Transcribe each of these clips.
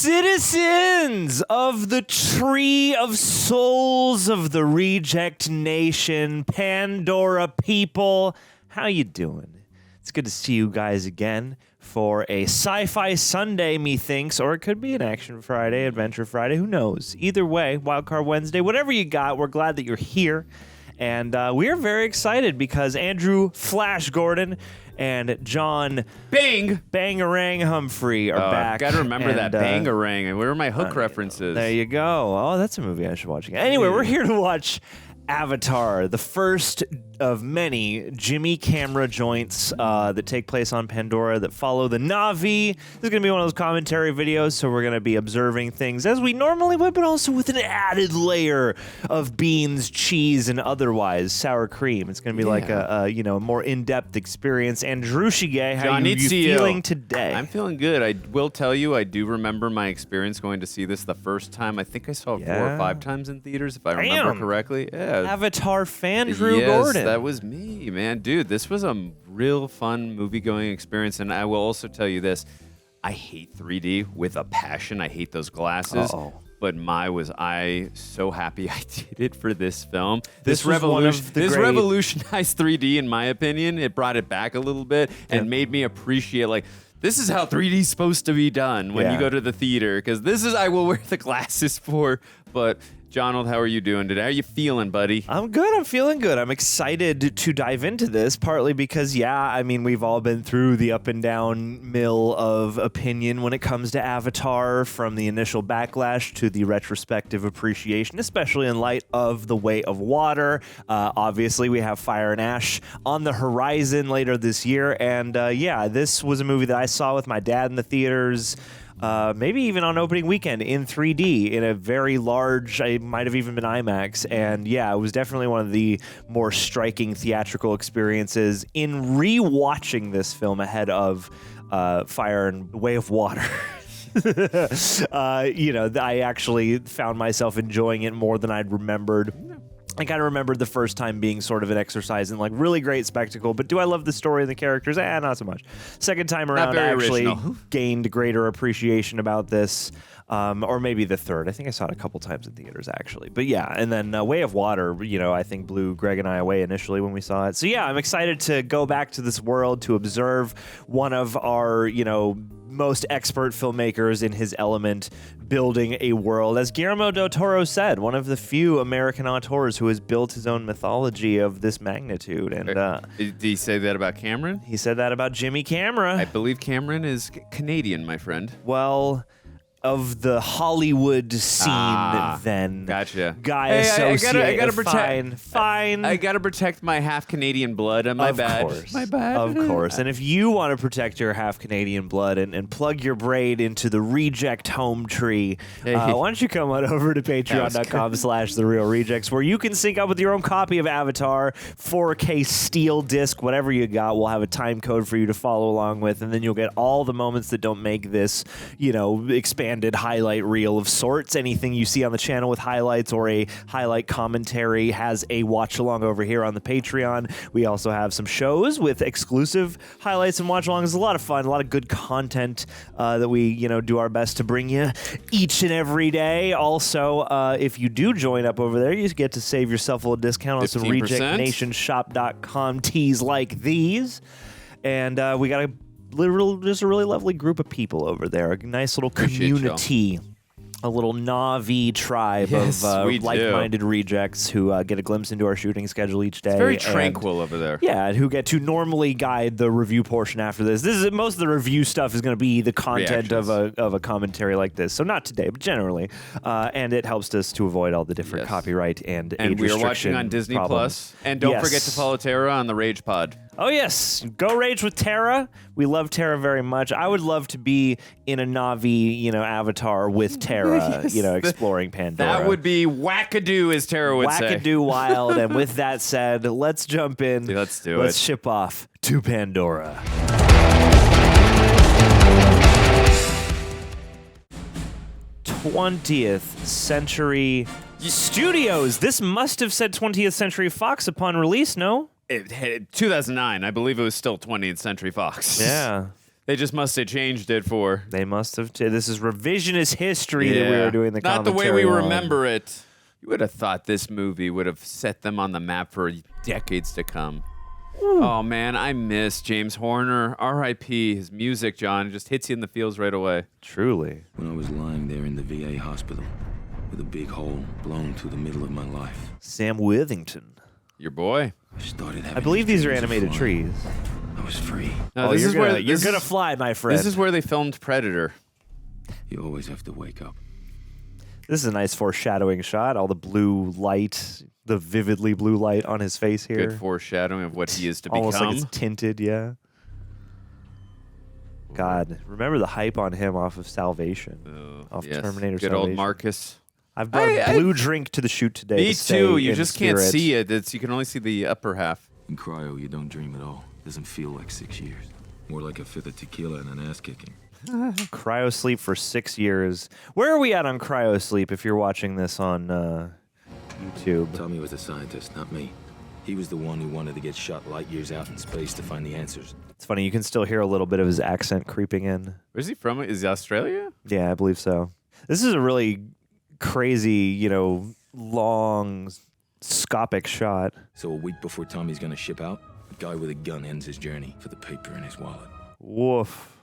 Citizens of the Tree of Souls of the Reject Nation, Pandora people, how you doing? It's good to see you guys again for a sci-fi Sunday, methinks, or it could be an action Friday, adventure Friday, who knows? Either way, Wildcard Wednesday, whatever you got, we're glad that you're here. And we are very excited because Andrew Flash Gordon and John Bangarang Humphrey are back. Got to remember that Bangarang. Where are my hook references? There you go. Oh, that's a movie I should watch again. Anyway, we're here to watch Avatar, the first of many Jimmy camera joints that take place on Pandora that follow the Na'vi. This is going to be one of those commentary videos, so we're going to be observing things as we normally would, but also with an added layer of beans, cheese, and otherwise sour cream. It's going to be like a more in-depth experience. And Shige, how are you feeling today? I'm feeling good. I will tell you, I do remember my experience going to see this the first time. I think I saw it 4 or 5 times in theaters, if I remember correctly. Yeah. Avatar fan Drew Gordon. That was me, man. Dude, this was a real fun movie-going experience, and I will also tell you this. I hate 3D with a passion. I hate those glasses. But was I so happy I did it for this film. This revolutionized 3D, in my opinion. It brought it back a little bit and made me appreciate, this is how 3D is supposed to be done when you go to the theater, because this is I will wear the glasses for, but... Jonald, how are you doing today? How are you feeling, buddy? I'm good. I'm feeling good. I'm excited to dive into this, partly because, we've all been through the up and down mill of opinion when it comes to Avatar, from the initial backlash to the retrospective appreciation, especially in light of The Way of Water. Obviously, we have Fire and Ash on the horizon later this year. And, this was a movie that I saw with my dad in the theaters. Maybe even on opening weekend in 3D in a very large, it might have even been IMAX. And it was definitely one of the more striking theatrical experiences in re-watching this film ahead of Fire and Way of Water. I actually found myself enjoying it more than I'd remembered. I kind of remembered the first time being sort of an exercise in really great spectacle, but do I love the story and the characters? Not so much. Second time around, I actually gained greater appreciation about this, or maybe the third. I think I saw it a couple times in theaters, actually. But and then Way of Water, I think blew Greg and I away initially when we saw it. So I'm excited to go back to this world to observe one of our, most expert filmmakers in his element building a world. As Guillermo del Toro said, one of the few American auteurs who has built his own mythology of this magnitude. And did he say that about Cameron? He said that about Jimmy Camera. I believe Cameron is Canadian, my friend. Well... of the Hollywood scene, then. Gotcha. Guy associate. I gotta protect. Fine. I gotta protect my half Canadian blood. My bad. Of course. And if you want to protect your half Canadian blood and plug your braid into the reject home tree, why don't you come on over to patreon.com/TheRealRejects, where you can sync up with your own copy of Avatar, 4K steel disc, whatever you got. We'll have a time code for you to follow along with, and then you'll get all the moments that don't make this, expanded highlight reel of sorts. Anything you see on the channel with highlights or a highlight commentary has a watch along over here on the Patreon. We also have some shows with exclusive highlights and watch alongs. It's a lot of fun, a lot of good content that we do our best to bring you each and every day. Also, if you do join up over there, you get to save yourself a little discount on some rejectnationshop.com teas like these. And we got just a really lovely group of people over there. A nice little community. A little Na'vi tribe of like-minded rejects who get a glimpse into our shooting schedule each day. It's very tranquil over there. Yeah, and who get to normally guide the review portion after this. Most of the review stuff is going to be the content of a commentary like this. So not today, but generally. And it helps us to avoid all the different copyright and age we are watching on Disney Plus. And don't forget to follow Tara on the Rage Pod. Oh, yes. Go Rage with Tara. We love Tara very much. I would love to be in a Na'vi, avatar with Tara, exploring Pandora. That would be wackadoo, as Tara would say. Wackadoo wild. And with that said, let's jump in. Let's do it. Let's ship off to Pandora. 20th Century Studios. This must have said 20th Century Fox upon release, no? 2009, I believe it was still 20th Century Fox. Yeah. They just must have changed it for. They must have. This is revisionist history that we were doing the Not the way commentary we on. remember it. You would have thought this movie would have set them on the map for decades to come. Ooh. Oh, man, I miss James Horner. R.I.P. His music, John, just hits you in the feels right away. Truly. When I was lying there in the VA hospital with a big hole blown through the middle of my life. Sam Worthington. Your boy. I believe these are animated trees. I was free. No, this is where you're gonna fly, my friend. This is where they filmed Predator. You always have to wake up. This is a nice foreshadowing shot. All the blue light, the vividly blue light on his face here. Good foreshadowing of what he is to Almost become. like it's tinted, yeah. God, remember the hype on him off of Salvation, off Terminator. Good Salvation. old Marcus. I've brought a blue drink to the shoot today. Me to too. You in just spirit. can't see it. You can only see the upper half. In cryo, you don't dream at all. Doesn't feel like 6 years. More like a fifth of tequila and an ass kicking. Cryo sleep for 6 years. Where are we at on cryo sleep if you're watching this on YouTube? Tommy was the scientist, not me. He was the one who wanted to get shot light years out in space to find the answers. It's funny, you can still hear a little bit of his accent creeping in. Where's he from? Is he Australia? Yeah, I believe so. This is a really crazy, long, scopic shot. So a week before Tommy's gonna ship out, a guy with a gun ends his journey for the paper in his wallet. Woof.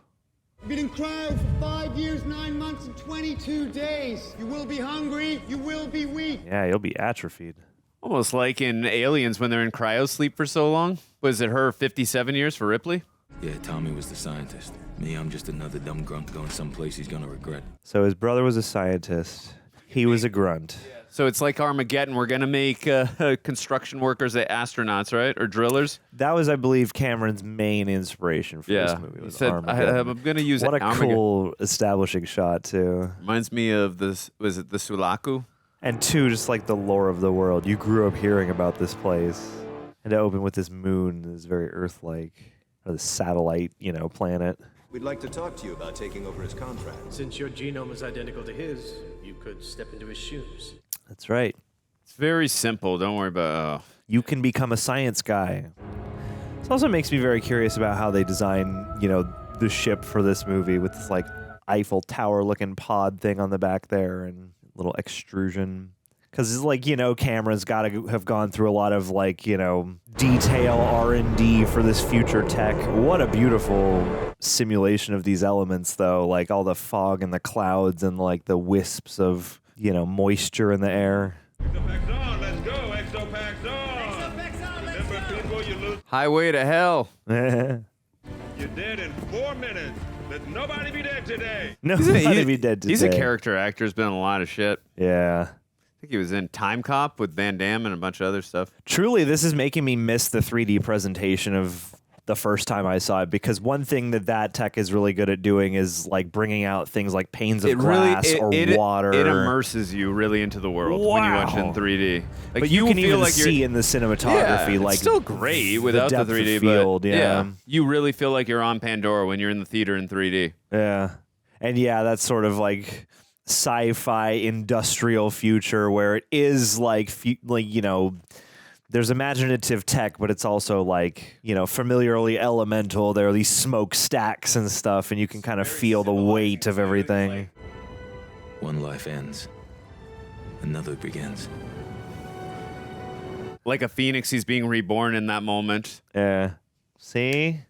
You've been in cryo for 5 years, 9 months, and 22 days. You will be hungry. You will be weak. Yeah, you'll be atrophied. Almost like in Aliens when they're in cryo sleep for so long. Was it her 57 years for Ripley? Yeah, Tommy was the scientist. Me, I'm just another dumb grunt going someplace he's gonna regret. So his brother was a scientist. He was a grunt. So it's like Armageddon. We're going to make construction workers the astronauts, right? Or drillers? That was, I believe, Cameron's main inspiration for this movie. He Was said, Armageddon. I'm going to use What a Armageddon. cool establishing shot, too. Reminds me of this, was it the Sulaco? And two, just like the lore of the world. You grew up hearing about this place. And to open with this moon is very Earth-like. Or the satellite, planet. We'd like to talk to you about taking over his contract. Since your genome is identical to his, you could step into his shoes. That's right. It's very simple. Don't worry about You can become a science guy. This also makes me very curious about how they design, the ship for this movie with this, Eiffel Tower-looking pod thing on the back there and little extrusion. Because it's like, Cameron's got to have gone through a lot of, detail R&D for this future tech. What a beautiful simulation of these elements, though. Like, all the fog and the clouds and, the wisps of, moisture in the air. Exopac's on, let's go. Exopac's on. Remember, people, you lose. Highway to Hell. You're dead in 4 minutes. Let nobody be dead today. Nobody be dead today. He's a character actor. He's been in a lot of shit. Yeah. I think he was in Time Cop with Van Damme and a bunch of other stuff. Truly, this is making me miss the 3D presentation of the first time I saw it, because one thing that tech is really good at doing is bringing out things like panes of glass or water. It immerses you really into the world when you watch it in 3D. But you can feel even like see in the cinematography, it's still great without the depth of 3D field, but yeah. You really feel like you're on Pandora when you're in the theater in 3D. Yeah. And yeah, that's sort of sci-fi industrial future where it is there's imaginative tech, but it's also familiarly elemental. There are these smokestacks and stuff, and you can kind of feel the weight of everything. One life ends. Another begins. Like a phoenix, he's being reborn in that moment. Yeah. See?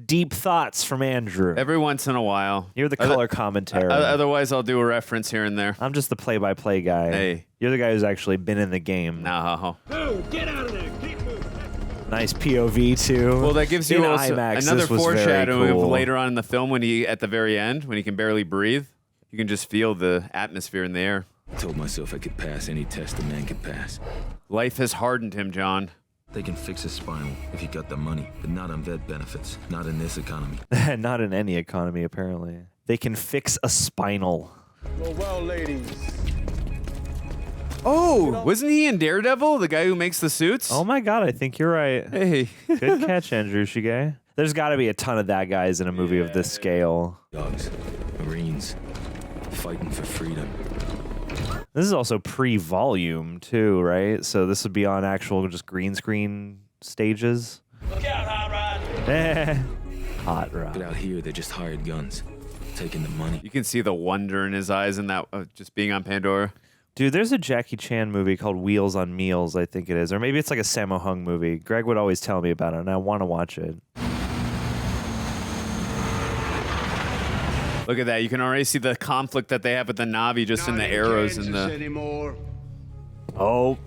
Deep thoughts from Andrew. Every once in a while. You're the color commentary. Otherwise, I'll do a reference here and there. I'm just the play-by-play guy. Hey. You're the guy who's actually been in the game. No. No, get out of there. Keep moving. Nice POV, too. Well, that gives you in also IMAX, another this was foreshadowing very cool. of later on in the film when at the very end, when he can barely breathe. You can just feel the atmosphere in the air. I told myself I could pass any test a man could pass. Life has hardened him, John. They can fix a spinal if you got the money, but not on vet benefits. Not in this economy. Not in any economy, apparently. They can fix a spinal. Well, ladies. Oh, wasn't he in Daredevil, the guy who makes the suits? Oh my god, I think you're right. Hey. Good catch, Andrew Shige. There's got to be a ton of that guys in a movie of this scale. Dogs, Marines, fighting for freedom. This is also pre-volume, too, right? So this would be on actual just green screen stages. Look out, hot rod. Hot Rod. But out here, they're just hired guns, taking the money. You can see the wonder in his eyes in that just being on Pandora. Dude, there's a Jackie Chan movie called Wheels on Meals, I think it is. Or maybe it's like a Sammo Hung movie. Greg would always tell me about it, and I want to watch it. Look at that. You can already see the conflict that they have with the Na'vi just in the arrows and the... Anymore. Oh.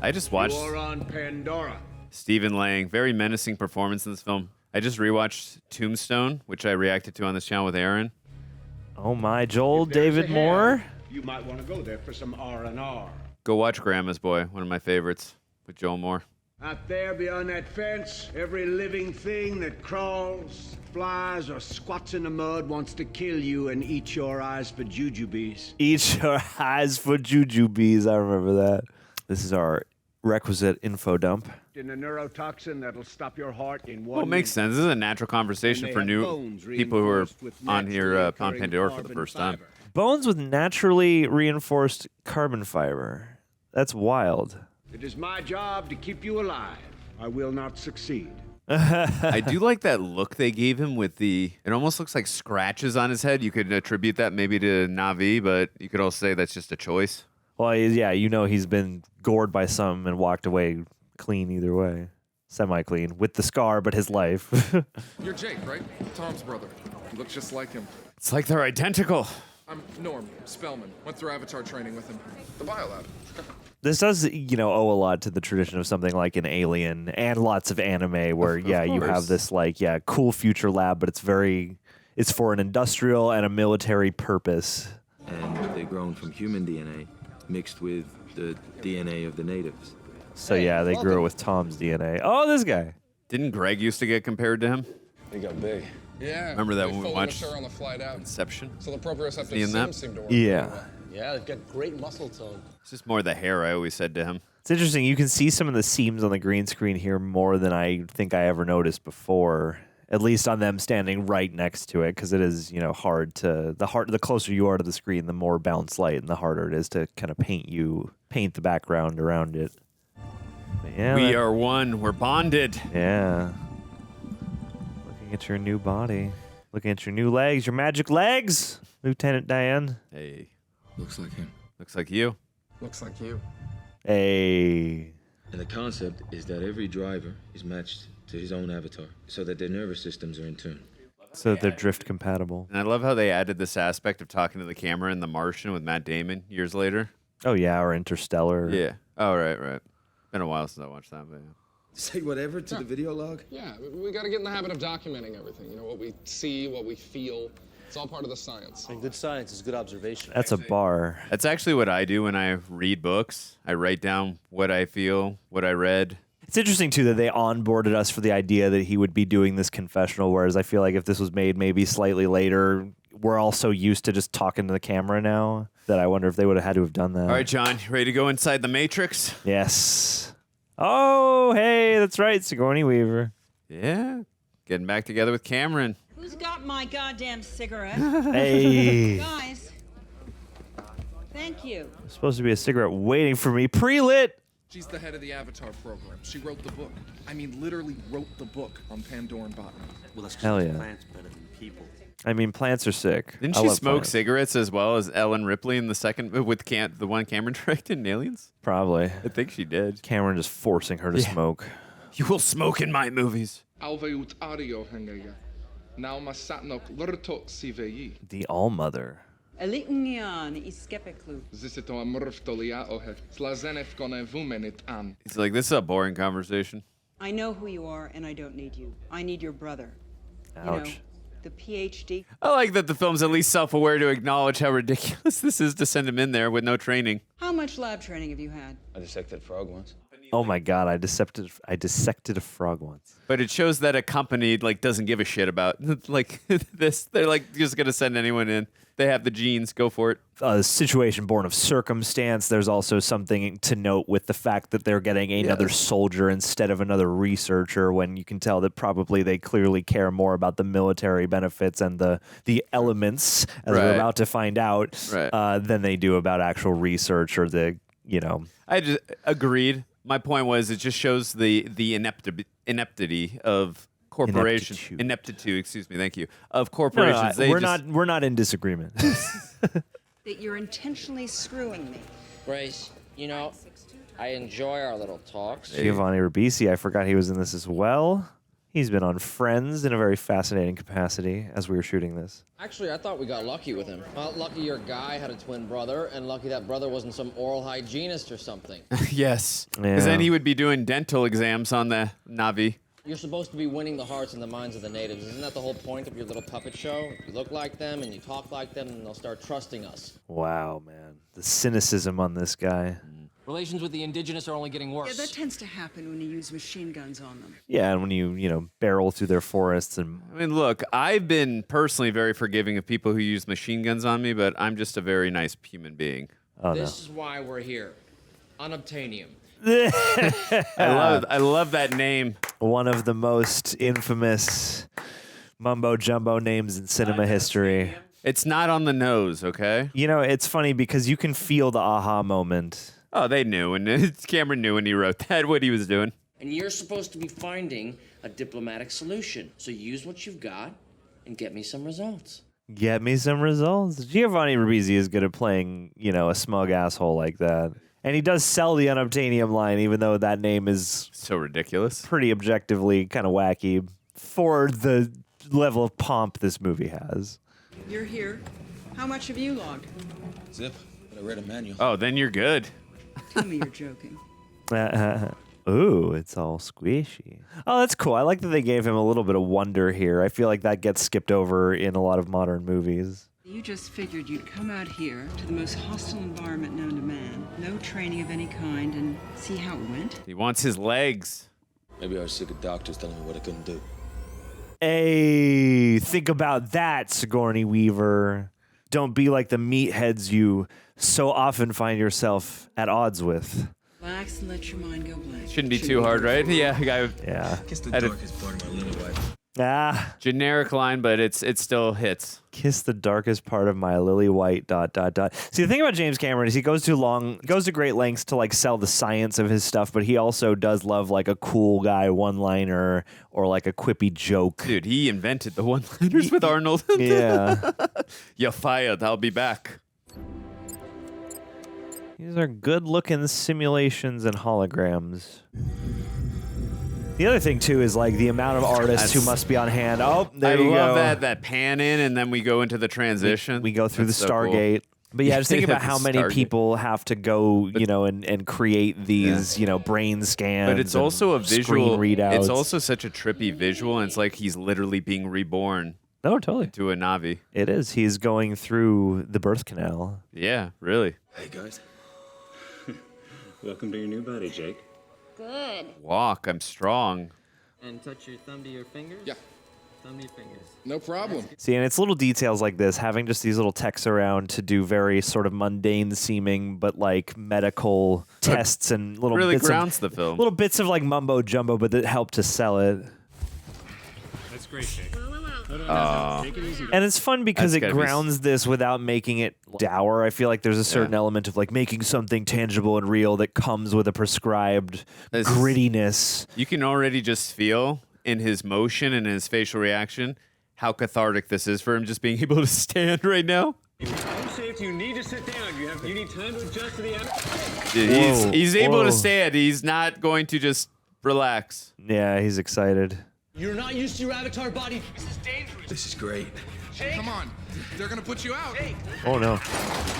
I just watched You're on Pandora. Stephen Lang. Very menacing performance in this film. I just rewatched Tombstone, which I reacted to on this channel with Aaron. Oh my, Joel If there's David a hell, Moore? You might want to go there for some R&R. Go watch Grandma's Boy, one of my favorites, with Joel Moore. Out there beyond that fence, every living thing that crawls, flies, or squats in the mud wants to kill you and eat your eyes for jujubes. Eat your eyes for jujubes. I remember that. This is our requisite info dump. In a neurotoxin that'll stop your heart in one Well, it makes sense. This is a natural conversation for new people who are on here on Pandora for the first time. Bones with naturally reinforced carbon fiber. That's wild. It is my job to keep you alive. I will not succeed. I do like that look they gave him with the... It almost looks like scratches on his head. You could attribute that maybe to Na'vi, but you could also say that's just a choice. Well, yeah, you know he's been gored by some and walked away clean either way. Semi-clean. With the scar, but his life. You're Jake, right? Tom's brother. You look just like him. It's like they're identical. I'm Norm, Spellman. Went through Avatar training with him. The biolab. This does, owe a lot to the tradition of something like an Alien and lots of anime where, you have this, cool future lab, but it's for an industrial and a military purpose. And they're grown from human DNA mixed with the DNA of the natives. So, they grew it with Tom's DNA. Oh, this guy. Didn't Greg used to get compared to him? They got big. Yeah. Remember that they when we fully watched mature on the flight out. Inception? So the proprioceptive Seeing that? sims seem to work. Yeah. Yeah, they've got great muscle tone. It's just more the hair, I always said to him. It's interesting. You can see some of the seams on the green screen here more than I think I ever noticed before. At least on them standing right next to it, because it is, hard to the closer you are to the screen, the more bounce light, and the harder it is to kind of paint the background around it. But yeah, We are one. We're bonded. Yeah. Looking at your new body, looking at your new legs, your magic legs, Lieutenant Dan. Hey, Looks like him. looks like you. Looks like you. Hey. And the concept is that every driver is matched to his own avatar, so that their nervous systems are in tune. So they're drift compatible. And I love how they added this aspect of talking to the camera in The Martian with Matt Damon years later. Oh yeah, or Interstellar. Yeah. Oh, right. Been a while since I watched that, but yeah. Say whatever to the video log? Yeah, we got to get in the habit of documenting everything. What we see, what we feel. It's all part of the science. And good science is good observation. That's a bar. That's actually what I do when I read books. I write down what I feel, what I read. It's interesting, too, that they onboarded us for the idea that he would be doing this confessional, whereas I feel like if this was made maybe slightly later, we're all so used to just talking to the camera now that I wonder if they would have had to have done that. All right, John, you ready to go inside the Matrix? Yes. Oh, hey, that's right, Sigourney Weaver. Yeah. Getting back together with Cameron. Who's got my goddamn cigarette? Hey. Guys. Thank you. There's supposed to be a cigarette waiting for me. Pre-lit. She's the head of the Avatar program. She wrote the book. I mean, literally wrote the book on Pandoran botany. Well, that's 'cause Hell yeah. plants better than people. I mean, plants are sick. Didn't I she love smoke plants. cigarettes as well as Ellen Ripley in the second with the one Cameron directed in Aliens? Probably. I think she did. Cameron just forcing her to smoke. You will smoke in my movies. Alveut ario hengaya. Now masatnok lurtok siveyi. The All-Mother. Elitnyan iskepeklu. Zisito amurftolia ohe. Slazenef gone vumenit an. He's like, this is a boring conversation. I know who you are, and I don't need you. I need your brother. Ouch. The PhD. I like that the film's at least self-aware to acknowledge how ridiculous this is to send him in there with no training. How much lab training have you had? I dissected a frog once. Oh my God, I dissected a frog once. But it shows that a company doesn't give a shit about this. They're just gonna send anyone in. They have the genes. Go for it. A situation born of circumstance. There's also something to note with the fact that they're getting another soldier instead of another researcher, when you can tell that probably they clearly care more about the military benefits and the elements, as we're about to find out, than they do about actual research or I just agreed. My point was, it just shows the ineptity of corporations, ineptitude, excuse me, thank you, of corporations. No, we're not in disagreement. That you're intentionally screwing me. Grace, you know, I enjoy our little talks. Giovanni Ribisi, I forgot he was in this as well. He's been on Friends in a very fascinating capacity as we were shooting this. Actually, I thought we got lucky with him. Lucky your guy had a twin brother, and lucky that brother wasn't some oral hygienist or something. Yes. Because then he would be doing dental exams on the Na'vi. You're supposed to be winning the hearts and the minds of the natives. Isn't that the whole point of your little puppet show? You look like them and you talk like them, and they'll start trusting us. Wow, man. The cynicism on this guy. Relations with the indigenous are only getting worse. Yeah, that tends to happen when you use machine guns on them. Yeah, and when you barrel through their forests and... I mean, look, I've been personally very forgiving of people who use machine guns on me, but I'm just a very nice human being. Oh, this is why we're here. Unobtainium. I love that name. One of the most infamous mumbo-jumbo names in cinema history. It's not on the nose, okay? You know, it's funny because you can feel the aha moment. Oh, they knew, and Cameron knew when he wrote that, what he was doing. And you're supposed to be finding a diplomatic solution. So use what you've got and get me some results. Get me some results. Giovanni Ribisi is good at playing, a smug asshole like that. And he does sell the unobtainium line, even though that name is... so ridiculous. Pretty objectively kind of wacky for the level of pomp this movie has. You're here. How much have you logged? Zip, but I read a manual. Oh, then you're good. Tell me you're joking. Ooh, it's all squishy. Oh, that's cool. I like that they gave him a little bit of wonder here. I feel like that gets skipped over in a lot of modern movies. You just figured you'd come out here to the most hostile environment known to man, no training of any kind, and see how it went? He wants his legs. Maybe I was sick of doctors telling me what I couldn't do. Hey, think about that, Sigourney Weaver. Don't be like the meatheads you so often find yourself at odds with. Relax and let your mind go blank. Shouldn't be too hard, right? Yeah. Kiss the darkest part of my little wife. Generic line, but it still hits. Kiss the darkest part of my lily white ... See, the thing about James Cameron is he goes to great lengths to like sell the science of his stuff, but he also does love like a cool guy one-liner or like a quippy joke. Dude, he invented the one-liners with Arnold. Yeah. You're fired. I'll be back. These are good-looking simulations and holograms. The other thing, too, is like the amount of artists who must be on hand. Oh, there you go. I love that pan in, and then we go into the transition. We go through the Stargate. Cool. But yeah, just think about how many people have to go, and create these, brain scans. But it's also a visual readout. It's also such a trippy visual, and it's like he's literally being reborn. Oh, totally. To a Na'vi. It is. He's going through the birth canal. Yeah, really. Hey, guys. Welcome to your new body, Jake. Good. Walk, I'm strong. And touch your thumb to your fingers? Yeah. Thumb to your fingers. No problem. See, and it's little details like this, having just these little techs around to do very sort of mundane seeming, but like medical tests and little really bits grounds the film. Little bits of like mumbo jumbo, but that help to sell it. That's great, Jake. And it's fun because it grounds this without making it dour. I feel like there's a certain element of like making something tangible and real that comes with a prescribed grittiness. You can already just feel in his motion and his facial reaction how cathartic this is for him just being able to stand right now. I'm safe. You need to sit down. You need time to adjust to the atmosphere. He's able to stand. He's not going to just relax. Yeah, he's excited. You're not used to your avatar body. This is dangerous. This is great. Jake. Come on. They're going to put you out. Jake. Oh, no.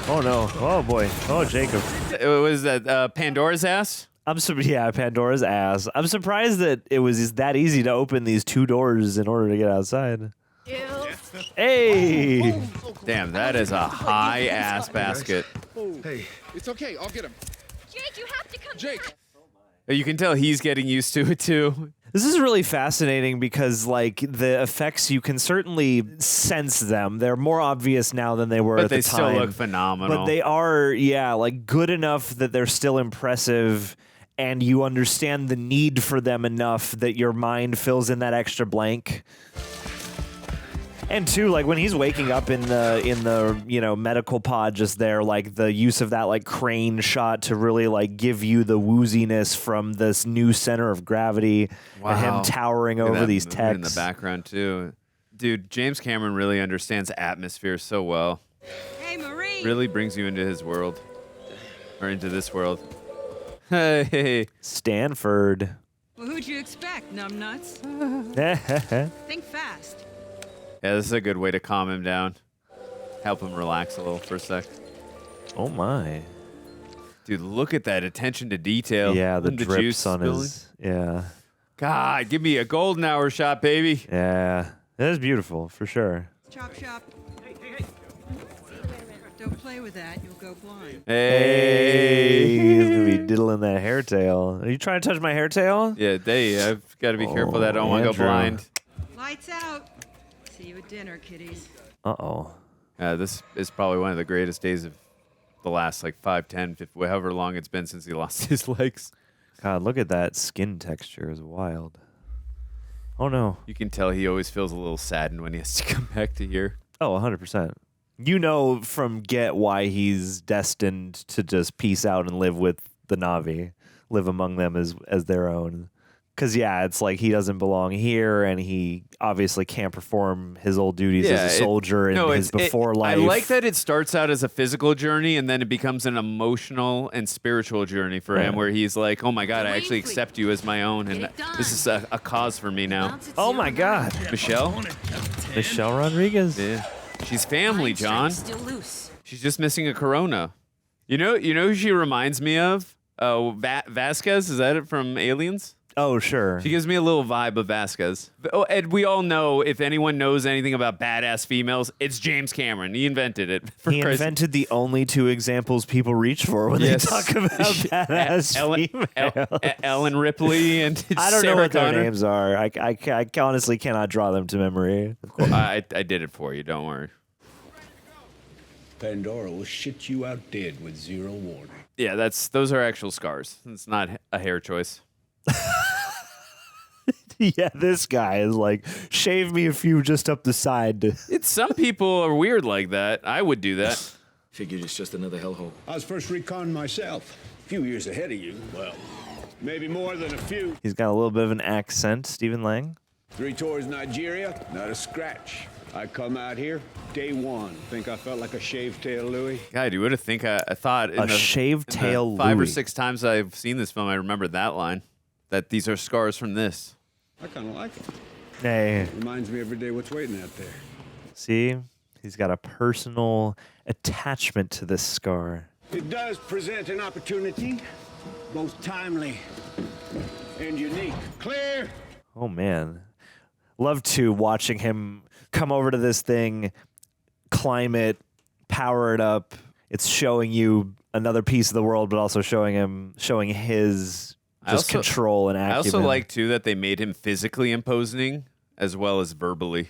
Oh, no. Oh, boy. Oh, Jacob. Was that Pandora's ass? Pandora's ass. I'm surprised that it was that easy to open these two doors in order to get outside. Hey! Damn, that is a high-ass basket. Hey. It's okay. I'll get him. Jake, you have to come Jake. You can tell he's getting used to it, too. This is really fascinating because, like, the effects, you can certainly sense them. They're more obvious now than they were at the time. But they still look phenomenal. But they are, like, good enough that they're still impressive, and you understand the need for them enough that your mind fills in that extra blank. And too, like when he's waking up in the medical pod just there, like the use of that like crane shot to really like give you the wooziness from this new center of gravity, and him towering over these techs in the background too. Dude, James Cameron really understands atmosphere so well. Hey, Marie. Really brings you into his world, or into this world. Hey, Stanford. Well, who'd you expect, numbnuts? Think fast. Yeah, this is a good way to calm him down. Help him relax a little for a sec. Oh my. Dude, look at that attention to detail. Yeah, the drips juice on spilling. his. Yeah. God, give me a golden hour shot, baby. Yeah. That is beautiful, for sure. Chop shop. Hey. Don't play with that. You'll go blind. Hey. He's going to be diddling that hair tail. Are you trying to touch my hair tail? Yeah, I've got to be careful that I don't want to go Andrew. blind. Lights out. See you at dinner, kiddies. Uh-oh. This is probably one of the greatest days of the last, like, 5, 10, 50, however long it's been since he lost his legs. God, look at that skin texture. It's wild. Oh, no. You can tell he always feels a little saddened when he has to come back to here. Oh, 100%. You know from Get why he's destined to just peace out and live with the Na'vi, live among them as their own. Because, yeah, it's like he doesn't belong here, and he obviously can't perform his old duties as a soldier in his before life. I like that it starts out as a physical journey, and then it becomes an emotional and spiritual journey for him, where he's like, oh, my God, I actually accept you as my own, and this is a cause for me now. Oh, my God. Michelle Rodriguez. Yeah. She's family, John. Still loose. She's just missing a corona. You know who she reminds me of? Vasquez, is that it from Aliens? Oh, sure. She gives me a little vibe of Vasquez. Oh, and we all know, if anyone knows anything about badass females, it's James Cameron. He invented it. He invented the only two examals people reach for when they talk about badass females. Ellen Ripley and I don't Sarah know what Connor. their names are. I honestly cannot draw them to memory. I did it for you. Don't worry. Pandora will shit you out dead with zero warning. Yeah, those are actual scars. It's not a hair choice. Yeah, this guy is like, shave me a few just up the side. Some people are weird like that. I would do that. Figured it's just another hellhole. I was first recon myself. A few years ahead of you. Well, maybe more than a few. He's got a little bit of an accent, Stephen Lang. 3 tours Nigeria, not a scratch. I come out here, day one. Think I felt like a shaved tail Louis? God, you would have I thought in shaved tail 5 or Louis. 6 times I've seen this film, I remember that line. That these are scars from this. I kind of like it. Hey. Reminds me every day what's waiting out there. See? He's got a personal attachment to this scar. It does present an opportunity, both timely and unique. Clear! Oh, man. Love to watching him come over to this thing, climb it, power it up. It's showing you another piece of the world, but also showing his control and acumen. I also like, too, that they made him physically imposing as well as verbally.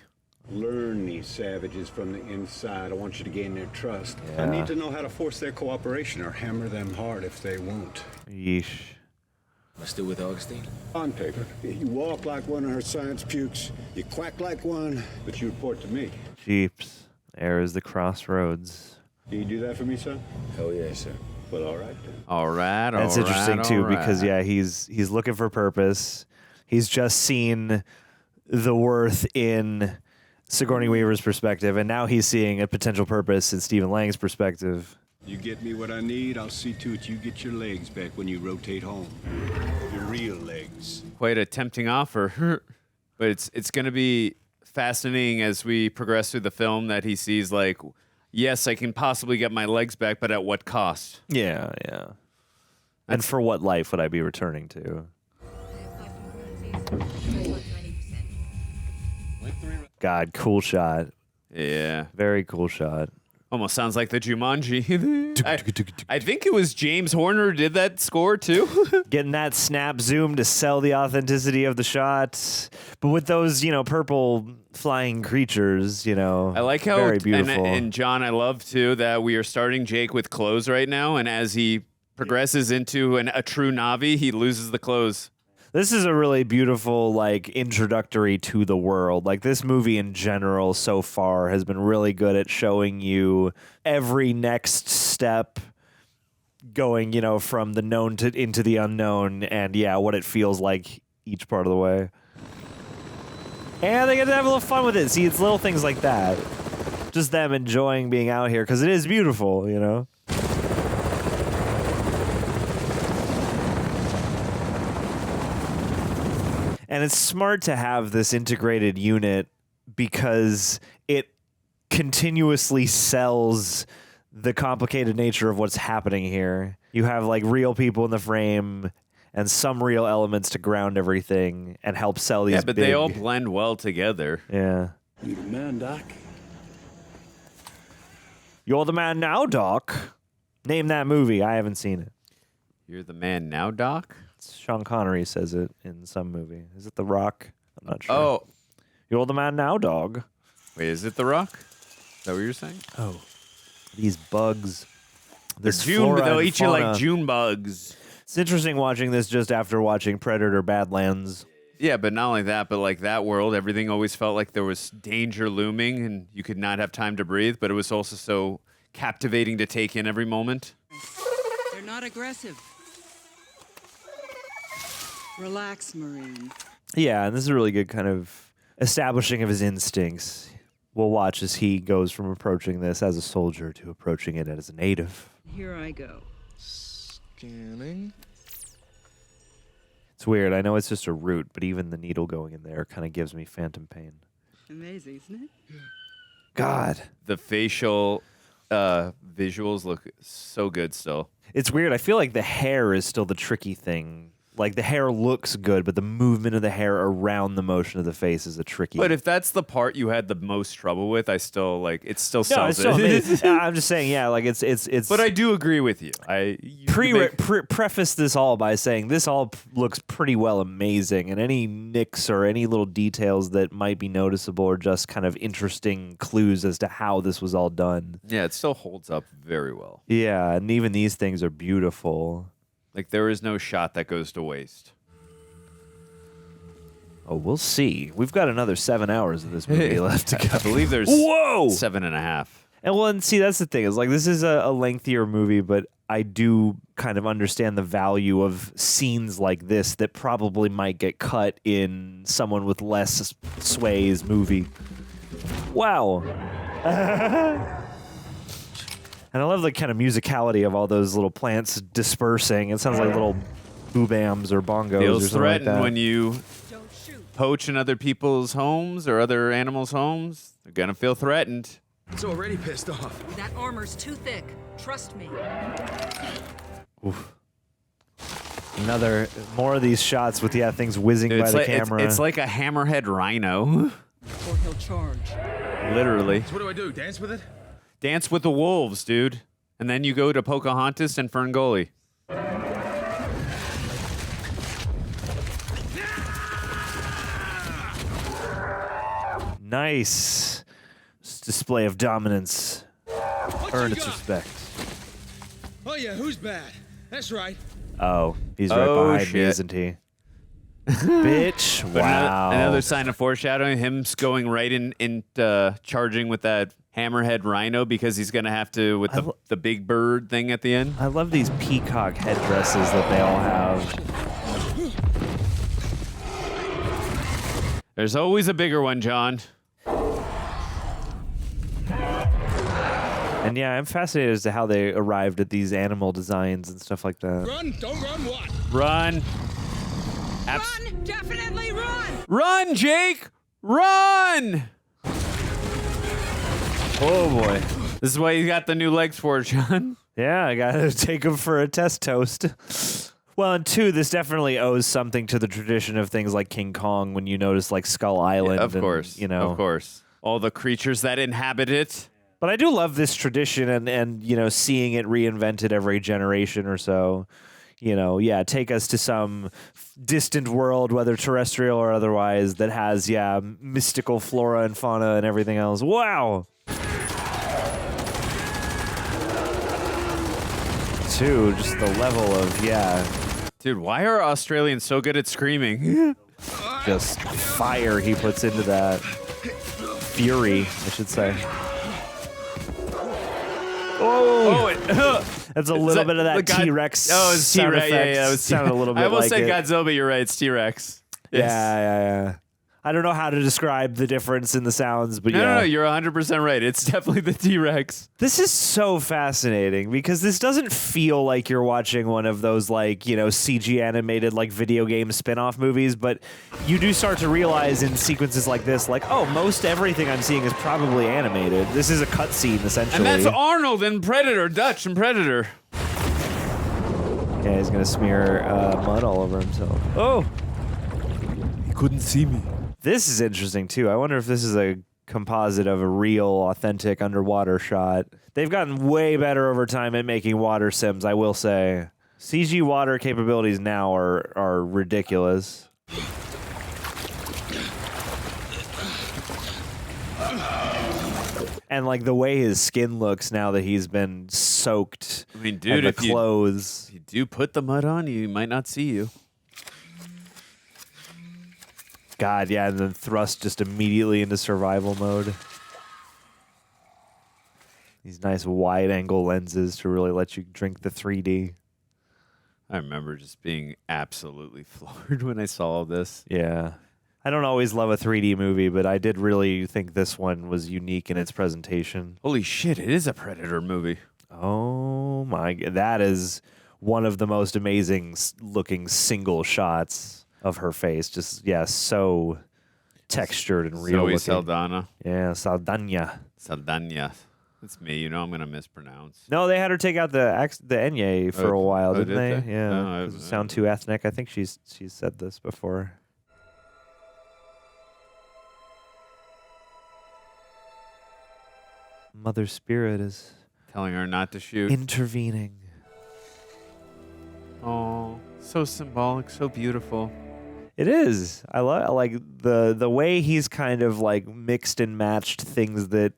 Learn these savages from the inside. I want you to gain their trust. Yeah. I need to know how to force their cooperation or hammer them hard if they won't. Yeesh. Am I still with Augustine? On paper, you walk like one of her science pukes, you quack like one, but you report to me. Jeeps. There is the crossroads. Can you do that for me, son? Hell yeah, sir. Well, all right then. All right, That's interesting too, because he's looking for purpose. He's just seen the worth in Sigourney Weaver's perspective, and now he's seeing a potential purpose in Stephen Lang's perspective. You get me what I need, I'll see to it you get your legs back when you rotate home. Your real legs. Quite a tempting offer, but it's going to be fascinating as we progress through the film that he sees, like, yes, I can possibly get my legs back, but at what cost? Yeah. And for what life would I be returning to? God, cool shot. Yeah. Very cool shot. Almost sounds like the Jumanji. I think it was James Horner who did that score, too. Getting that snap zoom to sell the authenticity of the shot. But with those, purple flying creatures, I like how, very beautiful. And John, I love, too, that we are starting Jake with clothes right now, and as he progresses into a true Na'vi, he loses the clothes. This is a really beautiful, like, introductory to the world. Like, this movie in general so far has been really good at showing you every next step going, you know, from the known to into the unknown and, yeah, what it feels like each part of the way. And they get to have a little fun with it. See, it's little things like that. Just them enjoying being out here because it is beautiful, you know? And it's smart to have this integrated unit because it continuously sells the complicated nature of what's happening here. You have like real people in the frame and some real elements to ground everything and help sell these. Yeah, but they all blend well together. Yeah. You the man, Doc? You're the man now, Doc. Name that movie. I haven't seen it. You're the man now, Doc? Sean Connery says it in some movie. Is it The Rock? I'm not sure. Oh. You're the man now, dog. Wait, is it The Rock? Is that what you're saying? Oh. These bugs. This They'll eat you like June bugs. It's interesting watching this just after watching Predator Badlands. Yeah, but not only that, but like that world, everything always felt like there was danger looming and you could not have time to breathe, but it was also so captivating to take in every moment. They're not aggressive. Relax, Marine. Yeah, and this is a really good kind of establishing of his instincts. We'll watch as he goes from approaching this as a soldier to approaching it as a native. Here I go. Scanning. It's weird. I know it's just a root, but even the needle going in there kind of gives me phantom pain. Amazing, isn't it? God. The facial visuals look so good still. It's weird. I feel like the hair is still the tricky thing. Like, the hair looks good, but the movement of the hair around the motion of the face is a tricky. But if that's the part you had the most trouble with, I still like it. Still no, sells it's still it. amazing. I'm just saying, yeah, like it's. But I do agree with you. Preface this all by saying this all looks pretty well amazing, and any nicks or any little details that might be noticeable are just kind of interesting clues as to how this was all done. Yeah, it still holds up very well. Yeah, and even these things are beautiful. Like, there is no shot that goes to waste. Oh, we'll see. We've got another 7 hours of this movie left to go. I believe there's 7.5. And well, and see, that's the thing. Is like this is a lengthier movie, but I do kind of understand the value of scenes like this that probably might get cut in someone with less sway's movie. Wow. And I love the kind of musicality of all those little plants dispersing. It sounds like little boobams or bongos Feels or something like that. when you poach in other people's homes or other animals' homes. They're going to feel threatened. It's already pissed off. That armor's too thick. Trust me. Oof. More of these shots with, things whizzing by the camera. It's like a hammerhead rhino. Or he'll charge. Literally. So what do I do, dance with it? Dance with the wolves, dude. And then you go to Pocahontas and Ferngully. Nice display of dominance. Earn its respect. Oh yeah, who's bad? That's right. Oh, he's right behind me, isn't he? Bitch. Wow. Another sign of foreshadowing. Him going right in charging with that hammerhead rhino because he's going to have to with the big bird thing at the end. I love these peacock headdresses that they all have. There's always a bigger one, John. And yeah, I'm fascinated as to how they arrived at these animal designs and stuff like that. Run! Don't run! What? Run! Run! Definitely run! Run, Jake! Run! Oh boy. This is why you got the new legs for, John. Yeah, I gotta take him for a test toast. Well, and two, this definitely owes something to the tradition of things like King Kong when you notice like Skull Island. Yeah, of course. Of course. All the creatures that inhabit it. But I do love this tradition and seeing it reinvented every generation or so. Take us to some distant world, whether terrestrial or otherwise, that has, mystical flora and fauna and everything else. Wow! Two, just the level of, Dude, why are Australians so good at screaming? Just fire he puts into that. Fury, I should say. Oh! That's a little bit of that T-Rex. Oh, it's T-Rex. Yeah, it sounded a little bit I almost like said Godzilla, but you're right. It's T-Rex. Yes. Yeah. I don't know how to describe the difference in the sounds, but No, you're 100% right. It's definitely the T-Rex. This is so fascinating because this doesn't feel like you're watching one of those like, CG animated like video game spin-off movies, but you do start to realize in sequences like this, like, oh, most everything I'm seeing is probably animated. This is a cutscene, essentially. And that's Arnold in Predator, Dutch in Predator. Yeah, he's going to smear mud all over himself. Oh! He couldn't see me. This is interesting, too. I wonder if this is a composite of a real, authentic underwater shot. They've gotten way better over time at making water sims, I will say. CG water capabilities now are ridiculous. And, like, the way his skin looks now that he's been soaked. I mean, dude, if clothes. you do put the mud on, you might not see you. God, yeah, and then thrust just immediately into survival mode. These nice wide-angle lenses to really let you drink the 3D. I remember just being absolutely floored when I saw all this. Yeah. I don't always love a 3D movie, but I did really think this one was unique in its presentation. Holy shit, it is a Predator movie. Oh, my God. That is one of the most amazing-looking single shots of her face. Just, so textured and real looking. Zoe Saldaña. Yeah, Saldaña. Saldaña. That's me. I'm going to mispronounce. No, they had her take out the Enye for a while, didn't did they? Yeah. No, Does it sound too ethnic? I think she's said this before. Mother Spirit is telling her not to shoot. Intervening. Oh, so symbolic, so beautiful. It is. I like the way he's kind of like mixed and matched things that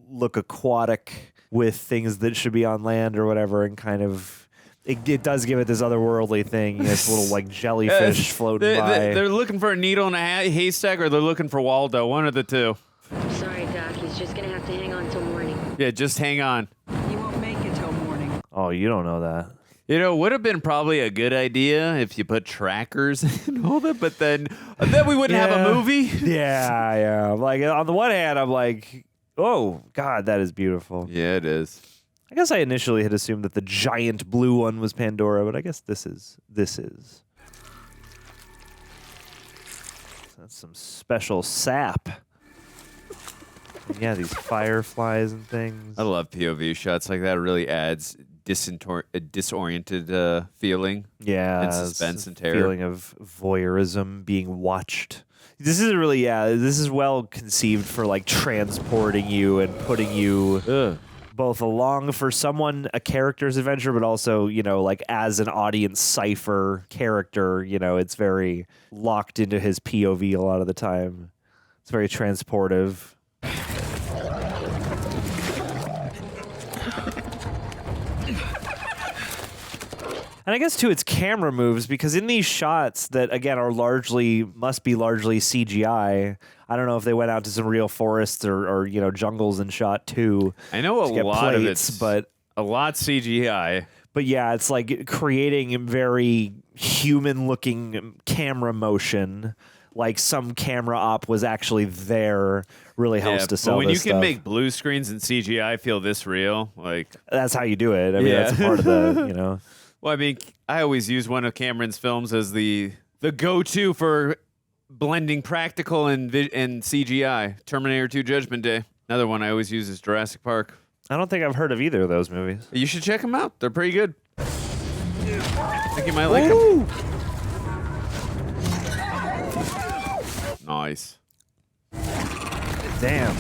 look aquatic with things that should be on land or whatever, and kind of it does give it this otherworldly thing. This little like jellyfish floating by. They're looking for a needle in a haystack, or they're looking for Waldo. One of the two. I'm sorry, Doc. He's just gonna have to hang on till morning. Yeah, just hang on. You won't make it till morning. Oh, you don't know that. Would have been probably a good idea if you put trackers and all that, but then we wouldn't have a movie. Yeah. Like on the one hand, I'm like, oh God, that is beautiful. Yeah, it is. I guess I initially had assumed that the giant blue one was Pandora, but I guess this is. That's some special sap. Yeah, these fireflies and things. I love POV shots like that. It really adds a disoriented feeling. Yeah, and suspense and terror. Feeling of voyeurism, being watched. This is really, this is well conceived for like transporting you and putting you both along for a character's adventure, but also, like as an audience cipher character, it's very locked into his POV a lot of the time. It's very transportive. And I guess, too, it's camera moves, because in these shots that, again, must be largely CGI, I don't know if they went out to some real forests or jungles and shot, too. I know a lot of it's but a lot CGI. But, yeah, it's like creating very human-looking camera motion, like some camera op was actually there, really helps to sell but when this you can stuff. make blue screens and CGI feel this real, like... That's how you do it. I mean, that's part of the, Well, I mean, I always use one of Cameron's films as the go-to for blending practical and CGI. Terminator 2 Judgment Day. Another one I always use is Jurassic Park. I don't think I've heard of either of those movies. You should check them out. They're pretty good. I think you might like them. Nice. Damn.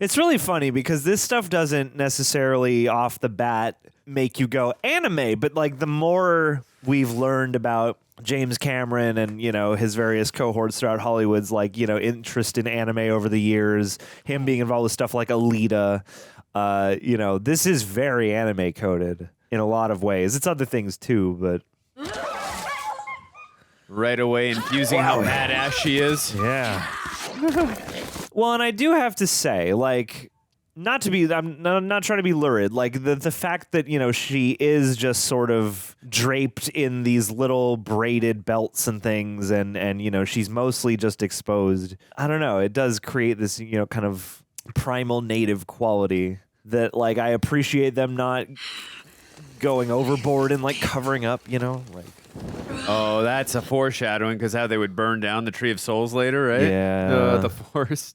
It's really funny because this stuff doesn't necessarily off the bat make you go anime, but like the more we've learned about James Cameron and, his various cohorts throughout Hollywood's interest in anime over the years, him being involved with stuff like Alita, this is very anime coded. in a lot of ways. It's other things too, but right away infusing how badass she is. Yeah. Well, and I do have to say, like, I'm not trying to be lurid. Like the fact that, you know, she is just sort of draped in these little braided belts and things, and you know, she's mostly just exposed. I don't know. It does create this, you know, kind of primal native quality that, like, I appreciate them not going overboard and like covering up, you know, like. Oh, that's a foreshadowing, because how they would burn down the Tree of Souls later, right? Yeah. The forest.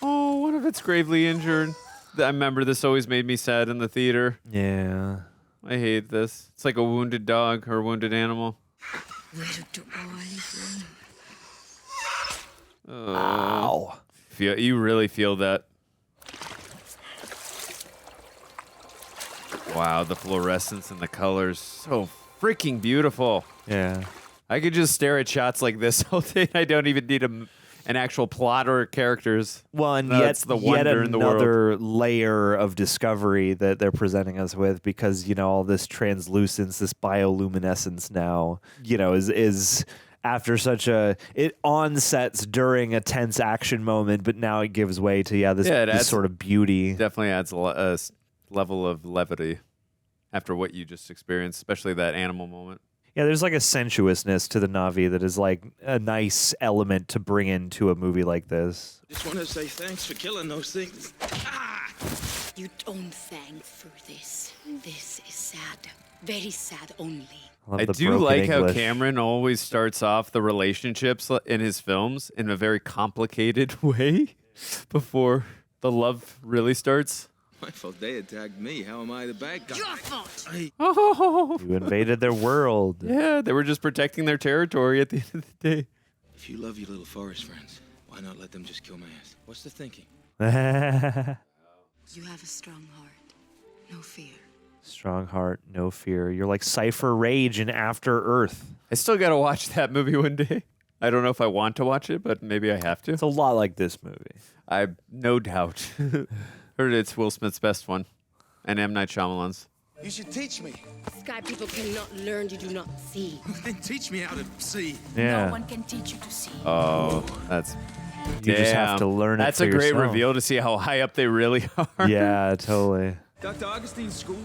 Oh, what if it's gravely injured? I remember this always made me sad in the theater. Yeah. I hate this. It's like a wounded dog or a wounded animal. Where do I Oh. Ow. You really feel that. Wow, the fluorescence and the colors, so freaking beautiful. Yeah. I could just stare at shots like this all day. I don't even need an actual plot or characters. Well, and That's the wonder in the world. another layer of discovery that they're presenting us with, because, you know, all this translucence, this bioluminescence now, you know, is after such it onsets during a tense action moment, but now it gives way to this sort of beauty. Definitely adds a level of levity after what you just experienced, especially that animal moment. Yeah, there's like a sensuousness to the Na'vi that is like a nice element to bring into a movie like this. Just want to say thanks for killing those things. You don't thank for this. This is sad. Very sad only. I do like how Cameron always starts off the relationships in his films in a very complicated way before the love really starts. My fault they attacked me. How am I the bad guy? Your fault. Oh. You invaded their world. Yeah, they were just protecting their territory at the end of the day. If you love your little forest friends, why not let them just kill my ass? What's the thinking? You have a strong heart. No fear. Strong heart, no fear. You're like Cypher Rage in After Earth. I still got to watch that movie one day. I don't know if I want to watch it, but maybe I have to. It's a lot like this movie. I no doubt. Heard it's Will Smith's best one, and M. Night Shyamalan's. You should teach me. Sky people cannot learn you do not see. Then teach me how to see. Yeah. No one can teach you to see. Oh, that's... You just have to learn it That's for a great yourself. reveal to see how high up they really are. Yeah, totally. Dr. Augustine's school.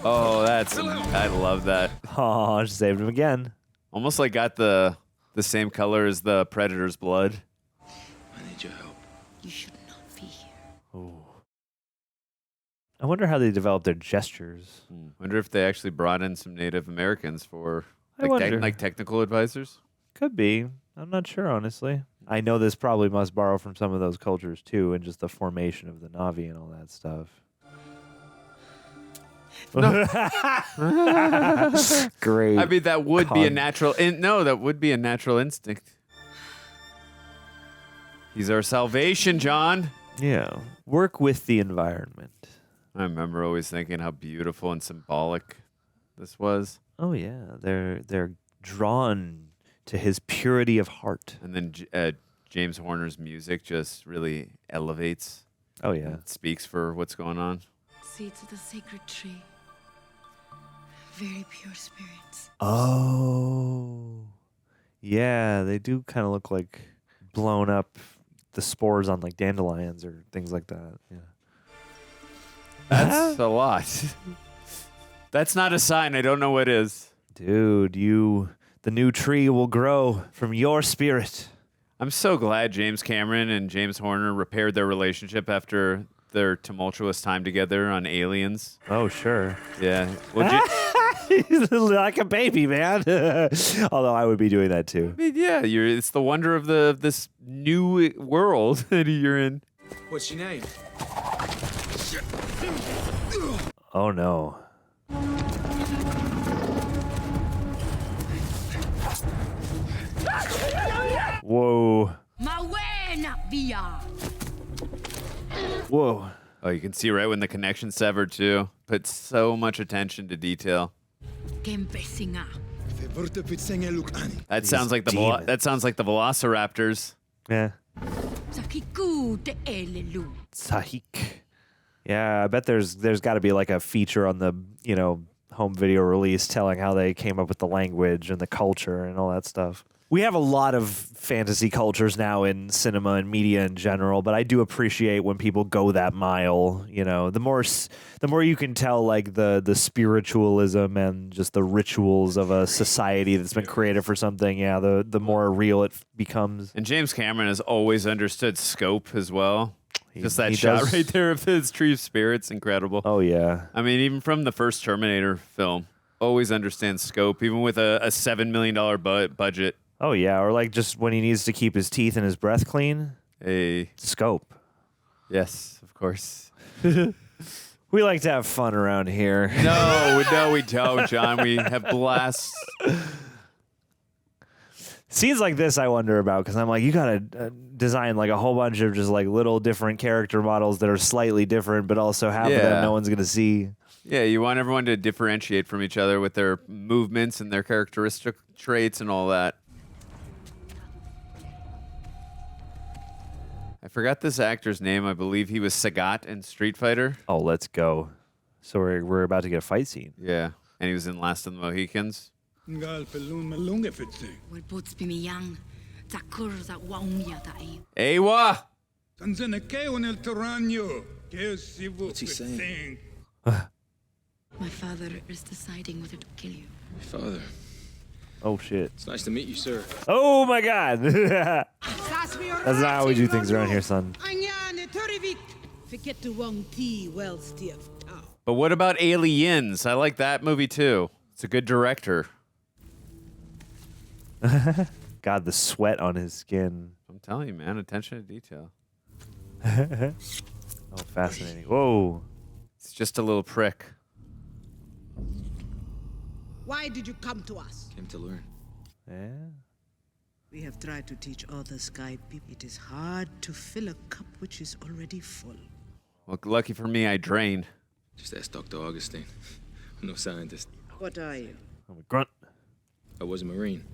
Oh, I love that. Oh, I saved him again. Almost like got the same color as the Predator's blood. I need your help. You should not be here. Ooh. I wonder how they developed their gestures. Wonder if they actually brought in some Native Americans for I wonder. like technical advisors. Could be. I'm not sure, honestly. I know this probably must borrow from some of those cultures too, and just the formation of the Na'vi and all that stuff. No. Great. I mean, that would be a natural. That would be a natural instinct. He's our salvation, John. Yeah. Work with the environment. I remember always thinking how beautiful and symbolic this was. Oh yeah, they're drawn to his purity of heart. And then James Horner's music just really elevates. Oh yeah, it speaks for what's going on. Seeds of the sacred tree. Very pure spirits. Oh, yeah, they do kind of look like blown up the spores on like dandelions or things like that. Yeah, that's a lot. That's not a sign. I don't know what is. Dude, the new tree will grow from your spirit. I'm so glad James Cameron and James Horner repaired their relationship after their tumultuous time together on Aliens. Oh, sure. Yeah. Well, he's like a baby, man. Although I would be doing that too. I mean, yeah, it's the wonder of this new world that you're in. What's your name? Oh no. Whoa. Whoa. Oh, you can see right when the connection severed too. Put so much attention to detail. That sounds like the Velociraptors. Yeah. Sahik. Yeah, I bet there's got to be like a feature on the, home video release telling how they came up with the language and the culture and all that stuff. We have a lot of fantasy cultures now in cinema and media in general, but I do appreciate when people go that mile. The more you can tell like the spiritualism and just the rituals of a society that's been created for something, the more real it becomes. And James Cameron has always understood scope as well. Just that shot right there of his tree of spirits, incredible. Oh, yeah. I mean, even from the first Terminator film, always understands scope, even with a $7 million budget. Oh, yeah, or like just when he needs to keep his teeth and his breath clean. Scope. Yes, of course. We like to have fun around here. No, we don't, John. We have blasts. Scenes like this I wonder about because I'm like, you gotta design like a whole bunch of just like little different character models that are slightly different, but also half of them no one's gonna see. Yeah, you want everyone to differentiate from each other with their movements and their characteristic traits and all that. I forgot this actor's name. I believe he was Sagat in Street Fighter. Oh, let's go. So we're about to get a fight scene. Yeah, and he was in Last of the Mohicans. Ewa! What's he saying? My father is deciding whether to kill you. My father. Oh, shit. It's nice to meet you, sir. Oh, my God. That's not how we do things around here, son. But what about Aliens? I like that movie, too. It's a good director. God, the sweat on his skin. I'm telling you, man. Attention to detail. Oh, fascinating. Whoa. It's just a little prick. Why did you come to us? Came to learn. Yeah. We have tried to teach other sky people. It is hard to fill a cup which is already full. Well, lucky for me, I drained. Just ask Dr. Augustine. I'm no scientist. What are you? I'm a grunt. I was a Marine.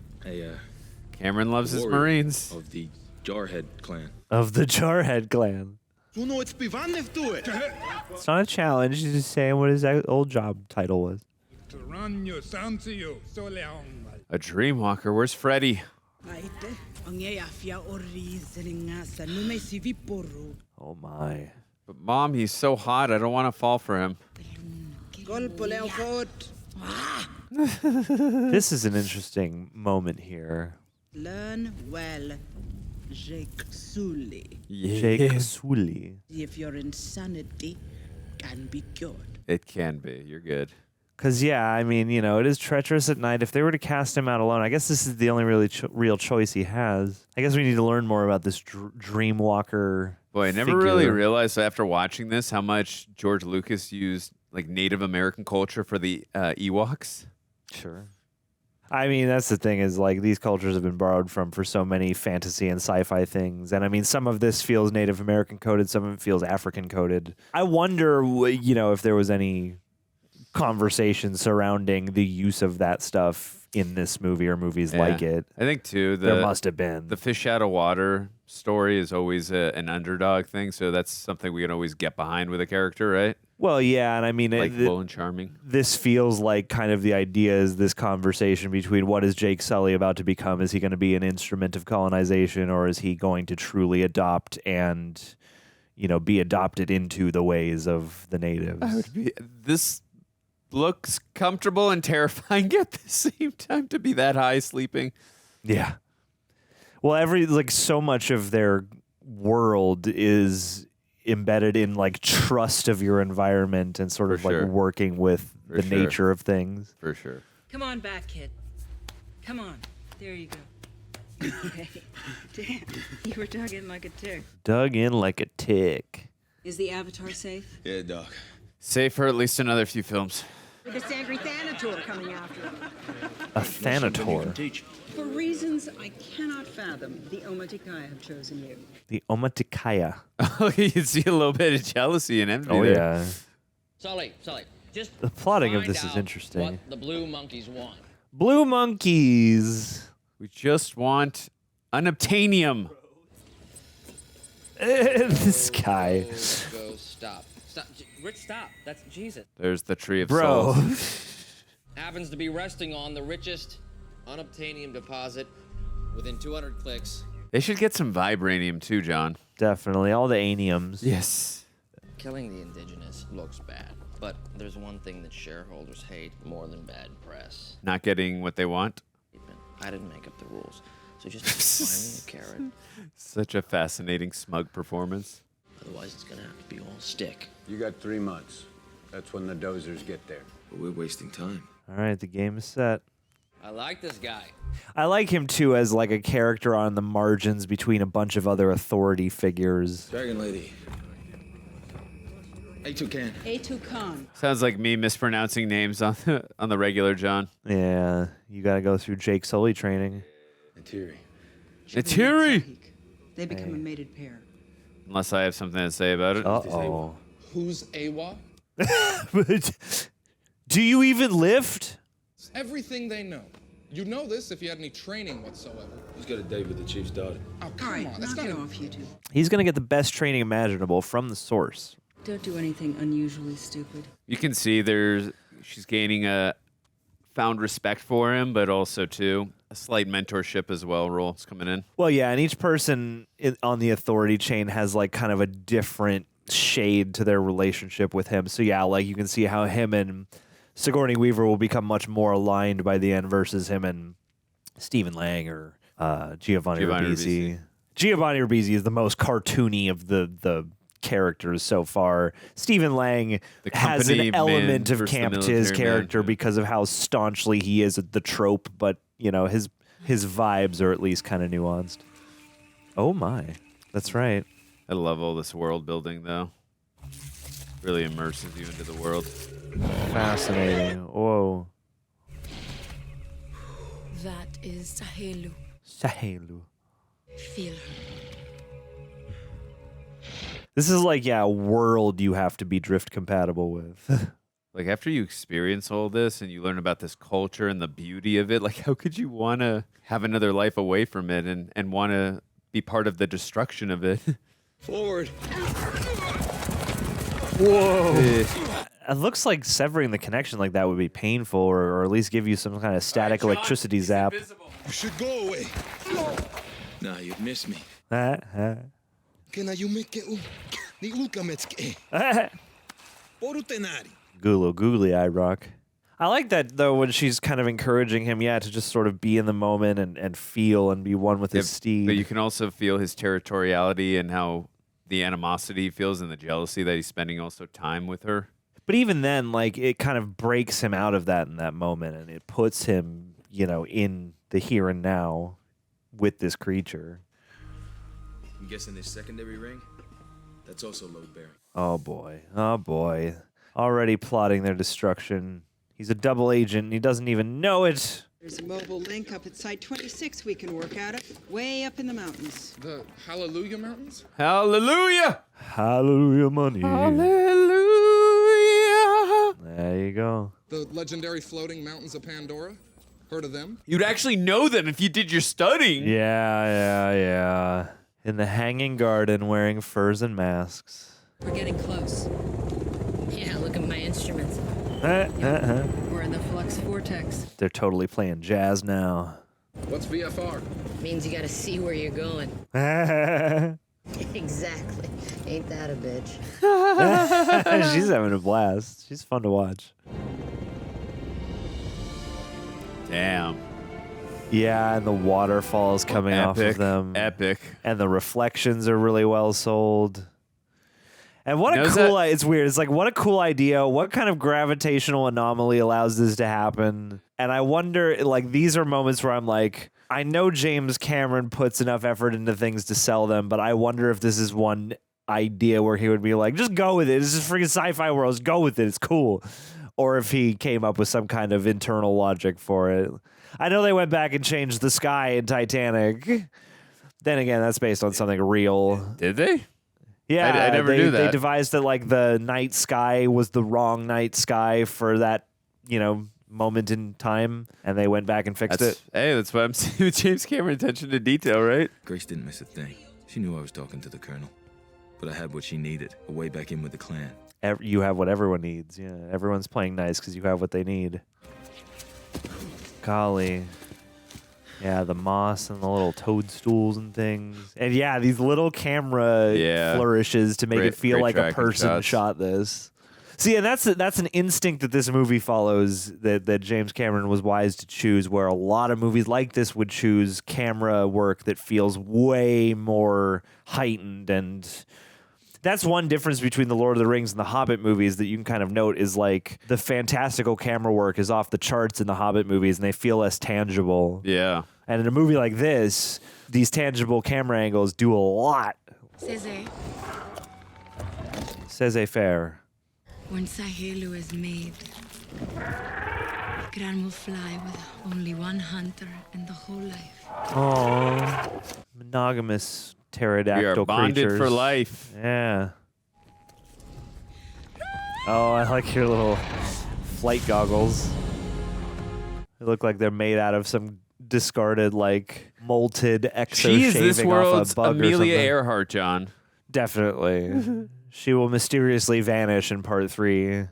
Cameron loves his Marines. Of the Jarhead clan. Of the Jarhead clan. It's not a challenge. He's just saying what his old job title was. A Dreamwalker. Where's Freddy? Oh, my. But, Mom, he's so hot. I don't want to fall for him. This is an interesting moment here. Learn well, Jake Sully. Jake Sully. If your insanity can be cured. It can be. You're good. Because, I mean, it is treacherous at night. If they were to cast him out alone, I guess this is the only really real choice he has. I guess we need to learn more about this Dreamwalker. Boy, I never really realized after watching this how much George Lucas used like Native American culture for the Ewoks. Sure. I mean, that's the thing is like these cultures have been borrowed from for so many fantasy and sci-fi things. And I mean, some of this feels Native American coded, some of it feels African coded. I wonder, if there was any conversation surrounding the use of that stuff in this movie or movies like it. I think, too, there must have been. The fish out of water story is always an underdog thing. So that's something we can always get behind with a character, right? Well, yeah, and I mean, likable and charming. This feels like kind of the idea is this conversation between what is Jake Sully about to become? Is he going to be an instrument of colonization, or is he going to truly adopt and, be adopted into the ways of the natives? This looks comfortable and terrifying at the same time to be that high sleeping. Yeah. Well, so much of their world is embedded in like trust of your environment and sort of like working with the nature of things. For sure. Come on back, kid. Come on. There you go. Hey, damn, you were dug in like a tick. Dug in like a tick. Is the Avatar safe? Yeah, Doc. Safe for at least another few films. With this angry Thanator coming after him. A Thanator? For reasons I cannot fathom, the Omaticaya have chosen you. The Omaticaya. Oh, you see a little bit of jealousy and envy there. Yeah. Sully, just the plotting of this is out interesting. What the blue monkeys want. Blue monkeys. We just want unobtainium. This guy. Go, stop. Stop. Rich, stop. That's Jesus. There's the tree of Bro. souls. Happens to be resting on the richest unobtainium deposit within 200 clicks. They should get some vibranium too, John. Definitely. All the aniums. Yes. Killing the indigenous looks bad, but there's one thing that shareholders hate more than bad press. Not getting what they want. I didn't make up the rules, so just find me a carrot. Such a fascinating, smug performance. Otherwise, it's gonna have to be all stick. You got 3 months. That's when the dozers get there. But we're wasting time. All right, the game is set. I like this guy. I like him too as like a character on the margins between a bunch of other authority figures. Dragon Lady. A2 Khan. A2 Khan. Sounds like me mispronouncing names on the regular, John. Yeah, you got to go through Jake Sully training. Neytiri. Neytiri! They become a mated pair. Unless I have something to say about it. Uh-oh. Who's AWA? Do you even lift? It's everything they know. You know this if you had any training whatsoever. He's got a date with the chief's daughter. Oh, come on. That's knock not it off, you two. He's going to get the best training imaginable from the source. Don't do anything unusually stupid. You can see she's gaining a found respect for him, but also too a slight mentorship as well. Role's coming in. Well, yeah, and each person on the authority chain has like kind of a different shade to their relationship with him. So yeah, like you can see how him and Sigourney Weaver will become much more aligned by the end versus him and Stephen Lang or Giovanni Ribisi. Giovanni Ribisi is the most cartoony of the characters so far. Stephen Lang has an element of camp to his character because of how staunchly he is at the trope, but you know his vibes are at least kind of nuanced. Oh my, that's right. I love all this world building though. Really immerses you into the world. Fascinating. Whoa. That is Sahelu. Sahelu. Feel her. This is like, yeah, a world you have to be drift compatible with. Like after you experience all this and you learn about this culture and the beauty of it, like how could you want to have another life away from it and want to be part of the destruction of it? Forward. Whoa. It looks like severing the connection like that would be painful or at least give you some kind of static electricity zap. You should go away. Nah, you'd miss me. Googly eye rock. I like that though when she's kind of encouraging him, yeah, to just sort of be in the moment and feel and be one with his steed. But you can also feel his territoriality and how the animosity he feels and the jealousy that he's spending also time with her. But even then, like it kind of breaks him out of that in that moment and it puts him, you know, in the here and now with this creature. I'm guessing this secondary ring, that's also load bearing. Oh boy. Oh boy. Already plotting their destruction. He's a double agent and he doesn't even know it. There's a mobile link up at Site 26 we can work out of, way up in the mountains. The Hallelujah Mountains? Hallelujah! Hallelujah money. Hallelujah! There you go. The legendary floating mountains of Pandora? Heard of them? You'd actually know them if you did your studying. Yeah. In the hanging garden wearing furs and masks. We're getting close. Yeah, look at my instruments. We're in the flux vortex. They're totally playing jazz now. What's VFR? Means you gotta see where you're going. Exactly. Ain't that a bitch? She's having a blast. She's fun to watch. Damn. Yeah, and the waterfalls coming off of them. Epic. And the reflections are really well sold. And what a cool, it's weird. It's like, what a cool idea. What kind of gravitational anomaly allows this to happen? And I wonder, like, these are moments where I'm like, I know James Cameron puts enough effort into things to sell them, but I wonder if this is one idea where he would be like, just go with it. This is freaking sci-fi world. Just go with it. It's cool. Or if he came up with some kind of internal logic for it. I know they went back and changed the sky in Titanic. Then again, that's based on something real. Did they? Yeah, I never knew that. They devised that like the night sky was the wrong night sky for that, moment in time, and they went back and fixed it. Hey, that's what I'm saying with James Cameron, attention to detail, right? Grace didn't miss a thing. She knew I was talking to the colonel. But I had what she needed, a way back in with the clan. you have what everyone needs. Yeah, everyone's playing nice because you have what they need. Golly. Yeah, the moss and the little toadstools and things. And yeah, these little camera flourishes to make it feel like a person shot this. See, and that's an instinct that this movie follows that James Cameron was wise to choose, where a lot of movies like this would choose camera work that feels way more heightened. And that's one difference between the Lord of the Rings and the Hobbit movies that you can kind of note is like the fantastical camera work is off the charts in the Hobbit movies and they feel less tangible. Yeah. And in a movie like this, these tangible camera angles do a lot. Saisonnière. When Sahelu is made, Gran will fly with only one hunter and the whole life. Oh, monogamous pterodactyl creatures. We are bonded creatures. for life. Yeah. Oh, I like your little flight goggles. They look like they're made out of some discarded, like, molted exo She is shaving this off world's a bug Amelia or something. Earhart, John. Definitely. She will mysteriously vanish in part 3.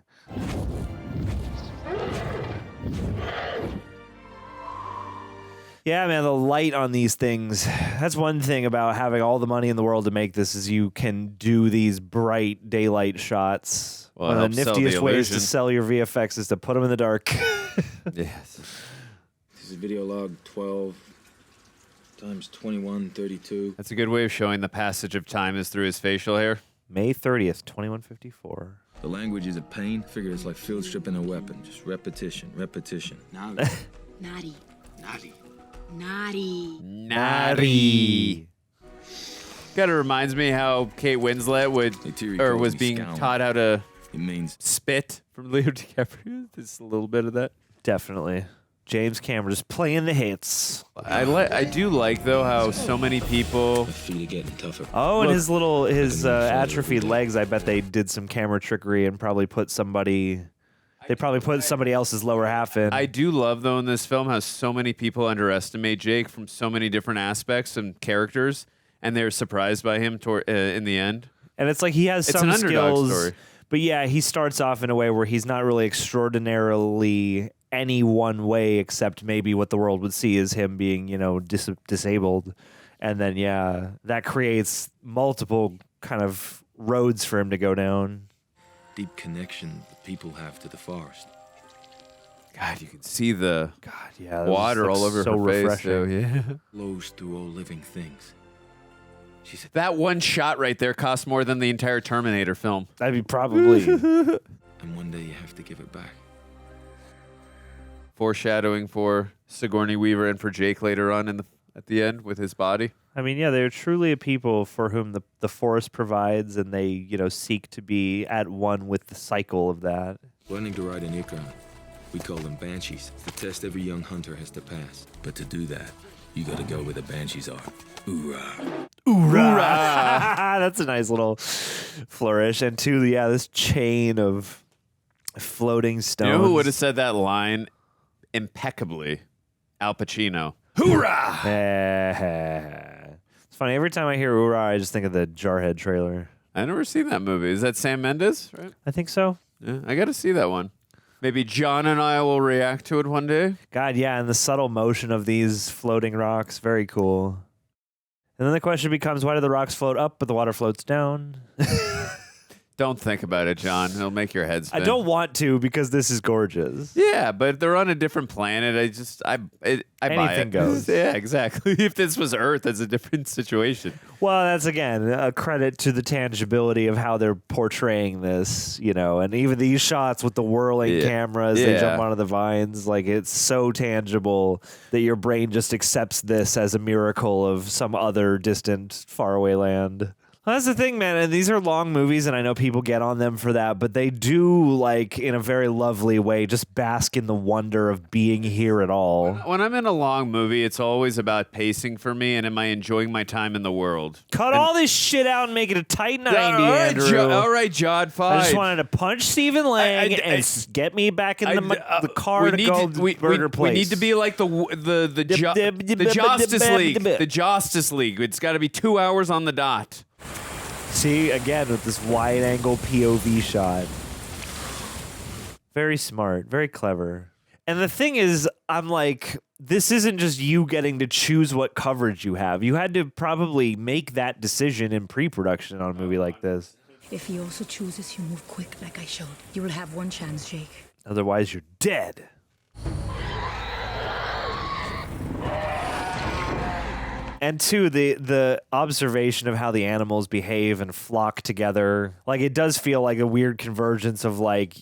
Yeah, man, the light on these things. That's one thing about having all the money in the world to make this is you can do these bright daylight shots. Well, one of the helps sell the niftiest ways to illusion. sell your VFX is to put them in the dark. Yes. This is video log 12 times 2132. That's a good way of showing the passage of time is through his facial hair. May 30th, 2154. The language is a pain. Figure it's like field stripping a weapon. Just repetition, repetition. Naughty. Naughty. Naughty. Naughty. Kind of reminds me how Kate Winslet was being taught how to spit from Leo DiCaprio. There's a little bit of that. Definitely. James Cameron just playing the hits. I do like though how so many people. The feet are getting tougher. Oh, and his atrophied legs. I bet they did some camera trickery and probably put somebody. They probably put somebody else's lower half in. I do love though in this film how so many people underestimate Jake from so many different aspects and characters, and they're surprised by him in the end. And it's like he has It's some an underdog skills, story. but yeah, he starts off in a way where he's not really extraordinarily any one way, except maybe what the world would see as him being, disabled. And then, yeah, that creates multiple kind of roads for him to go down. Deep connection the people have to the forest. God, you can see the water all over so her face. refreshing. Though, yeah. Flows through all living things. She said, that one shot right there cost more than the entire Terminator film. That'd be probably. and one day you have to give it back. Foreshadowing for Sigourney Weaver and for Jake later on at the end with his body. I mean, yeah, they're truly a people for whom the forest provides, and they, seek to be at one with the cycle of that. Learning to ride an Ikran. We call them banshees. It's the test every young hunter has to pass. But to do that, you gotta go where the banshees are. Hoorah. Hoorah. That's a nice little flourish. And two, this chain of floating stones. You know who would have said that line impeccably? Al Pacino. Hoorah! It's funny. Every time I hear hoorah, I just think of the Jarhead trailer. I've never seen that movie. Is that Sam Mendes? Right? I think so. Yeah, I got to see that one. Maybe John and I will react to it one day. God, yeah, and the subtle motion of these floating rocks, very cool. And then the question becomes, why do the rocks float up, but the water floats down? Don't think about it, John. It'll make your head spin. I don't want to because this is gorgeous. Yeah, but they're on a different planet. I buy Anything it. goes. Yeah, exactly. If this was Earth, that's a different situation. Well, that's, again, a credit to the tangibility of how they're portraying this, and even these shots with the whirling cameras, they jump onto the vines, like, it's so tangible that your brain just accepts this as a miracle of some other distant, faraway land. Well, that's the thing, man. And these are long movies, and I know people get on them for that, but they do, like, in a very lovely way, just bask in the wonder of being here at all. When I'm in a long movie, it's always about pacing for me, and am I enjoying my time in the world? Cut all this shit out and make it a tight 90, Andrew. All right, John, fine. I just wanted to punch Stephen Lang and get me back in the car to go burger place. We need to be like the Justice League. The Justice League. It's got to be 2 hours on the dot. See, again, with this wide-angle POV shot. Very smart, very clever. And the thing is, I'm like, this isn't just you getting to choose what coverage you have. You had to probably make that decision in pre-production on a movie like this. If he also chooses, you move quick like I showed. You will have one chance, Jake. Otherwise, you're dead. And two, the observation of how the animals behave and flock together. Like, it does feel like a weird convergence of, like,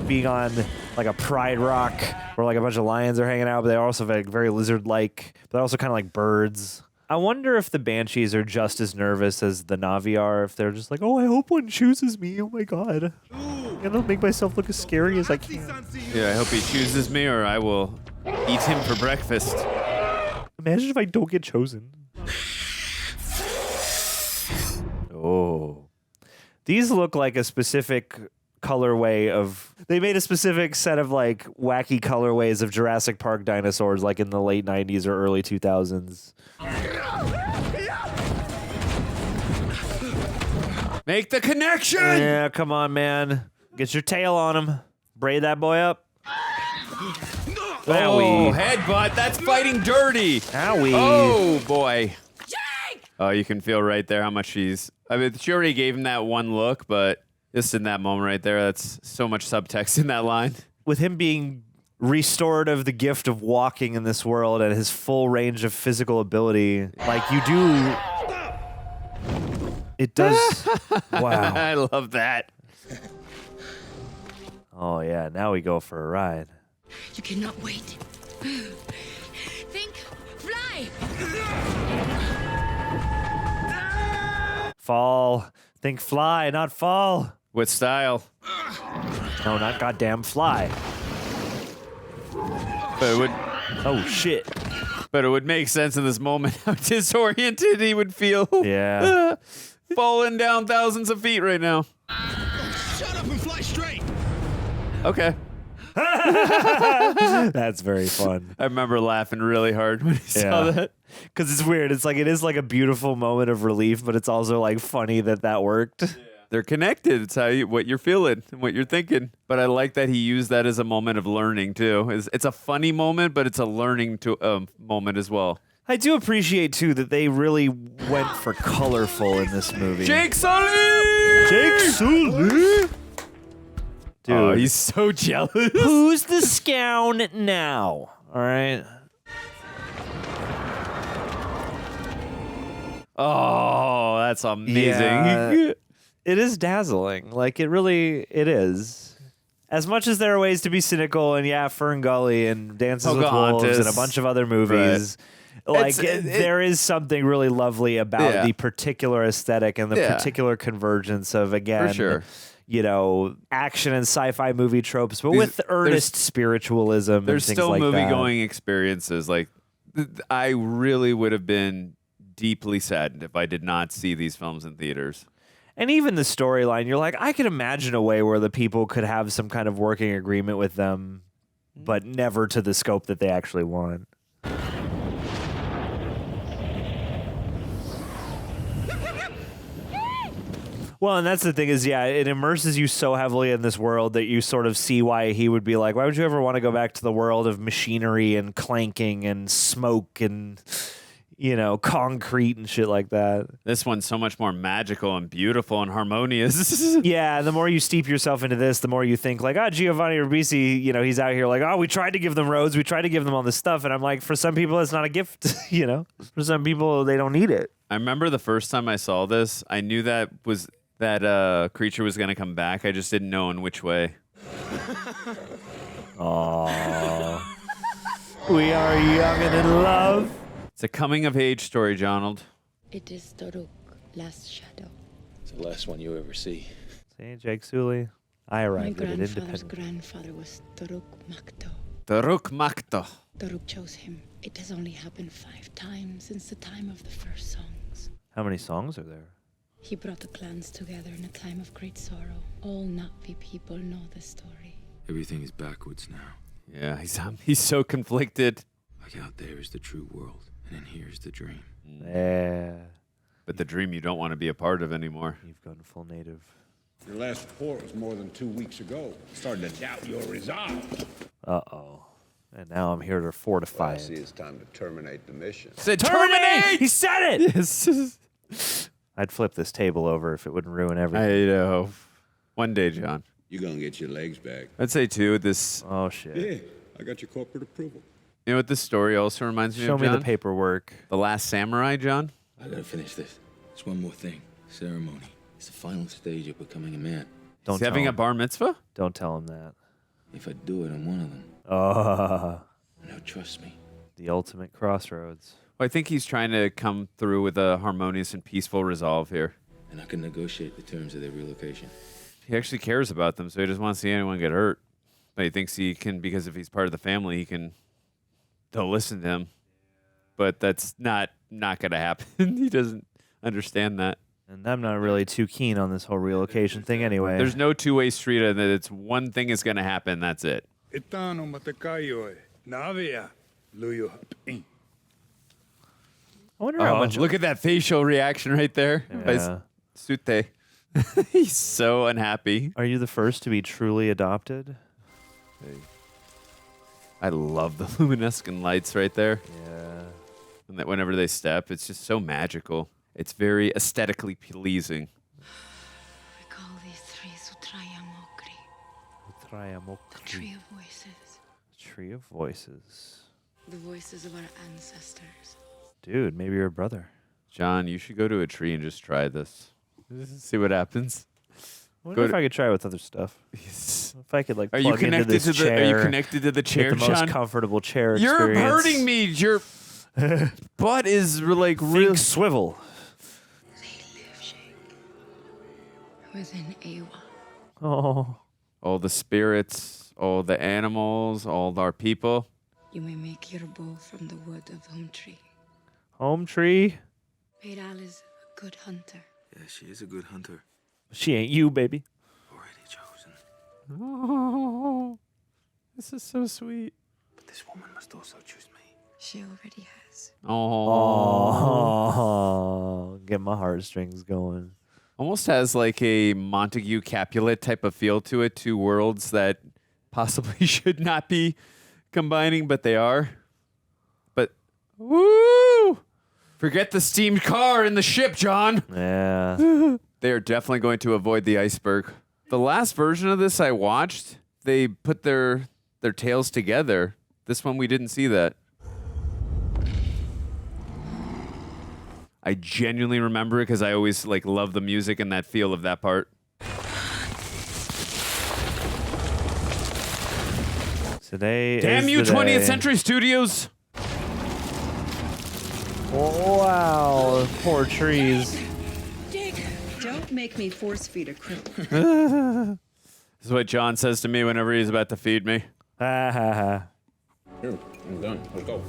being on, like, a pride rock where, like, a bunch of lions are hanging out, but they're also very lizard-like. But they're also kind of like birds. I wonder if the Banshees are just as nervous as the Na'vi are, if they're just like, oh, I hope one chooses me. Oh, my God. I'm going to make myself look as scary as I can. Yeah, I hope he chooses me or I will eat him for breakfast. Imagine if I don't get chosen. Oh. These look like a specific colorway of... They made a specific set of, like, wacky colorways of Jurassic Park dinosaurs, like, in the late 90s or early 2000s. Make the connection! Yeah, come on, man. Get your tail on him. Braid that boy up. Oh, headbutt. That's fighting dirty. Owie. Oh, boy. Jake! Oh, you can feel right there how much she's... I mean, she already gave him that one look, but just in that moment right there, that's so much subtext in that line. With him being restored of the gift of walking in this world and his full range of physical ability, like, you do... It does... Wow. I love that. Oh, yeah. Now we go for a ride. You cannot wait. Think, fly! Fall. Think fly, not fall. With style. No, not goddamn fly. But it would... Oh, shit. But it would make sense in this moment how disoriented he would feel. Yeah. Falling down thousands of feet right now. Shut up and fly straight! Okay. That's very fun. I remember laughing really hard when I saw that. Because it's weird. It's like, it is like a beautiful moment of relief, but it's also like funny that worked. Yeah. They're connected. It's what you're feeling and what you're thinking. But I like that he used that as a moment of learning too. It's a funny moment, but it's a learning moment as well. I do appreciate too that they really went for colorful in this movie. Jake Sully! Jake Sully! Dude, oh, he's so jealous. Who's the scown now? All right. Oh, that's amazing. Yeah, it is dazzling. Like, it is. As much as there are ways to be cynical, and yeah, Fern Gully and Dances with Wolves and a bunch of other movies, like, there is something really lovely about the particular aesthetic and the particular convergence of, again, for sure, you know, action and sci-fi movie tropes, but with earnest spiritualism. There's and things still like movie-going experiences. Like, I really would have been deeply saddened if I did not see these films in theaters. And even the storyline, you're like, I can imagine a way where the people could have some kind of working agreement with them, but never to the scope that they actually want. Well, and that's the thing is, yeah, it immerses you so heavily in this world that you sort of see why he would be like, why would you ever want to go back to the world of machinery and clanking and smoke and, you know, concrete and shit like that. This one's so much more magical and beautiful and harmonious. Yeah, and the more you steep yourself into this, the more you think like, Giovanni Ribisi, you know, he's out here like, we tried to give them roads, we tried to give them all this stuff. And I'm like, for some people, it's not a gift, you know? For some people, they don't need it. I remember the first time I saw this, I knew that creature was going to come back. I just didn't know in which way. Aww. We are young and in love. It's a coming-of-age story, Jonald. It is Toruk, last shadow. It's the last one you ever see. See, Jake Sully. I arrived at it independently. My grandfather's grandfather was Toruk Makto. Toruk Makto. Toruk chose him. It has only happened 5 times since the time of the first songs. How many songs are there? He brought the clans together in a time of great sorrow. All Na'vi people know the story. Everything is backwards now. Yeah, he's so conflicted. Like out there is the true world, and in here is the dream. Yeah. But the dream you don't want to be a part of anymore. You've gone full native. Your last report was more than 2 weeks ago. Starting to doubt your resolve. Uh-oh. And now I'm here to fortify I see it. it's time to terminate the mission. Said terminate! He said it! Yes. I'd flip this table over if it wouldn't ruin everything. I know. One day, John. You're gonna get your legs back. I'd say, too, this... Oh, shit. Yeah, I got your corporate approval. You know what this story also reminds me Show of, me John? the paperwork. The Last Samurai, John? I gotta finish this. Just one more thing. Ceremony. It's the final stage of becoming a man. Don't Is he having a bar mitzvah? Don't tell him that. If I do it, I'm one of them. Now trust me. The ultimate crossroads. Well, I think he's trying to come through with a harmonious and peaceful resolve here. And I can negotiate the terms of their relocation. He actually cares about them, so he doesn't want to see anyone get hurt. But he thinks he can, because if he's part of the family, they'll listen to him. But that's not going to happen. He doesn't understand that. And I'm not really too keen on this whole relocation thing anyway. There's no two-way street, and it's one thing is going to happen. That's it. I wonder how much. Look at that facial reaction right there. Yeah. Sute. He's so unhappy. Are you the first to be truly adopted? I love the luminescent lights right there. Yeah. And that whenever they step, it's just so magical. It's very aesthetically pleasing. We call these trees Utrayamokri. The tree of voices. Tree of voices. The voices of our ancestors. Dude, maybe you're a brother. John, you should go to a tree and just try this. See what happens. I wonder if I could try with other stuff. Yes. If I could like Are plug you into connected this to the? chair, Are you connected to the chair, get the John? most comfortable chair You're experience. hurting me. Your butt is like real swivel. They live, Jake. Within Awa. Oh. All the spirits, all the animals, all our people. You may make your bow from the wood of Humphrey. Home tree? Peral is a good hunter. Yeah, she is a good hunter. She ain't you, baby. Already chosen. Oh, this is so sweet. But this woman must also choose me. She already has. Oh. Get my heartstrings going. Almost has like a Montague Capulet type of feel to it. Two worlds that possibly should not be combining, but they are. But, woo! Forget the steamed car in the ship, John. Yeah. They are definitely going to avoid the iceberg. The last version of this I watched, they put their tails together. This one, we didn't see that. I genuinely remember it because I always like love the music and that feel of that part. Today Damn is you, the 20th day. Century Studios! Wow, poor trees. Jake, don't make me force feed a cripple. This is what John says to me whenever he's about to feed me. Ha ha ha. Here, I'm done. Let's go.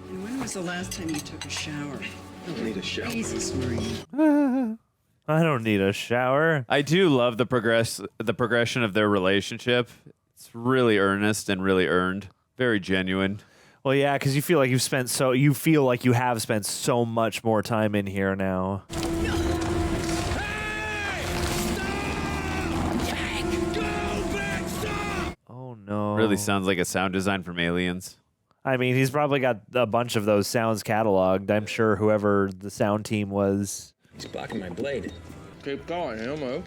And when was the last time you took a shower? I don't need a shower. Jesus, Marie. I don't need a shower. I do love the progression of their relationship. It's really earnest and really earned. Very genuine. Well, yeah, because you feel like you have spent so much more time in here now. Oh no! Really sounds like a sound design from Aliens. I mean, he's probably got a bunch of those sounds cataloged. I'm sure whoever the sound team was. He's blocking my blade. Keep going, he'll move.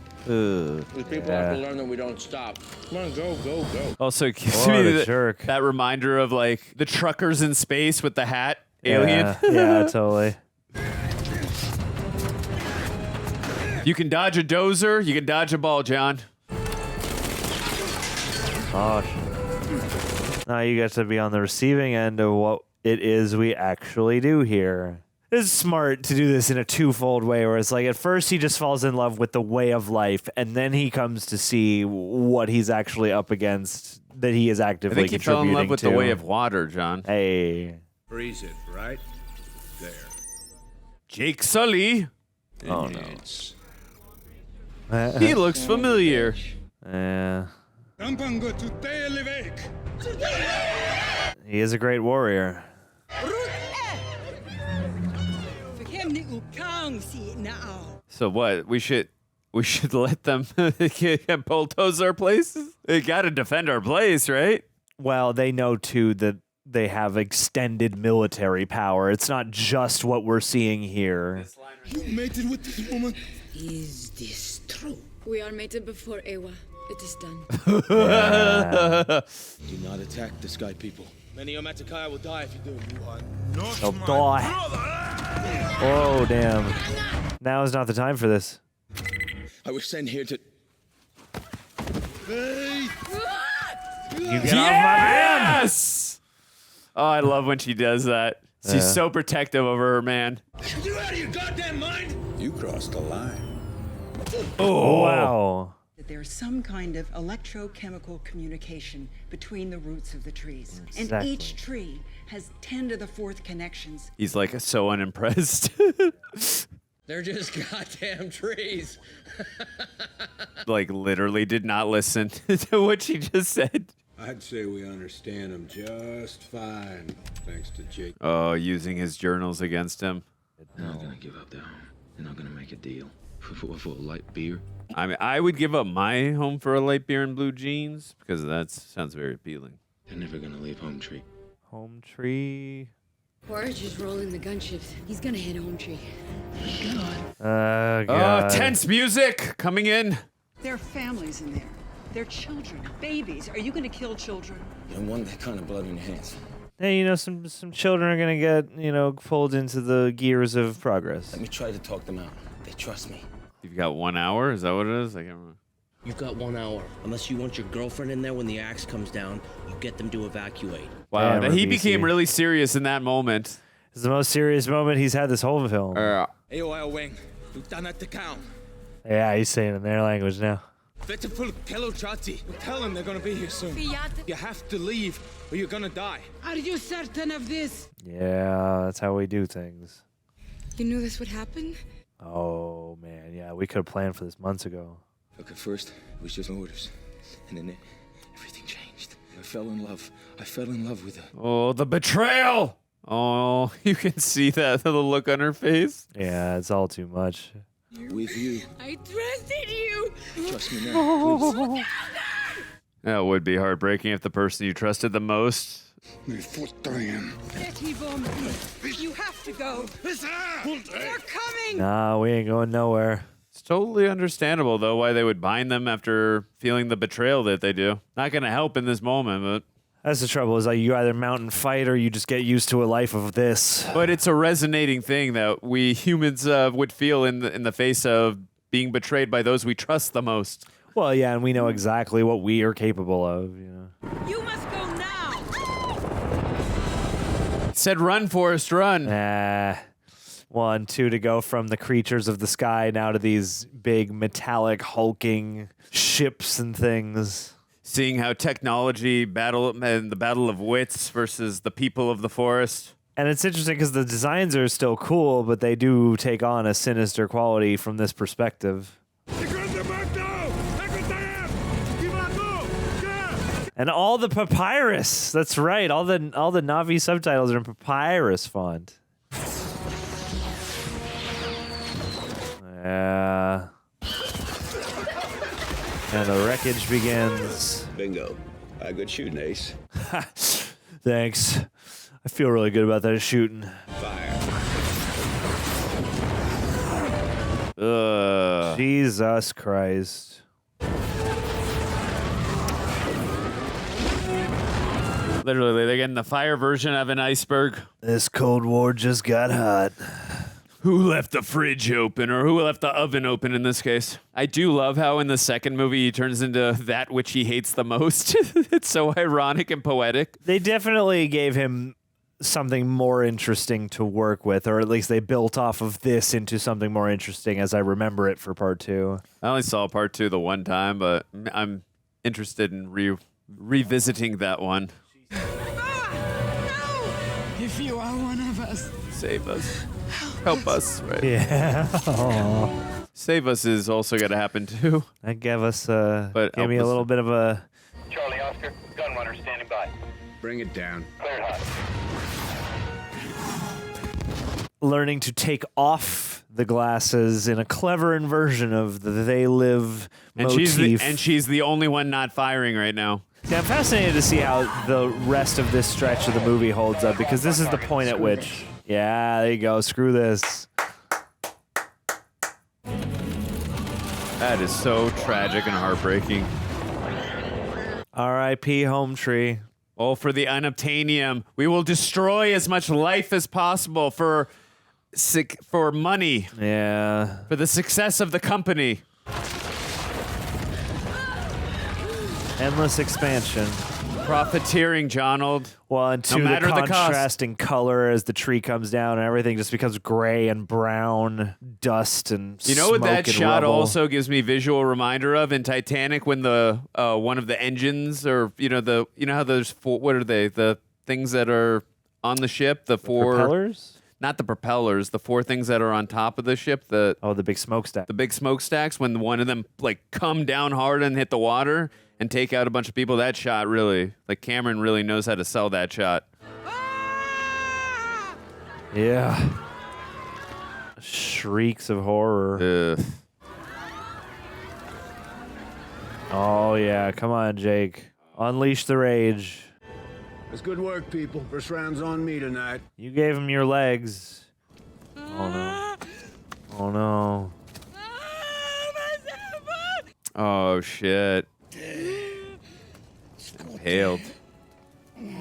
These people Yeah. have to learn that we don't stop. Come on, go, go, go. Also, gives What me a jerk. that reminder of like the truckers in space with the hat alien. Yeah, totally. You can dodge a dozer, you can dodge a ball, John. Oh, now you get to be on the receiving end of what it is we actually do here. It's smart to do this in a twofold way, where it's like at first he just falls in love with the way of life, and then he comes to see what he's actually up against, that he is I actively think he fell in contributing love with to. the way of water, John. Hey. Freeze it right there. Jake Sully. Oh no. He looks familiar. Yeah. He is a great warrior. So what? We should let them bulldoze our places? They got to defend our place, right? Well, they know too that they have extended military power. It's not just what we're seeing here. You mated with this woman? Is this true? We are mated before Ewa. It is done. Do not attack the Sky people. Many of Matakai will die if you do. You are not They'll die. Oh, damn. Now is not the time for this. I was sent here to... You get off my man! Yes! Oh, I love when she does that. She's so protective over her man. You out of your goddamn mind? You crossed the line. Oh, wow. There's some kind of electrochemical communication between the roots of the trees. Exactly. And each tree has 10 to the 4th connections. He's like so unimpressed. They're just goddamn trees. Like literally did not listen to what she just said. I'd say we understand him just fine, thanks to Jake. Oh, using his journals against him. They're not gonna give up their home. They're not gonna make a deal for a light beer. I mean, I would give up my home for a light beer and blue jeans because that sounds very appealing. They're never gonna leave Home Tree. Home Tree. Forge is rolling the gunships. He's gonna hit Home Tree. God. Oh, tense music coming in. There are families in there. There are children, babies. Are you going to kill children? You don't want that kind of blood in your hands. Hey, you know, some children are going to get, you know, pulled into the gears of progress. Let me try to talk them out. They trust me. You've got 1 hour? Is that what it is? I can't remember. You've got 1 hour. Unless you want your girlfriend in there when the axe comes down, you get them to evacuate. Wow, Damn, he BC. became really serious in that moment. It's the most serious moment he's had this whole film. AOL Wing, Lieutenant Town. Yeah, he's saying it in their language now. Tell them they're gonna be here soon. You have to leave or you're gonna die. Are you certain of this? Yeah, that's how we do things. You knew this would happen? Oh, man, yeah, we could have planned for this months ago. Look, at first, it was just orders. And then everything changed. I fell in love. I fell in love with her. Oh, the betrayal! Oh, you can see that the look on her face. Yeah, it's all too much. With you. I trusted you! Trust me now, please. That would be heartbreaking if the person you trusted the most. Get Yvonne. You have to go. They're coming! Nah, we ain't going nowhere. It's totally understandable, though, why they would bind them after feeling the betrayal that they do. Not going to help in this moment, but... That's the trouble, is like you either mount and fight or you just get used to a life of this. But it's a resonating thing that we humans would feel in the face of being betrayed by those we trust the most. Well, yeah, and we know exactly what we are capable of, you know. You must go now! It said run, Forrest, run. 1, 2 to go from the creatures of the sky now to these big metallic hulking ships and things. Seeing how technology and the battle of wits versus the people of the forest. And it's interesting because the designs are still cool, but they do take on a sinister quality from this perspective. And all the papyrus. That's right. All the Na'vi subtitles are in papyrus font. Yeah. And the wreckage begins. Bingo. Good shooting, Ace. Thanks. I feel really good about that shooting. Ugh. Jesus Christ. Literally, they're getting the fire version of an iceberg. This Cold War just got hot. Who left the fridge open, or who left the oven open in this case? I do love how in the second movie he turns into that which he hates the most. It's so ironic and poetic. They definitely gave him something more interesting to work with, or at least they built off of this into something more interesting as I remember it for part 2. I only saw part 2 the one time, but I'm interested in revisiting that one. If you are one of us, save us. Help us, right? Yeah. Aww. Save us is also going to happen too. That gave us, gave me a little bit of a... Charlie Oscar, gun runner standing by. Bring it down. Cleared hot. learning to take off the glasses in a clever inversion of the They Live motif. She's the only one not firing right now. Yeah, I'm fascinated to see how the rest of this stretch of the movie holds up, because this is the point at which... Yeah, there you go. Screw this. That is so tragic and heartbreaking. R.I.P. Home Tree. Oh, for the unobtainium. We will destroy as much life as possible for money. Yeah. For the success of the company. Endless expansion. Profiteering, Jonald. Well, and to the contrasting color as the tree comes down and everything just becomes gray and brown, dust and You know what that shot rubble. also gives me visual reminder of in Titanic when the one of the engines, or you know how there's four, what are they, the things that are on the ship, the four propellers? Not the propellers, the four things that are on top of the ship, the big smokestack. The big smokestacks, when one of them like come down hard and hit the water and take out a bunch of people. That shot really, like Cameron really knows how to sell that shot. Yeah. Shrieks of horror. Ugh. Oh, yeah. Come on, Jake. Unleash the rage. It's good work, people. First round's on me tonight. You gave him your legs. Oh, no. Oh, no. Oh, shit. Impaled.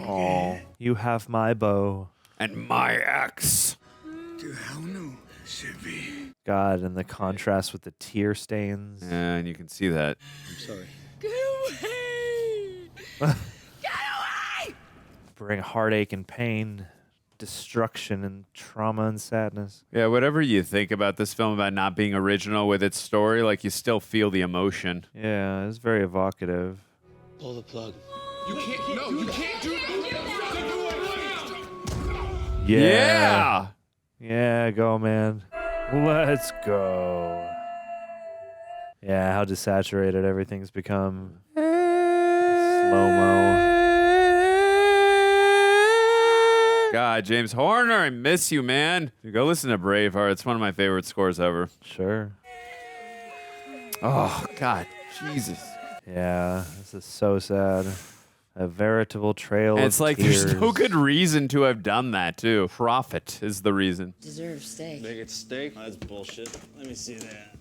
Oh, you have my bow. And my axe. God, and the contrast with the tear stains. Yeah, and you can see that. I'm sorry. Get away! Bring heartache and pain, destruction and trauma and sadness. Yeah, whatever you think about this film about not being original with its story, like you still feel the emotion. Yeah, it's very evocative. Pull the plug. You can't. No, you can't do that. Yeah. Yeah, go, man. Let's go. Yeah, how desaturated everything's become. Slow-mo. God, James Horner, I miss you, man. Go listen to Braveheart. It's one of my favorite scores ever. Sure. Oh, God. Jesus. Yeah, this is so sad. A veritable trail And of it's like tears. there's no good reason to have done that, too. Profit is the reason. Deserve steak. Make it steak? That's bullshit. Let me see that.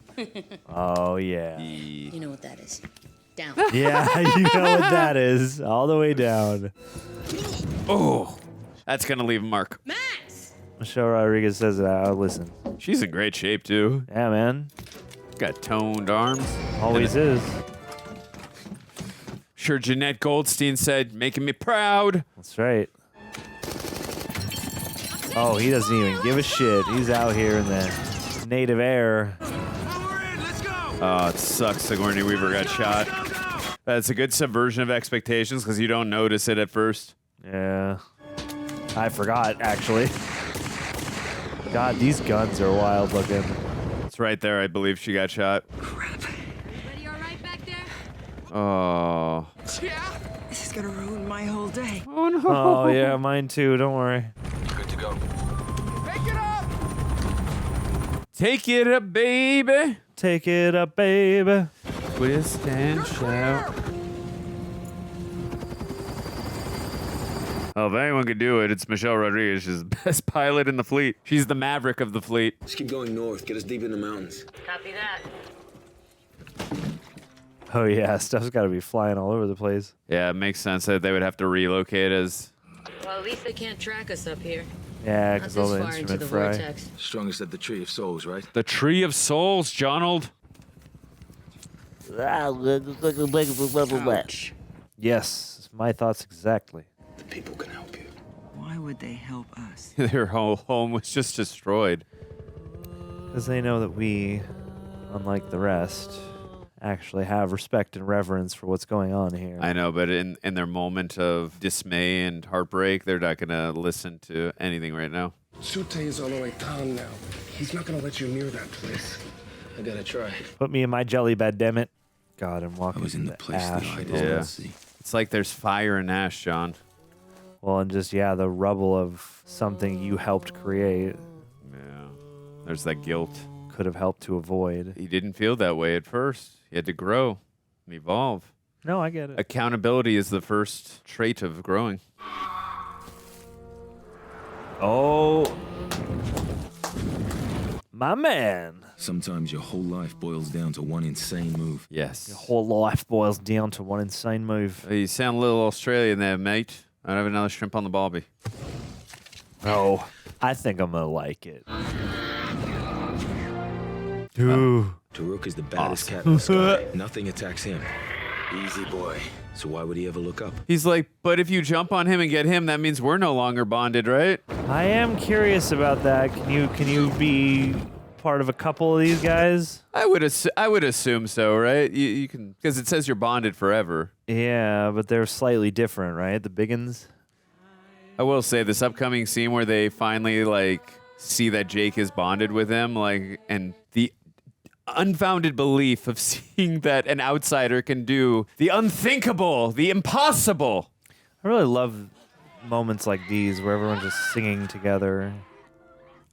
Oh, yeah. You know what that is. Down. Yeah, you know what that is. All the way down. Oh, that's going to leave a mark. Michelle Rodriguez says that. Listen. She's in great shape, too. Yeah, man. Got toned arms. Always is. Sure, Jeanette Goldstein said, making me proud. That's right. Oh, he doesn't even give a shit. He's out here in the native air. Oh, it sucks Sigourney Weaver got shot. That's a good subversion of expectations because you don't notice it at first. Yeah. I forgot, actually. God, these guns are wild looking. It's right there. I believe she got shot. Everybody all right back there? Oh. This is gonna ruin my whole day. Oh, no. Oh, yeah, mine too. Don't worry. Good to go. Take it up, baby. Take it up, baby. Twist and shout. Oh, if anyone could do it, it's Michelle Rodriguez. She's the best pilot in the fleet. She's the maverick of the fleet. Let's keep going north. Get us deep in the mountains. Copy that. Oh, yeah, stuff's got to be flying all over the place. Yeah, it makes sense that they would have to relocate as... Well, at least they can't track us up here. Yeah, Not because this all the far into instrument the fry. vortex. Strongest at the Tree of Souls, right? The Tree of Souls, Jonald. Ouch. Yes, my thoughts exactly. The people can help you. Why would they help us? Their whole home was just destroyed. Because they know that we, unlike the rest, actually have respect and reverence for what's going on here. I know, but in their moment of dismay and heartbreak, they're not going to listen to anything right now. Sute is on the way down now. He's not gonna let you near that place. I gotta try. Put me in my jelly bed, damn it. God, I'm walking I was in the place that ash. I and did all not this. see. It's like there's fire and ash, John. Well, and just, yeah, the rubble of something you helped create. There's that guilt. Could have helped to avoid. He didn't feel that way at first. He had to grow and evolve. No, I get it. Accountability is the first trait of growing. Oh, my man. Sometimes your whole life boils down to one insane move. Yes. Your whole life boils down to one insane move. Hey, you sound a little Australian there, mate. I'd have another shrimp on the barbie. Oh, I think I'm gonna like it. Ooh. Taruk is the baddest cat in the sky. Nothing attacks him. Easy boy. So why would he ever look up? He's like, but if you jump on him and get him, that means we're no longer bonded, right? I am curious about that. Can you be part of a couple of these guys? I would assume so, right? You can, because it says you're bonded forever. Yeah, but they're slightly different, right? The biggins. I will say this upcoming scene where they finally like see that Jake is bonded with him, like, and the unfounded belief of seeing that an outsider can do the unthinkable, the impossible. I really love moments like these where everyone's just singing together.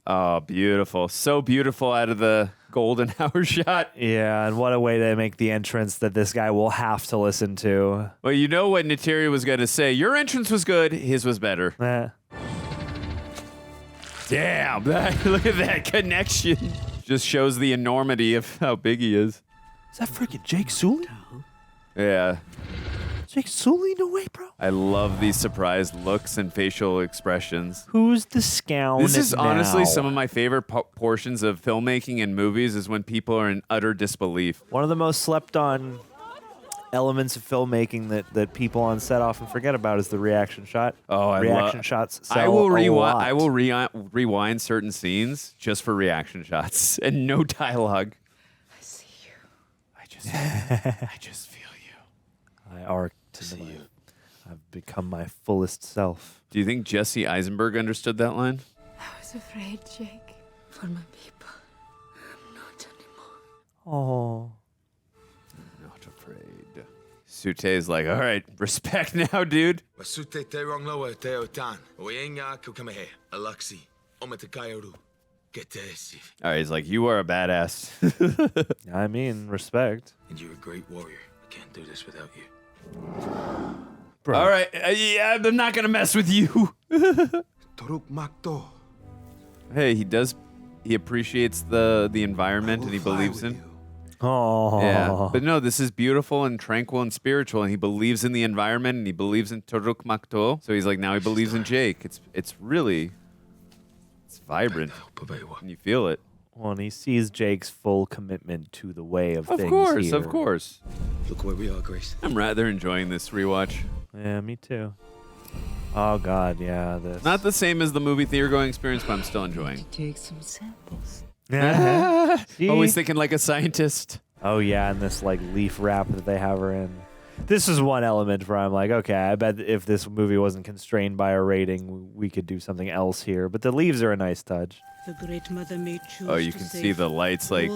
Oh, beautiful. So beautiful out of the golden hour shot. Yeah, and what a way to make the entrance that this guy will have to listen to. Well, you know what Neytiri was going to say. Your entrance was good. His was better. Damn. Look at that connection. Just shows the enormity of how big he is. Is that freaking Jake Sully? Yeah. Jake Sully? No way, bro. I love these surprised looks and facial expressions. Who's the scout? This is honestly some of my favorite portions of filmmaking and movies is when people are in utter disbelief. One of the most slept on elements of filmmaking that people on set often forget about is the reaction shot. Oh, reaction shots sell I will a lot. I will rewind certain scenes just for reaction shots and no dialogue. I see you. I just feel you. I arc to me. I've become my fullest self. Do you think Jesse Eisenberg understood that line? I was afraid, Jake, for my people. I'm not anymore. Oh. Not afraid. Sute's like, all right, respect now, dude. All right, he's like, you are a badass. I mean, respect. And you're a great warrior. I can't do this without you. Bro. All right, yeah, I'm not gonna mess with you. Hey, he appreciates the environment and he believes in. Oh. Yeah, but no, this is beautiful and tranquil and spiritual, and he believes in the environment and he believes in Toruk Makto. So he's like, now he believes in Jake. It's really, it's vibrant, and you feel it. Well, and he sees Jake's full commitment to the way of things. Of course. Look where we are, Grace. I'm rather enjoying this rewatch. Yeah, me too. Oh God, yeah. This. Not the same as the movie theater going experience, but I'm still enjoying. Take some samples. Always thinking like a scientist. Oh yeah, and this like leaf wrap that they have her in. This is one element where I'm like, okay, I bet if this movie wasn't constrained by a rating, we could do something else here. But the leaves are a nice touch. The Great Mother may choose Oh, you can see the lights like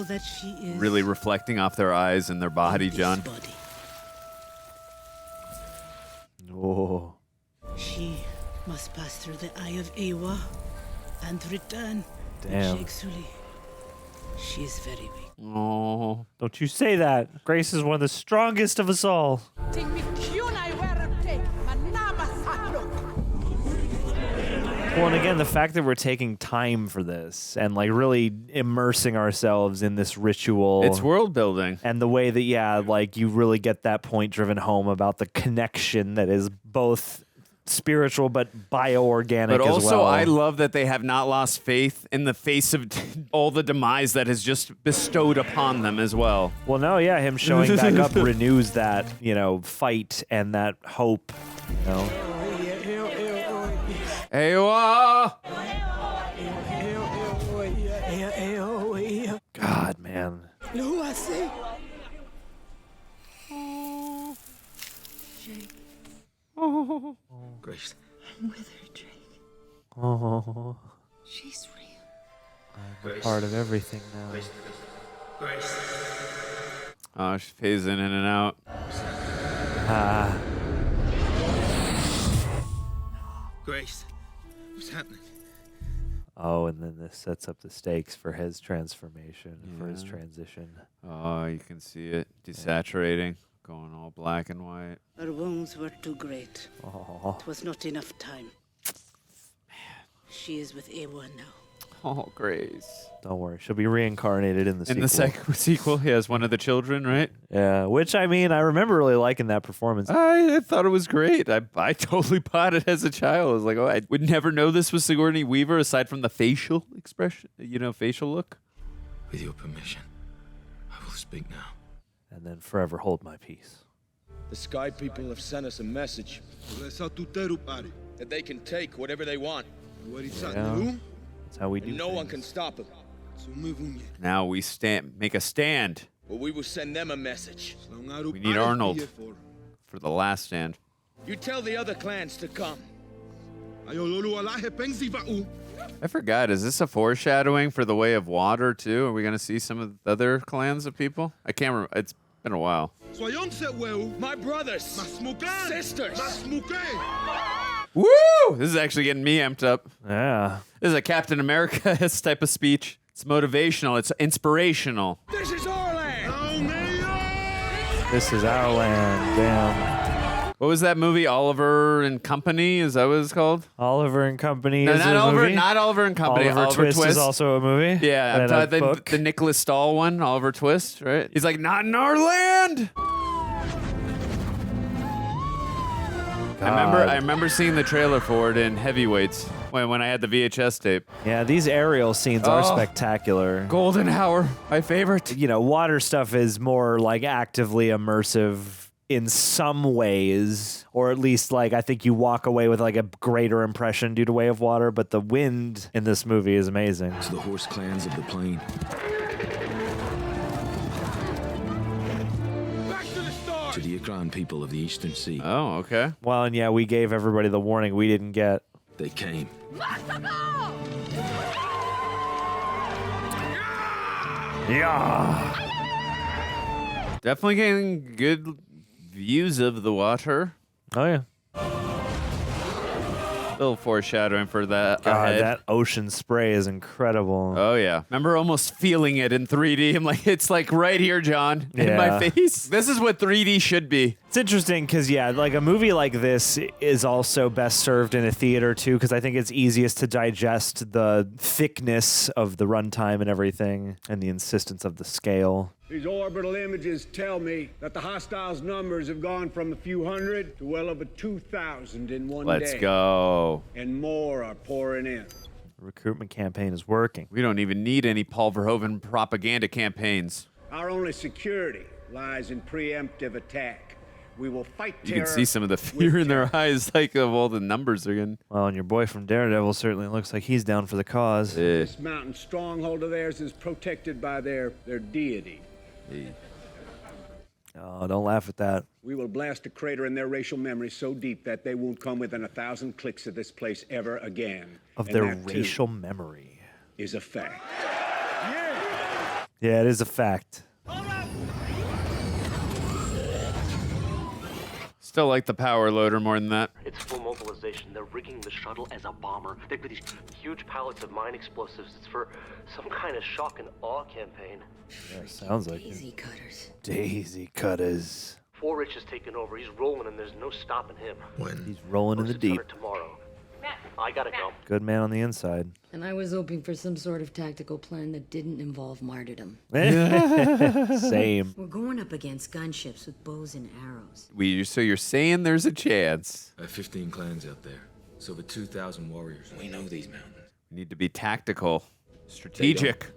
really reflecting off their eyes and their body, John. Oh. She must pass through the Eye of Awa and return. Damn. Jake Sully. She is very weak. Oh. Don't you say that. Grace is one of the strongest of us all. Well, and again, the fact that we're taking time for this and like really immersing ourselves in this ritual. It's world building. And the way that, yeah, like you really get that point driven home about the connection that is both spiritual but bioorganic but also, as well. I love that they have not lost faith in the face of all the demise that has just bestowed upon them as well. Well, no, yeah, him showing back up renews that, fight and that hope, God, man. Jake. Oh. Grace. I'm with her, Jake. Oh. She's real. I'm a part of everything now. Grace. Oh, she's phasing in and out. Grace. What's happening? Oh, and then this sets up the stakes for his transformation, for his transition. Oh, you can see it desaturating, going all black and white. Her wounds were too great. Oh. It was not enough time. She is with A1 now. Oh, Grace. Don't worry, she'll be reincarnated in the sequel. In the sequel, he has one of the children, right? Yeah, which, I mean, I remember really liking that performance. I thought it was great. I totally bought it as a child. I was like, oh, I would never know this was Sigourney Weaver aside from the facial expression, facial look. With your permission, I will speak now. And then forever hold my peace. The Sky people have sent us a message that they can take whatever they want. Yeah. That's how we do No one things. can stop them. Now we make a stand. But we will send them a message. We need Arnold for the last stand. You tell the other clans to come. I forgot. Is this a foreshadowing for the Way of Water too? Are we going to see some of the other clans of people? I can't remember. It's been a while. My brothers, sisters. Woo! This is actually getting me amped up. Yeah. This is a Captain America type of speech. It's motivational. It's inspirational. This is our land. This is our land. Damn. What was that movie? Oliver and Company? Is that what it's called? Oliver and Company No, is not a Oliver. movie? Not Oliver and Company. Oliver Twist is also a movie? Yeah, And a book? the Nicholas Stahl one, Oliver Twist, right? He's like, not in our land. I remember seeing the trailer for it in Heavyweights when I had the VHS tape. Yeah, these aerial scenes are spectacular. Golden Hour, my favorite. You know, water stuff is more like actively immersive in some ways, or at least like I think you walk away with like a greater impression due to Way of Water, but the wind in this movie is amazing. To the horse clans of the plain. To the Ikran people of the Eastern Sea. Oh, okay. Well, and yeah, we gave everybody the warning we didn't get. They came. Yeah. Definitely getting good views of the water. Oh, yeah. Little foreshadowing for that. God, that ocean spray is incredible. Oh, yeah. Remember almost feeling it in 3D? I'm like, it's like right here, John, in my face. This is what 3D should be. It's interesting because, yeah, like a movie like this is also best served in a theater, too, because I think it's easiest to digest the thickness of the runtime and everything and the insistence of the scale. These orbital images tell me that the hostiles' numbers have gone from a few hundred to well over 2,000 in one day. Let's go. And more are pouring in. The recruitment campaign is working. We don't even need any Paul Verhoeven propaganda campaigns. Our only security lies in preemptive attack. We will fight terror. You can see some of the fear in their eyes, like of all the numbers they're getting. Well, and your boy from Daredevil certainly looks like he's down for the cause. This mountain stronghold of theirs is protected by their deity. Oh, don't laugh at that. We will blast a crater in their racial memory so deep that they won't come within 1,000 clicks of this place ever again. Of And their that, too, racial memory. is a fact. Yeah, it is a fact. Still like the power loader more than that. It's full mobilization. They're rigging the shuttle as a bomber. They've got these huge pallets of mine explosives. It's for some kind of shock and awe campaign. Yeah, sounds like Daisy cutters. Daisy cutters. Rich has taken over. He's rolling, and there's no stopping him. When? He's rolling in the deep. Tomorrow. I gotta go. Good man on the inside. And I was hoping for some sort of tactical plan that didn't involve martyrdom. Same. We're going up against gunships with bows and arrows. So you're saying there's a chance? I have 15 clans out there. So over 2,000 warriors. We know these mountains. We need to be tactical, strategic.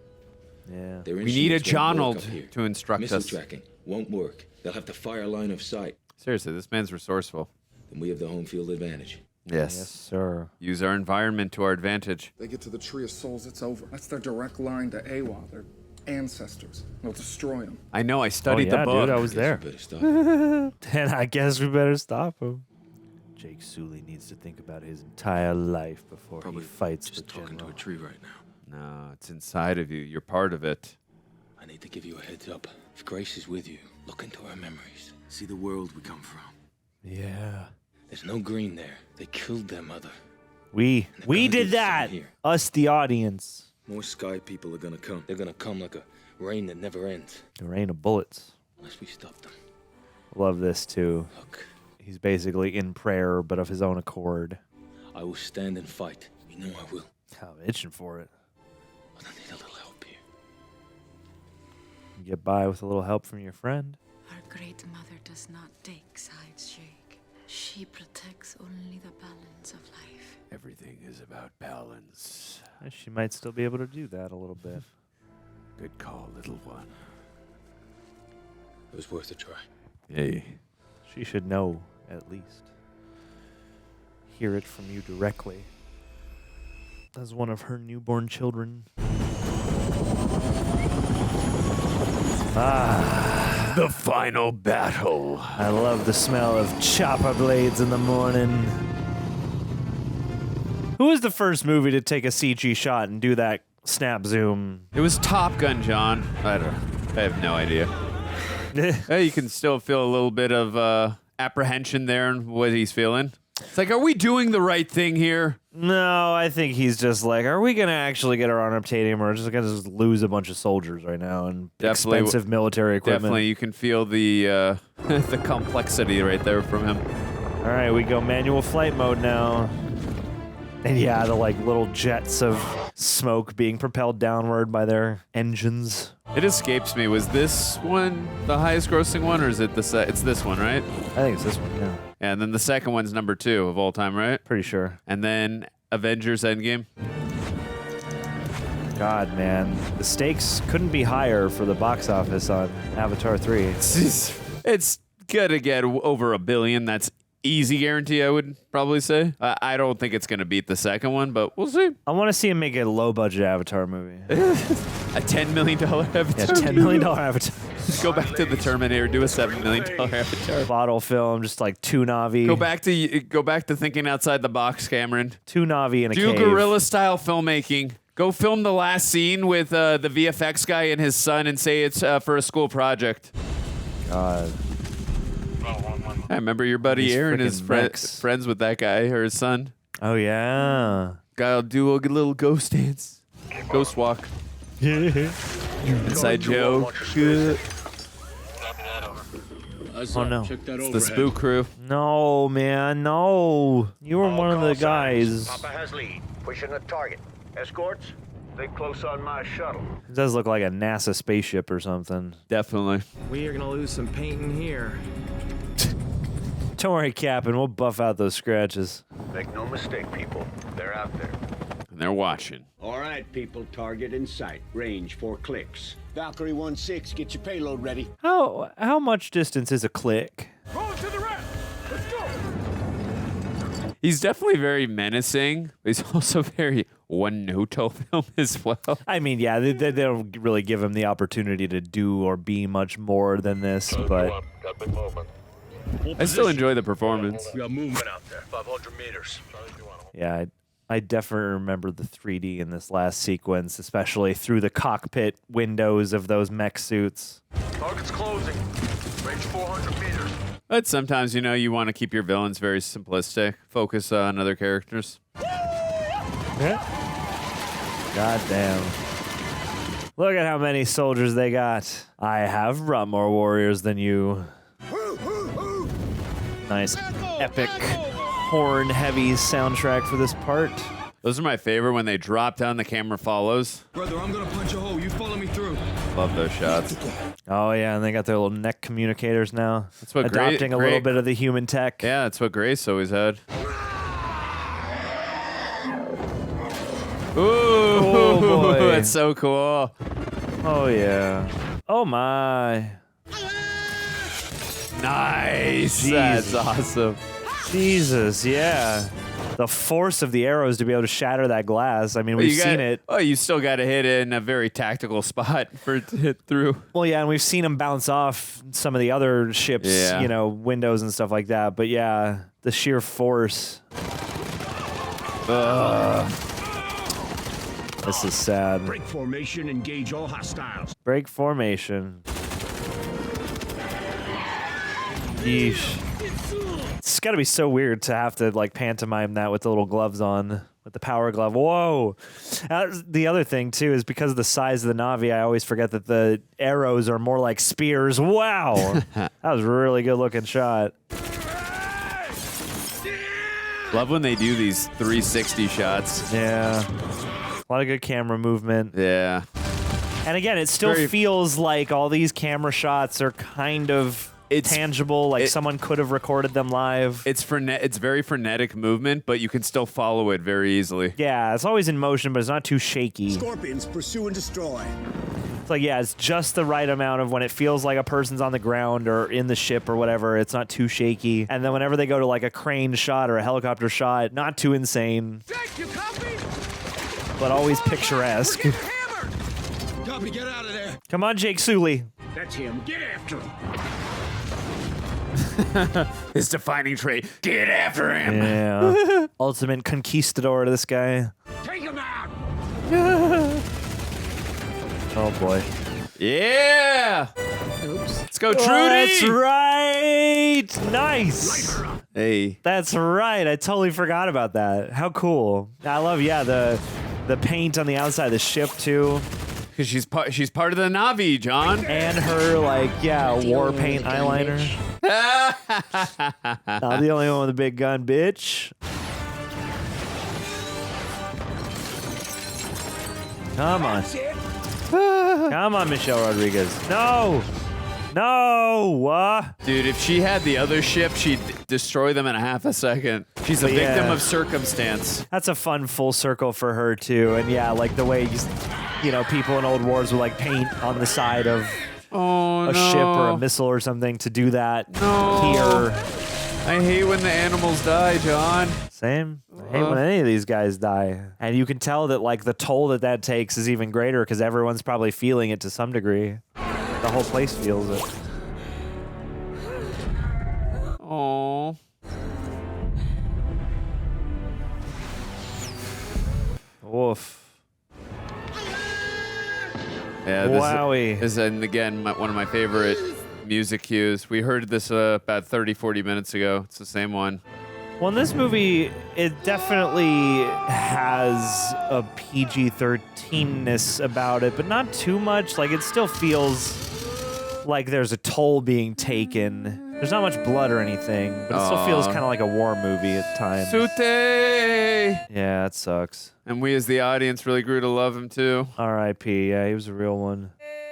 Yeah. Their We need a instruments won't work Jonald up here. to instruct Missile us. tracking won't work. They'll have to fire line of sight. Seriously, this man's resourceful. Then we have the home field advantage. Yes. Yes, sir. Use our environment to our advantage. They get to the Tree of Souls, it's over. That's their direct line to Awa, their ancestors. They'll destroy them. I know, I studied the book. Dude, I was there. Better stop it. Then I guess we better stop him. Jake Sully needs to think about his entire life before he fights just the talking general. to a tree right now. No, it's inside of you. You're part of it. I need to give you a heads up. If Grace is with you, look into our memories. See the world we come from. Yeah. There's no green there. They killed their mother. We did that. Us, the audience. More sky people are gonna come. They're gonna come like a rain that never ends. The rain of bullets. Unless we stop them. Love this too. Look. He's basically in prayer, but of his own accord. I will stand and fight. You know I will. I'm itching for it. But I need a little help here. You get by with a little help from your friend. Our great mother does not take sides, Jake. She protects only the balance of life. Everything is about balance. She might still be able to do that a little bit. Good call, little one. It was worth a try. Hey. She should know, at least. Hear it from you directly. As one of her newborn children. Ah. The final battle. I love the smell of chopper blades in the morning. Who was the first movie to take a CG shot and do that snap zoom? It was Top Gun, John. I have no idea. Hey, you can still feel a little bit of apprehension there in what he's feeling. It's like, are we doing the right thing here? No, I think he's just like, are we going to actually get our unobtainium, or just going to lose a bunch of soldiers right now and expensive military equipment? Definitely, you can feel the the complexity right there from him. All right, we go manual flight mode now. And yeah, the like little jets of smoke being propelled downward by their engines. It escapes me. Was this one the highest grossing one, or is it it's this one, right? I think it's this one, yeah. And then the second one's number 2 of all time, right? Pretty sure. And then Avengers Endgame. God, man. The stakes couldn't be higher for the box office on Avatar 3. It's gonna get over $1 billion. That's easy guarantee, I would probably say. I don't think it's going to beat the second one, but we'll see. I want to see him make a low-budget Avatar movie. A $10 million Avatar? Yeah, $10 million Avatar. Go back to the Terminator, do a $7 million Avatar. Bottle film, just like two Na'vi. Go back to thinking outside the box, Cameron. Two Na'vi in a cave. Do guerrilla-style filmmaking. Go film the last scene with the VFX guy and his son and say it's for a school project. God. I remember your buddy Aaron is friends with that guy or his son. Oh, yeah. Guy'll do a little ghost dance. Ghost walk. Inside joke. Oh, no. It's the spook crew. No, man, no. You were one of the guys. Papa has lead. Pushing the target. Escorts, stay close on my shuttle. It does look like a NASA spaceship or something. Definitely. We are going to lose some painting here. Don't worry, Captain. We'll buff out those scratches. Make no mistake, people. They're out there. And they're watching. All right, people. Target in sight. Range 4 clicks. Valkyrie 1-6, get your payload ready. How much distance is a click? Roll to the right. Let's go. He's definitely very menacing. But he's also very one-note film as well. I mean, yeah, they don't really give him the opportunity to do or be much more than this, but... I still enjoy the performance. We got movement out there, 500 meters. Yeah, I definitely remember the 3D in this last sequence, especially through the cockpit windows of those mech suits. Target's closing. Range 400 meters. But sometimes, you want to keep your villains very simplistic. Focus on other characters. Yeah. God damn. Look at how many soldiers they got. I have brought more warriors than you. Nice, epic, horn-heavy soundtrack for this part. Those are my favorite when they drop down, the camera follows. Brother, I'm gonna punch a hole. You follow me through. Love those shots. Oh, yeah, and they got their little neck communicators now. That's what adopting a little bit of the human tech. Yeah, that's what Grace always had. Ooh, oh, boy. That's so cool. Oh, yeah. Oh, my. Nice. Jesus. That's awesome. Jesus, yeah. The force of the arrows to be able to shatter that glass. I mean, we've seen it. Oh, you still got to hit it in a very tactical spot for it to hit through. Well, yeah, and we've seen them bounce off some of the other ships, windows and stuff like that. But yeah, the sheer force. This is sad. Break formation, engage all hostiles. Break formation. Yeesh. It's got to be so weird to have to like pantomime that with the little gloves on, with the power glove. Whoa. The other thing too is because of the size of the Na'vi, I always forget that the arrows are more like spears. Wow. That was a really good looking shot. Love when they do these 360 shots. Yeah. A lot of good camera movement. Yeah. And again, it still feels like all these camera shots are kind of tangible, like someone could have recorded them live. It's very frenetic movement, but you can still follow it very easily. Yeah, it's always in motion, but it's not too shaky. Scorpions, pursue and destroy. It's like, yeah, it's just the right amount of when it feels like a person's on the ground or in the ship or whatever, it's not too shaky. And then whenever they go to like a crane shot or a helicopter shot, not too insane. Jake, you copy? But always picturesque. Copy, get out of there. Come on, Jake Sully. That's him. Get after him. His defining trait. Get after him. Yeah. Ultimate conquistador, this guy. Take him out. Oh boy. Yeah. Oops. Let's go, Trudy. That's right. Nice. Hey. That's right. I totally forgot about that. How cool. I love, yeah, the paint on the outside of the ship too. Because she's part of the Na'vi, John. And her, like, yeah, war paint eyeliner. Not the only one with a big gun, bitch. Come on. Come on, Michelle Rodriguez. No. No. Dude, if she had the other ship, she'd destroy them in a half a second. She's a victim of circumstance. That's a fun full circle for her, too. And yeah, like the way, you know, people in old wars would like paint on the side of a ship or a missile or something to do that here. I hate when the animals die, John. Same. I hate when any of these guys die. And you can tell that like the toll that takes is even greater because everyone's probably feeling it to some degree. The whole place feels it. Oh. Woof. Yeah, Wowie. This is, and again, one of my favorite music cues. We heard this about 30, 40 minutes ago. It's the same one. Well, in this movie, it definitely has a PG-13-ness about it, but not too much. Like, it still feels like there's a toll being taken. There's not much blood or anything, but it still feels kind of like a war movie at times. Sute! Yeah, it sucks. And we as the audience really grew to love him, too. R.I.P. Yeah, he was a real one.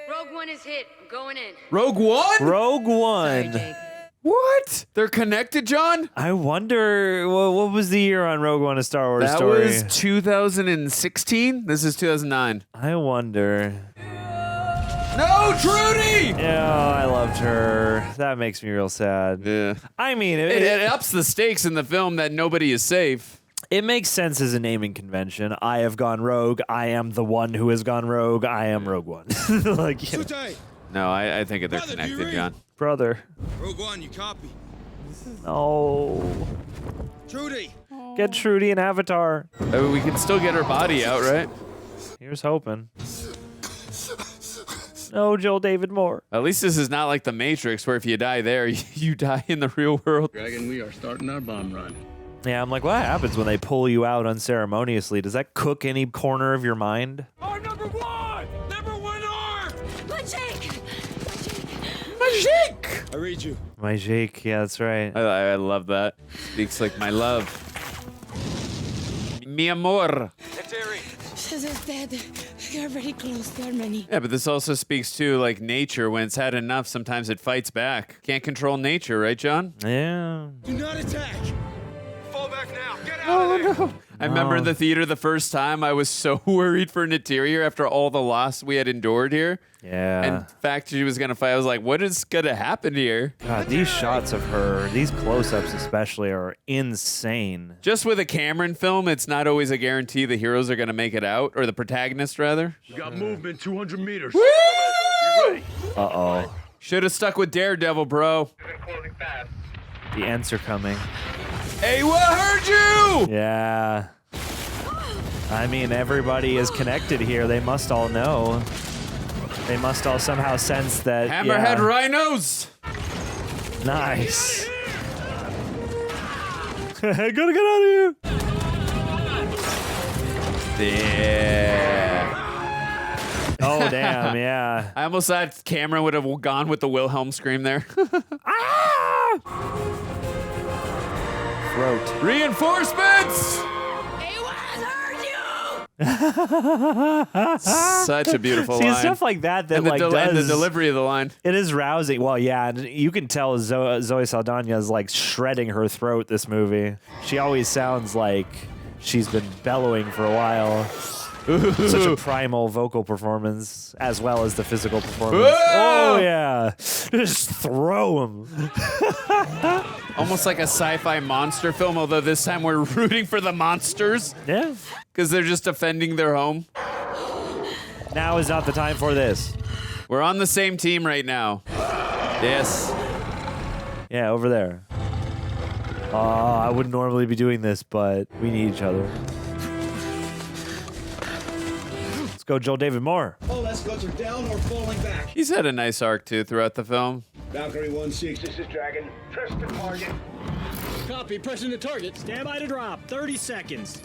Rogue One is hit. I'm going in. Rogue One? Rogue One. Sorry, Jake. What? They're connected, John? I wonder, what was the year on Rogue One, A Star Wars That Story? was 2016? This is 2009. I wonder. No, Trudy! Yeah, I loved her. That makes me real sad. Yeah. I mean, It ups the stakes in the film that nobody is safe. It makes sense as a naming convention. I have gone rogue. I am the one who has gone rogue. I am Rogue One. Like, you know. No, I think they're connected, John. Brother. Rogue One, you copy? No. Trudy! Get Trudy an Avatar. We can still get her body out, right? Here's hoping. No, Joel David Moore. At least this is not like the Matrix, where if you die there, you die in the real world. Dragon, we are starting our bomb run. Yeah, I'm like, what happens when they pull you out unceremoniously? Does that cook any corner of your mind? Arm number one! Number one arm! My Jake! My Jake! I read you. My Jake, yeah, that's right. I love that. Speaks like my love. Mi amor. Neytiri. She's dead. You're very close. There are many. Yeah, but this also speaks to like nature. When it's had enough, sometimes it fights back. Can't control nature, right, John? Yeah. Do not attack! Fall back now! Get out of there! No. I remember in the theater the first time, I was so worried for Neytiri after all the loss we had endured here. Yeah. And the fact she was going to fight, I was like, what is going to happen here? God, these shots of her, these close-ups especially, are insane. Just with a Cameron film, it's not always a guarantee the heroes are going to make it out, or the protagonist, rather. We got movement 200 meters. Woo! Uh-oh. Should have stuck with Daredevil, bro. The ends are coming. Hey, what hurt you? Yeah. I mean, everybody is connected here. They must all know. They must all somehow sense that. Hammerhead rhinos. Nice. I gotta get out of here. Yeah. Oh, damn, yeah. I almost thought Cameron would have gone with the Wilhelm scream there. Throat. Reinforcements! Such a beautiful See, line. stuff like that and like and the does... delivery of the line. It is rousing. Well, yeah, and you can tell Zoe Saldaña is like shredding her throat this movie. She always sounds like she's been bellowing for a while. Such a primal vocal performance, as well as the physical performance. Oh, yeah. Just throw him. Almost like a sci-fi monster film, although this time we're rooting for the monsters. Yeah. Because they're just defending their home. Now is not the time for this. We're on the same team right now. Yes. Yeah, over there. I wouldn't normally be doing this, but we need each other. Let's go, Joel David Moore. All escorts are down or falling back. He's had a nice arc, too, throughout the film. Valkyrie 1-6, this is Dragon. Press the target. Copy, pressing the target. Stand by to drop. 30 seconds.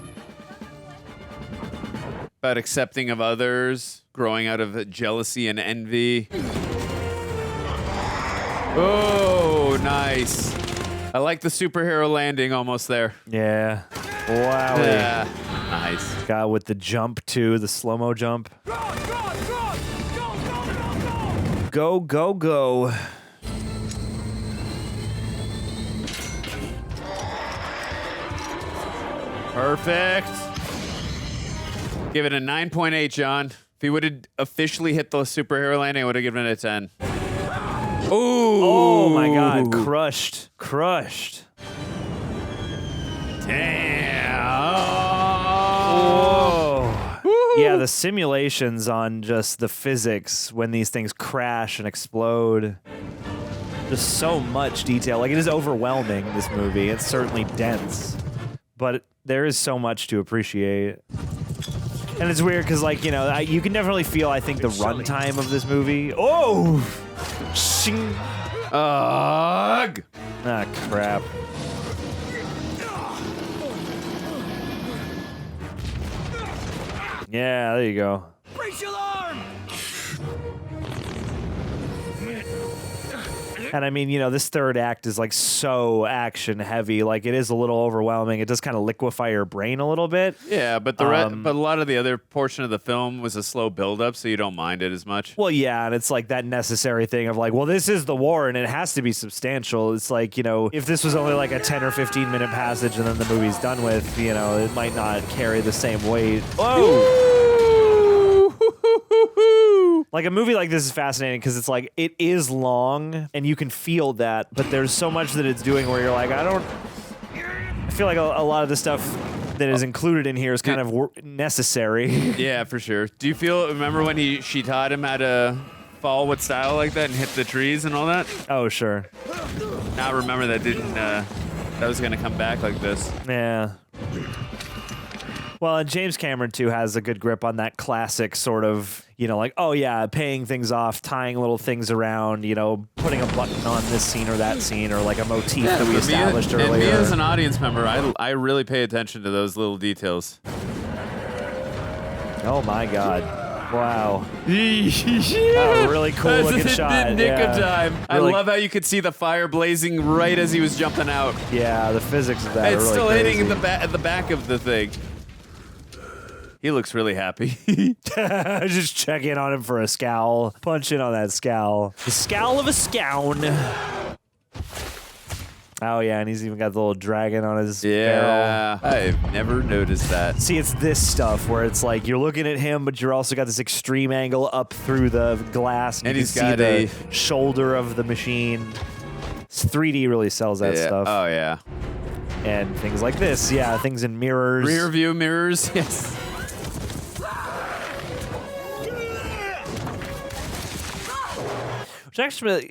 About accepting of others, growing out of jealousy and envy. Oh, nice. I like the superhero landing almost there. Yeah. Wow. Yeah. Nice. Guy with the jump, too, the slow-mo jump. Go, go, go. Perfect. Give it a 9.8, John. If he would have officially hit the superhero landing, I would have given it a 10. Ooh. Oh, my God. Crushed. Crushed. Damn. Oh. Yeah, the simulations on just the physics when these things crash and explode. Just so much detail. Like, it is overwhelming, this movie. It's certainly dense. But there is so much to appreciate. And it's weird because, like, you know, you can definitely feel, I think, the runtime of this movie. Oh! Shing. Ugh. Ah, crap. Yeah, there you go. Brace your arm! And I mean, you know, this third act is like so action heavy. Like, it is a little overwhelming. It does kind of liquefy your brain a little bit. Yeah, but but a lot of the other portion of the film was a slow build-up, so you don't mind it as much. Well, yeah, and it's like that necessary thing of like, well, this is the war, and it has to be substantial. It's like, you know, if this was only like a 10 or 15 minute passage and then the movie's done with, you know, it might not carry the same weight. Whoa! Like, a movie like this is fascinating because it's like, it is long and you can feel that, but there's so much that it's doing where you're like, I feel like a lot of the stuff that is included in here is kind of necessary. Yeah, for sure. Do you remember when she taught him how to fall with style like that and hit the trees and all that? Oh, sure. Now remember that that was going to come back like this. Yeah. Well, and James Cameron, too, has a good grip on that classic sort of, you know, like, oh, yeah, paying things off, tying little things around, you know, putting a button on this scene or that scene, or like a motif that we established earlier. And me as an audience member, I really pay attention to those little details. Oh, my God. Wow. Oh, really cool looking shot. Nick of time. Really, I love how you could see the fire blazing right as he was jumping out. Yeah, the physics of that It's are really still crazy. hitting at the back of the thing. He looks really happy. Just check in on him for a scowl. Punch in on that scowl. The scowl of a scown. Oh, yeah, and he's even got the little dragon on his barrel. I've never noticed that. See, it's this stuff where it's like you're looking at him, but you're also got this extreme angle up through the glass, and you he's can see got the shoulder of the machine. 3D really sells that stuff. Oh, yeah. And things like this. Yeah, things in mirrors. Rear view mirrors. Yes.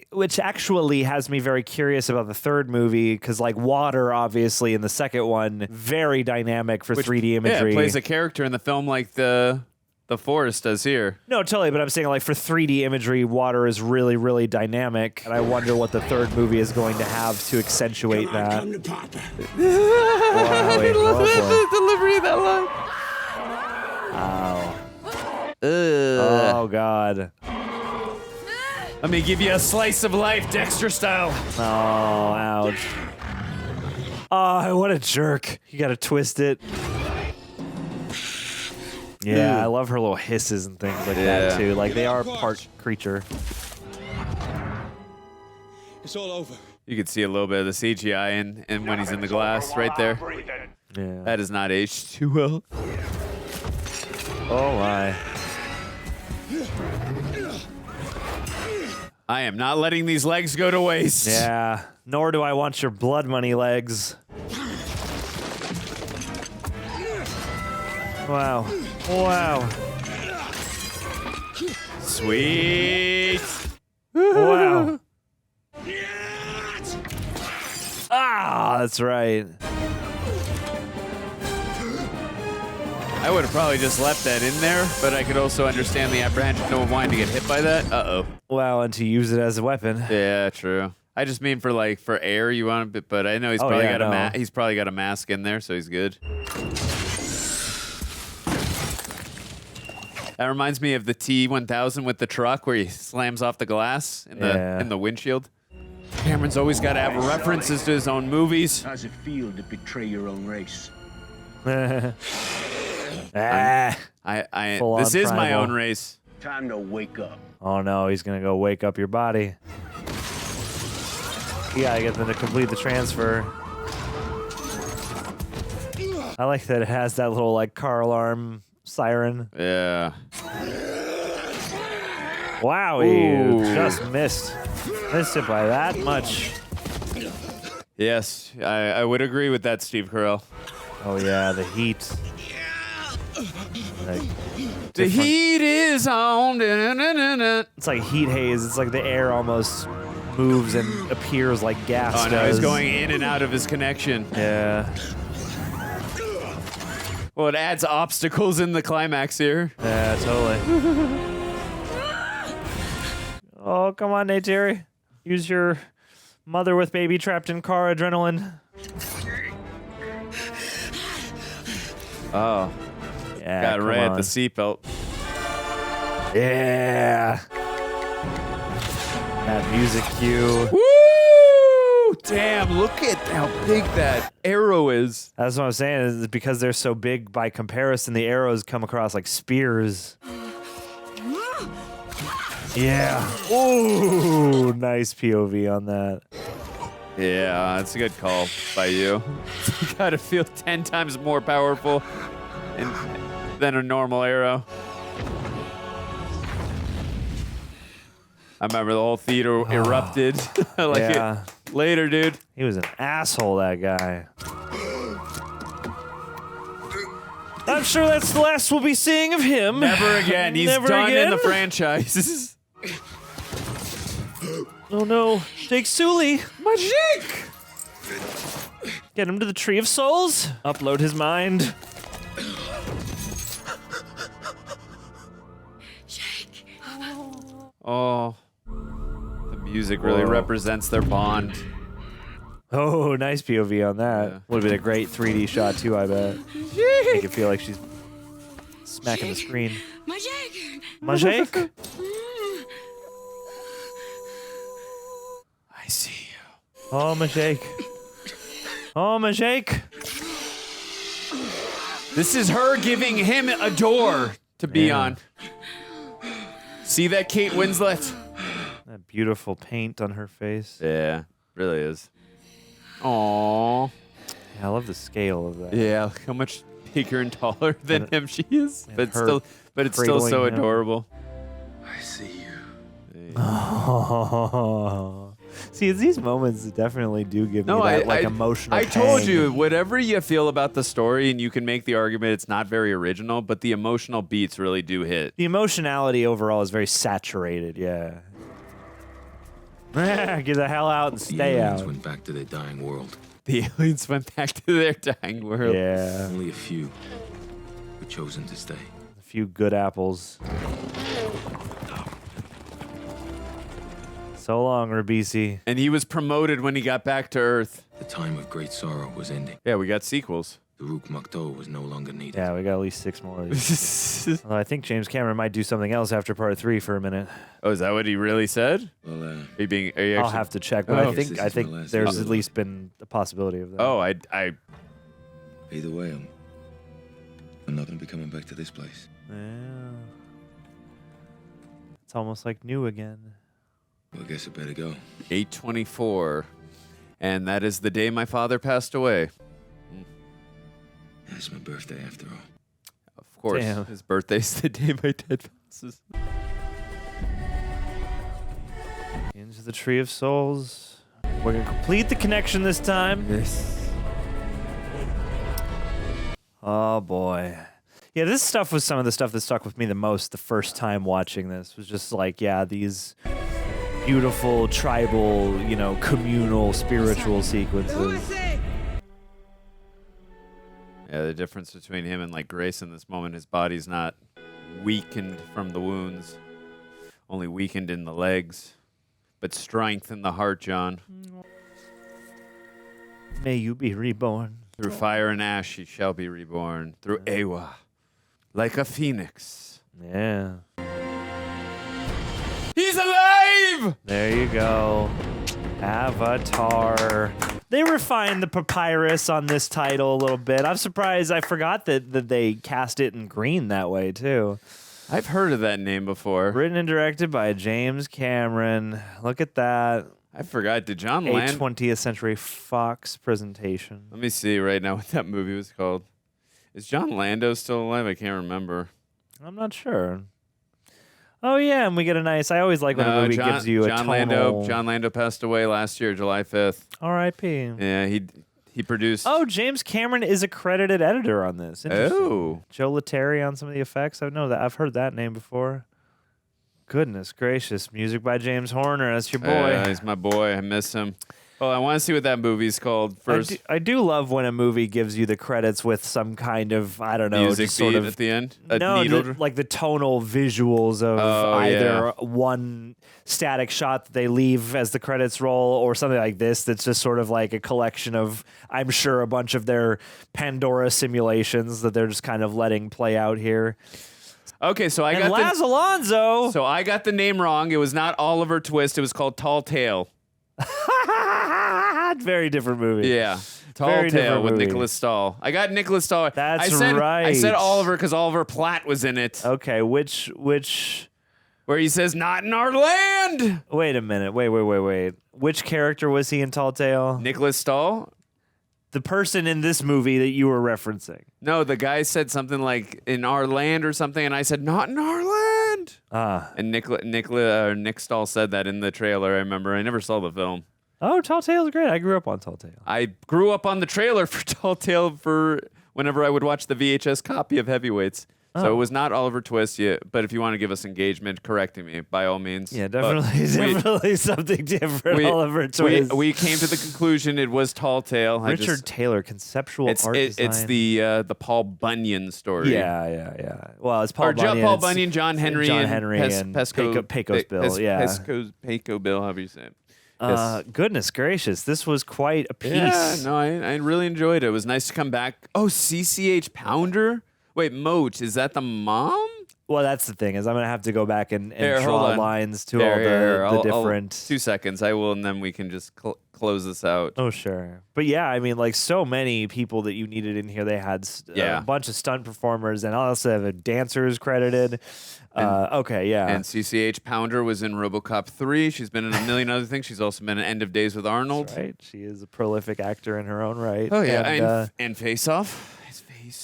Which actually has me very curious about the third movie, because like water, obviously, in the second one, very dynamic for 3D imagery. Yeah, it plays a character in the film like the the forest does here. No, totally, but I'm saying like for 3D imagery, water is really, really dynamic, and I wonder what the third movie is going to have to accentuate that. I love the delivery of that line. Ow. Oh, God. Let me give you a slice of life, Dexter style. Oh, ouch. Oh, what a jerk. You gotta twist it. Yeah, I love her little hisses and things like that, too. Like, they are part creature. It's all over. You can see a little bit of the CGI and when he's in the glass right there. Yeah. That is not aged too well. Oh, my. I am not letting these legs go to waste. Yeah, nor do I want your blood money legs. Wow. Wow. Sweet. Wow. Ah, that's right. I would have probably just left that in there, but I could also understand the apprehension of wanting to get hit by that. Uh-oh. Wow, and to use it as a weapon. Yeah, true. I just mean for air you want it, but I know he's he's probably got a mask in there, so he's good. That reminds me of the T-1000 with the truck where he slams off the glass in the windshield. Cameron's always got to have references to his own movies. How's it feel to betray your own race? This is my own race. Time to wake up. Oh no, he's gonna go wake up your body. You gotta get them to complete the transfer. I like that it has that little like car alarm siren. Yeah. Wow, you just missed. Missed it by that much. Yes, I would agree with that, Steve Carell. Oh yeah, the heat. The heat is on. It's like heat haze. It's like the air almost moves and appears like gas. Oh no, he's going in and out of his connection. Yeah. Well, it adds obstacles in the climax here. Yeah, totally. Oh, come on, Neytiri. Use your mother with baby trapped in car adrenaline. Oh. Yeah, got right at the seatbelt. Yeah. That music cue. Woo! Damn, look at how big that arrow is. That's what I'm saying, is because they're so big by comparison, the arrows come across like spears. Yeah. Ooh, nice POV on that. Yeah, that's a good call by you. You gotta feel 10 times more powerful than a normal arrow. I remember the whole theater erupted. It. Later, dude. He was an asshole, that guy. I'm sure that's the last we'll be seeing of him. Never again. He's Never done again? in the franchise. Oh no, Jake Sully. My Jake! Get him to the Tree of Souls. Upload his mind. Jake. Oh. The music really represents their bond. Oh, nice POV on that. Yeah. Would have been a great 3D shot too, I bet. Make it feel like she's smacking the screen. My Jake. My Jake? I see you. Oh, my Jake. Oh, my Jake. This is her giving him a door to be on. See that, Kate Winslet? That beautiful paint on her face. Yeah, really is. Aww. Yeah, I love the scale of that. Yeah, look how much bigger and taller than him she is. But her it's still so cradling him. adorable. I see you. Oh. See, it's these moments that definitely do give me that emotional I told pang. you, whatever you feel about the story, and you can make the argument it's not very original, but the emotional beats really do hit. The emotionality overall is very saturated, yeah. Get the hell out and stay aliens out. went back to their dying world. The aliens went back to their dying world. Yeah. Only a few were chosen to stay. A few good apples. So long, Ribisi. And he was promoted when he got back to Earth. The time of great sorrow was ending. Yeah, we got sequels. The Rook Makto was no longer needed. Yeah, we got at least 6 more of these. Although I think James Cameron might do something else after part 3 for a minute. Oh, is that what he really said? Well, are you actually... I'll have to check, but I think there's at least been the possibility of that. Oh, I... Either way, I'm not going to be coming back to this place. Yeah. It's almost like new again. Well, I guess I better go. 8/24. And that is the day my father passed away. It's my birthday after all. Of course. Damn. His birthday's the day my dad passes. Into the Tree of Souls. We're going to complete the connection this time. Yes. Oh, boy. Yeah, this stuff was some of the stuff that stuck with me the most the first time watching this. Was just like, yeah, these beautiful, tribal, you know, communal, spiritual sequences. Yeah, the difference between him and like Grace in this moment, his body's not weakened from the wounds, only weakened in the legs, but strength in the heart, John. May you be reborn. Through fire and ash he shall be reborn, through Ewa, like a phoenix. Yeah. He's alive! There you go. Avatar. They refined the papyrus on this title a little bit. I'm surprised. I forgot that they cast it in green that way, too. I've heard of that name before. Written and directed by James Cameron. Look at that. I forgot. Did John A Land... 20th Century Fox presentation. Let me see right now what that movie was called. Is John Lando still alive? I can't remember. I'm not sure. Oh, yeah, and we get a nice... I always like when a movie gives you a tonal... John Lando passed away last year, July 5th. R.I.P. Yeah, he produced... Oh, James Cameron is a credited editor on this. Oh. Joe Lettieri on some of the effects. I know that. I've heard that name before. Goodness gracious. Music by James Horner. That's your boy. He's my boy. I miss him. Oh, I want to see what that movie's called first. I do love when a movie gives you the credits with some kind of, I don't know, music just sort beat of at the end? like the tonal visuals of either one static shot that they leave as the credits roll or something like this that's just sort of like a collection of, I'm sure, a bunch of their Pandora simulations that they're just kind of letting play out here. Okay, so I got Laz Alonso. So I got the name wrong. It was not Oliver Twist. It was called Tall Tale. Very different movie. Yeah. Tall Tale with Nicholas Stahl. I got Nicholas Stahl. That's right. I said Oliver because Oliver Platt was in it. Okay, which... Where he says, not in our land! Wait a minute. Wait. Which character was he in Tall Tale? Nicholas Stahl? The person in this movie that you were referencing. No, the guy said something like, in our land or something, and I said, not in our land! And Nick Stahl said that in the trailer, I remember. I never saw the film. Oh, Tall Tale's great. I grew up on Tall Tale. I grew up on the trailer for Tall Tale for whenever I would watch the VHS copy of Heavyweights. So it was not Oliver Twist yet, but if you want to give us engagement correcting me, by all means. Yeah, definitely something different, Oliver Twist. We came to the conclusion it was Tall Tale. Richard Taylor, conceptual art design. It's the Paul Bunyan story. Yeah. Well, it's Paul Bunyan. Paul Bunyan, John Henry, and Pecos Bill. Pecos Bill, however you say it. Yes. Goodness gracious, this was quite a piece. Yeah, no, I really enjoyed it. It was nice to come back. Oh, CCH Pounder? Wait, Moat, is that the mom? Well, that's the thing, is I'm going to have to go back and draw lines to all the different... 2 seconds, I will, and then we can just close this out. Oh, sure. But yeah, I mean, like, so many people that you needed in here. They had a bunch of stunt performers, and also have dancers credited. And CCH Pounder was in RoboCop 3. She's been in a million other things. She's also been in End of Days with Arnold. That's right. She is a prolific actor in her own right. Oh, yeah. And Face Off.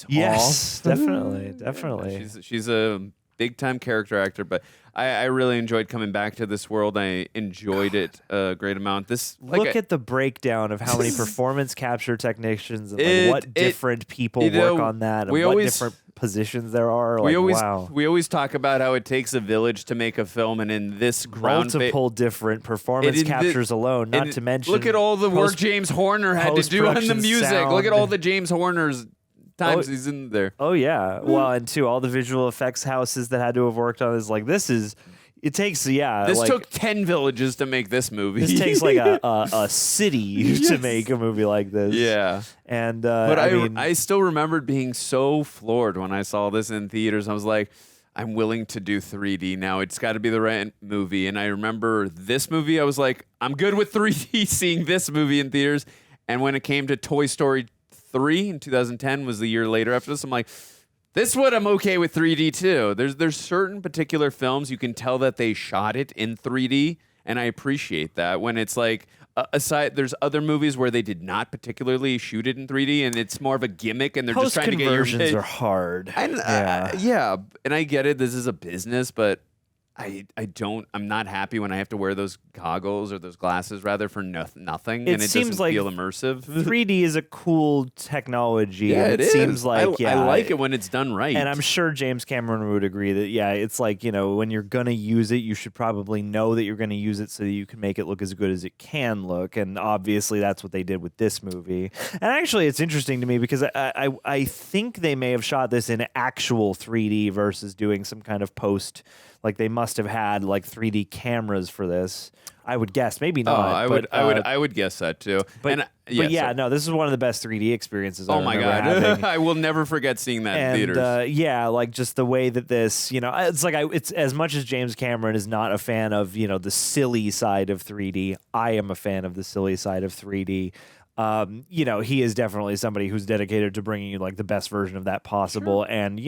Yes, definitely. She's a big time character actor, but I really enjoyed coming back to this world. I enjoyed it a great amount. Look at the breakdown of how many performance capture technicians and what different people work on that, and what different positions there are. We always talk about how it takes a village to make a film, and in this multiple different performance captures alone, not to mention look at all the work James Horner had to do on the music. Sound. Look at all the James Horner's times he's in there. Oh yeah. Well, and all the visual effects houses that had to have worked on is like this is. It takes This like, took 10 villages to make this movie. This takes like a city to make a movie like this. Yeah. And but I still remembered being so floored when I saw this in theaters. I was like, I'm willing to do 3D now. It's got to be the right movie. And I remember this movie, I was like, I'm good with 3D seeing this movie in theaters. And when it came to Toy Story 3 in 2010 was the year later after this, I'm like, this is what I'm okay with 3D too. There's certain particular films you can tell that they shot it in 3D, and I appreciate that. When it's like aside, there's other movies where they did not particularly shoot it in 3D, and it's more of a gimmick, and they're just trying to get your conversions are hard. And, and I get it. This is a business, but I'm not happy when I have to wear those goggles or those glasses rather for nothing, and it seems doesn't like feel immersive. 3D is a cool technology. Yeah, and it is. Seems like I like it when it's done right. And I'm sure James Cameron would agree that it's like when you're gonna use it, you should probably know that you're gonna use it so that you can make it look as good as it can look. And obviously, that's what they did with this movie. And actually, it's interesting to me because I think they may have shot this in actual 3D versus doing some kind of post. Like they must have had like 3D cameras for this. I would guess, maybe not. I would guess that too. But no, this is one of the best 3D experiences. Oh my god, I will never forget seeing that in theaters. Like just the way that this, it's like it's as much as James Cameron is not a fan of the silly side of 3D. I am a fan of the silly side of 3D. He is definitely somebody who's dedicated to bringing you like the best version of that possible. Sure. And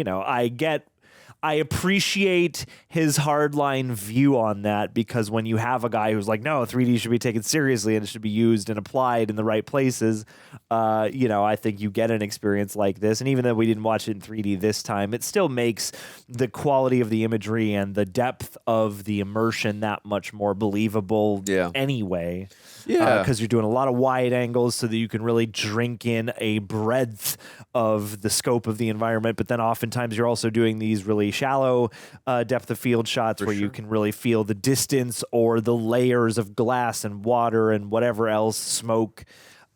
I appreciate his hardline view on that because when you have a guy who's like, no, 3D should be taken seriously and it should be used and applied in the right places, I think you get an experience like this. And even though we didn't watch it in 3D this time, it still makes the quality of the imagery and the depth of the immersion that much more believable anyway. Yeah. Because you're doing a lot of wide angles so that you can really drink in a breadth of the scope of the environment. But then oftentimes you're also doing these really shallow depth of field shots where you can really feel the distance or the layers of glass and water and whatever else, smoke.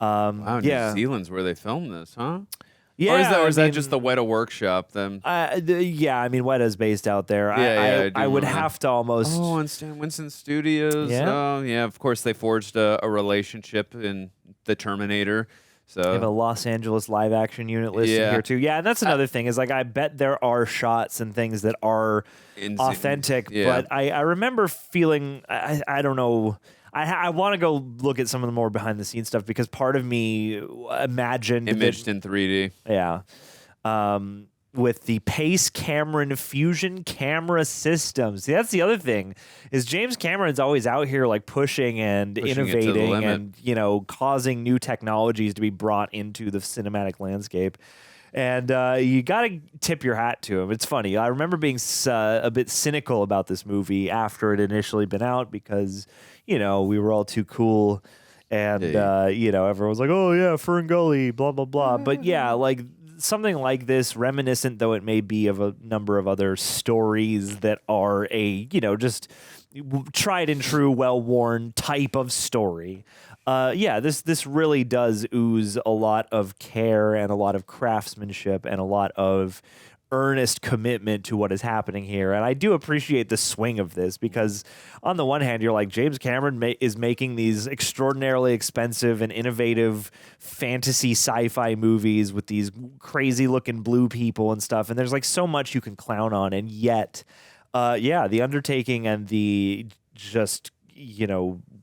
Wow, New Zealand's where they filmed this, huh? Yeah, or is that just the Weta workshop then? Weta's based out there. I would have to almost. Oh, and Stan Winston Studios. Yeah. Oh, yeah. Of course, they forged a relationship in the Terminator. So they have a Los Angeles live action unit listed here too. Yeah, and that's another thing is like I bet there are shots and things that are authentic, but I remember feeling I don't know. I want to go look at some of the more behind the scenes stuff because part of me imagined imaged in 3D. Yeah. With the Pace Cameron Fusion camera systems. See, that's the other thing is James Cameron's always out here like pushing and innovating and causing new technologies to be brought into the cinematic landscape. And you got to tip your hat to him. It's funny. I remember being a bit cynical about this movie after it initially been out because, we were all too cool. And, everyone was like, oh, yeah, Fern Gully, blah, blah, blah. But, yeah, like something like this, reminiscent though it may be of a number of other stories that are just tried and true, well-worn type of story. This really does ooze a lot of care and a lot of craftsmanship and a lot of earnest commitment to what is happening here. And I do appreciate the swing of this because on the one hand, you're like, James Cameron is making these extraordinarily expensive and innovative fantasy sci-fi movies with these crazy looking blue people and stuff. And there's like so much you can clown on. And yet, the undertaking and the just,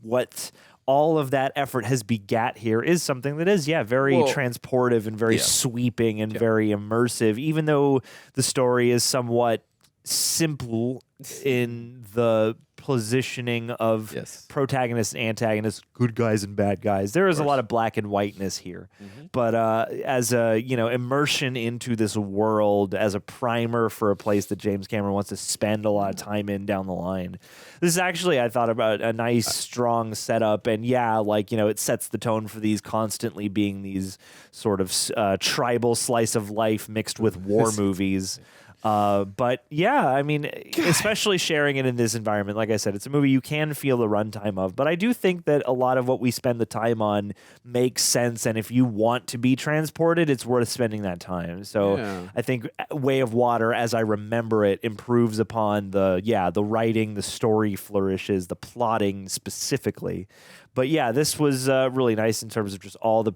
what all of that effort has begat here is something that is, very transportive and very sweeping and very immersive, even though the story is somewhat simple in the positioning of protagonists and antagonists, good guys and bad guys. There is a lot of black and whiteness here. Mm-hmm. But as a, immersion into this world, as a primer for a place that James Cameron wants to spend a lot of time in down the line, this is actually, I thought, about a nice, strong setup. And it sets the tone for these constantly being these sort of tribal slice of life mixed with war movies. But yeah, I mean, especially sharing it in this environment, like I said, it's a movie you can feel the runtime of. But I do think that a lot of what we spend the time on makes sense, and if you want to be transported, it's worth spending that time. So I think Way of Water, as I remember it, improves upon the writing, the story flourishes, the plotting specifically. But yeah, this was really nice in terms of just all the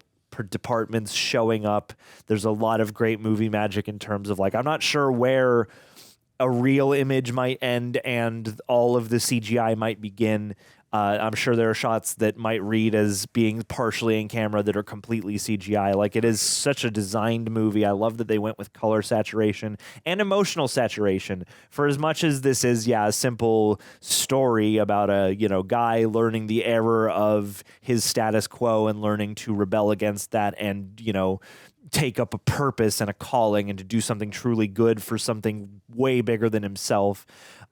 departments showing up. There's a lot of great movie magic in terms of, like, I'm not sure where a real image might end and all of the CGI might begin. I'm sure there are shots that might read as being partially in camera that are completely CGI. Like, it is such a designed movie. I love that they went with color saturation and emotional saturation. For as much as this is, a simple story about a, guy learning the error of his status quo and learning to rebel against that and, take up a purpose and a calling and to do something truly good for something way bigger than himself.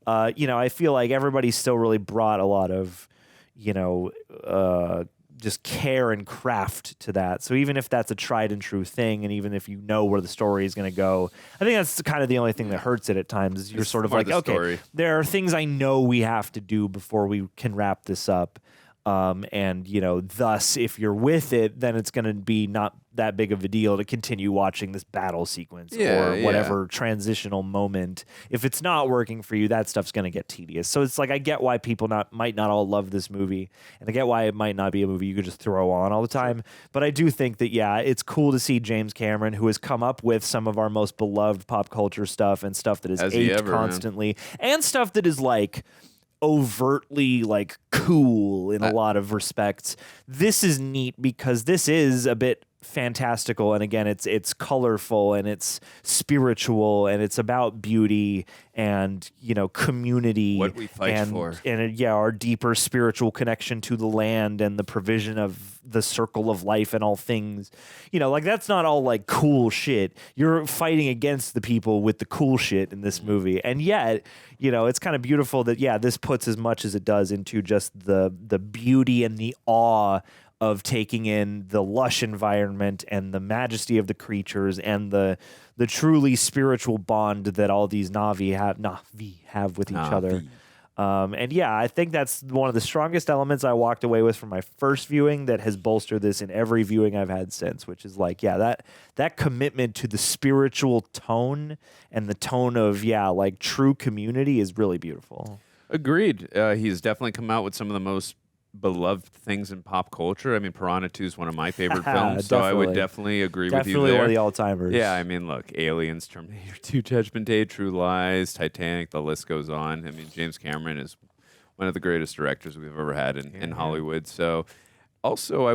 I feel like everybody still really brought a lot of, just care and craft to that. So even if that's a tried and true thing, and even if you know where the story is going to go, I think that's kind of the only thing that hurts it at times. Is you're sort of like, okay, there are things I know we have to do before we can wrap this up. And thus, if you're with it, then it's going to be not that big of a deal to continue watching this battle sequence or whatever transitional moment. If it's not working for you, that stuff's going to get tedious. So it's like, I get why people might not all love this movie, and I get why it might not be a movie you could just throw on all the time. But I do think that, it's cool to see James Cameron, who has come up with some of our most beloved pop culture stuff and stuff that is aged constantly, and stuff that is like overtly like cool in a lot of respects. This is neat because this is a bit fantastical, and again, it's colorful and it's spiritual and it's about beauty and community, what we fight for, and our deeper spiritual connection to the land and the provision of the circle of life and all things. Like, that's not all like cool shit. You're fighting against the people with the cool shit in this movie, and yet it's kind of beautiful that this puts as much as it does into just the beauty and the awe of taking in the lush environment and the majesty of the creatures and the truly spiritual bond that all these Na'vi have with each other. And I think that's one of the strongest elements I walked away with from my first viewing that has bolstered this in every viewing I've had since, which is like, that commitment to the spiritual tone and the tone of, like true community is really beautiful. Agreed. He's definitely come out with some of the most beloved things in pop culture. I mean, Piranha 2 is one of my favorite films, so I would definitely agree with you there. Definitely one of the all-timers. Yeah, I mean, look, Aliens, Terminator 2, Judgment Day, True Lies, Titanic, the list goes on. I mean, James Cameron is one of the greatest directors we've ever had in Hollywood. So also, I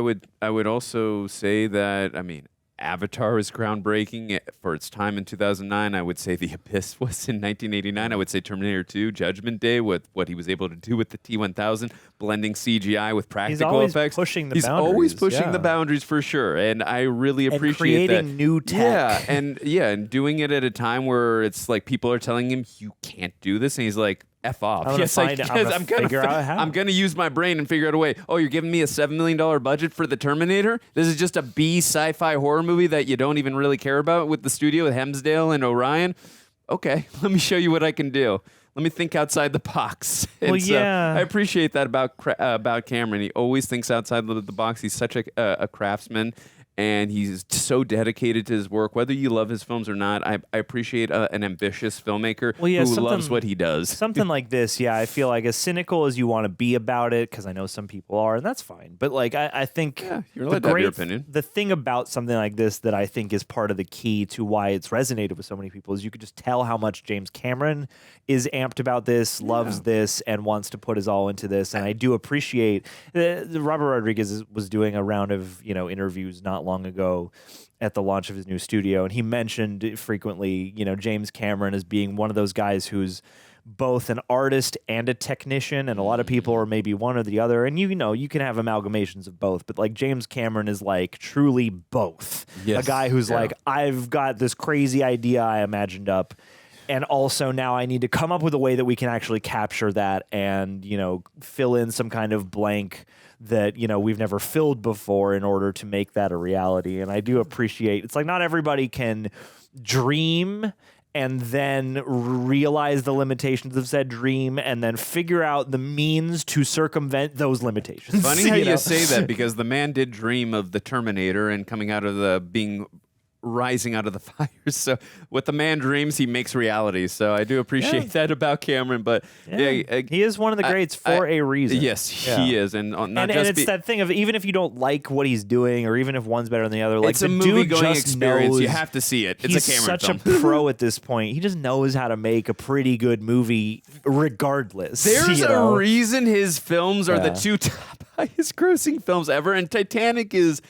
would also say that, I mean, Avatar is groundbreaking for its time in 2009. I would say The Abyss was in 1989. I would say Terminator 2, Judgment Day, with what he was able to do with the T-1000, blending CGI with practical effects. He's always pushing the boundaries for sure, and I really appreciate that. And creating new tech. And doing it at a time where it's like people are telling him, you can't do this, and he's like, F off. I'm gonna use my brain and figure out a way. Oh, you're giving me a $7 million budget for the Terminator? This is just a B sci-fi horror movie that you don't even really care about with the studio with Hemsdale and Orion? Okay, let me show you what I can do. Let me think outside the box. Well, I appreciate that about Cameron. He always thinks outside the box. He's such a craftsman. And he's so dedicated to his work. Whether you love his films or not, I appreciate an ambitious filmmaker who loves what he does. Something like this, I feel like as cynical as you want to be about it, because I know some people are, and that's fine. But like, I think you're allowed to have your opinion. The thing about something like this that I think is part of the key to why it's resonated with so many people is you could just tell how much James Cameron is amped about this, loves this, and wants to put his all into this. And I do appreciate Robert Rodriguez was doing a round of interviews not long ago at the launch of his new studio, and he mentioned frequently James Cameron as being one of those guys who's both an artist and a technician, and a lot of people are maybe one or the other, and you can have amalgamations of both, but like James Cameron is like truly both. A guy who's like, I've got this crazy idea I imagined up, and also now I need to come up with a way that we can actually capture that and fill in some kind of blank that we've never filled before in order to make that a reality. And I do appreciate, it's like not everybody can dream and then realize the limitations of said dream, and then figure out the means to circumvent those limitations. Funny how you say that, because the man did dream of the Terminator and coming out of rising out of the fires. So what the man dreams, he makes reality. So I do appreciate that about Cameron. But he is one of the greats for a reason. Yes, he is. And it's that thing of, even if you don't like what he's doing, or even if one's better than the other, like, it's a the movie dude going just experience. knows, You have to see it. It's he's a Cameron such film. a pro at this point. He just knows how to make a pretty good movie regardless. There's a reason his films are the Yeah. 2 top highest grossing films ever. And Titanic is,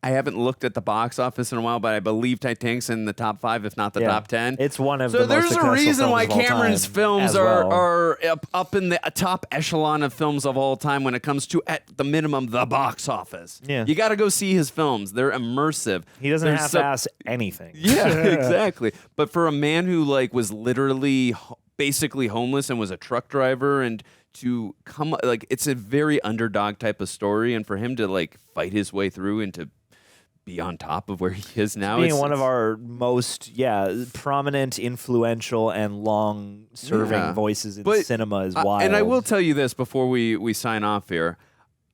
I haven't looked at the box office in a while, but I believe Titanic's in the top 5, if not the top 10. It's one of so the most there's a successful reason films why of all Cameron's time films as are, well. are up in the top echelon of films of all time when it comes to, at the minimum, the box office. Yeah. You got to go see his films. They're immersive. He doesn't half-ass anything. Yeah, exactly. But for a man who was literally basically homeless and was a truck driver, and to come, it's a very underdog type of story, and for him to fight his way through and to be on top of where he is now, being one of our most prominent, influential, and long-serving voices in cinema is wild. And I will tell you this before we sign off here.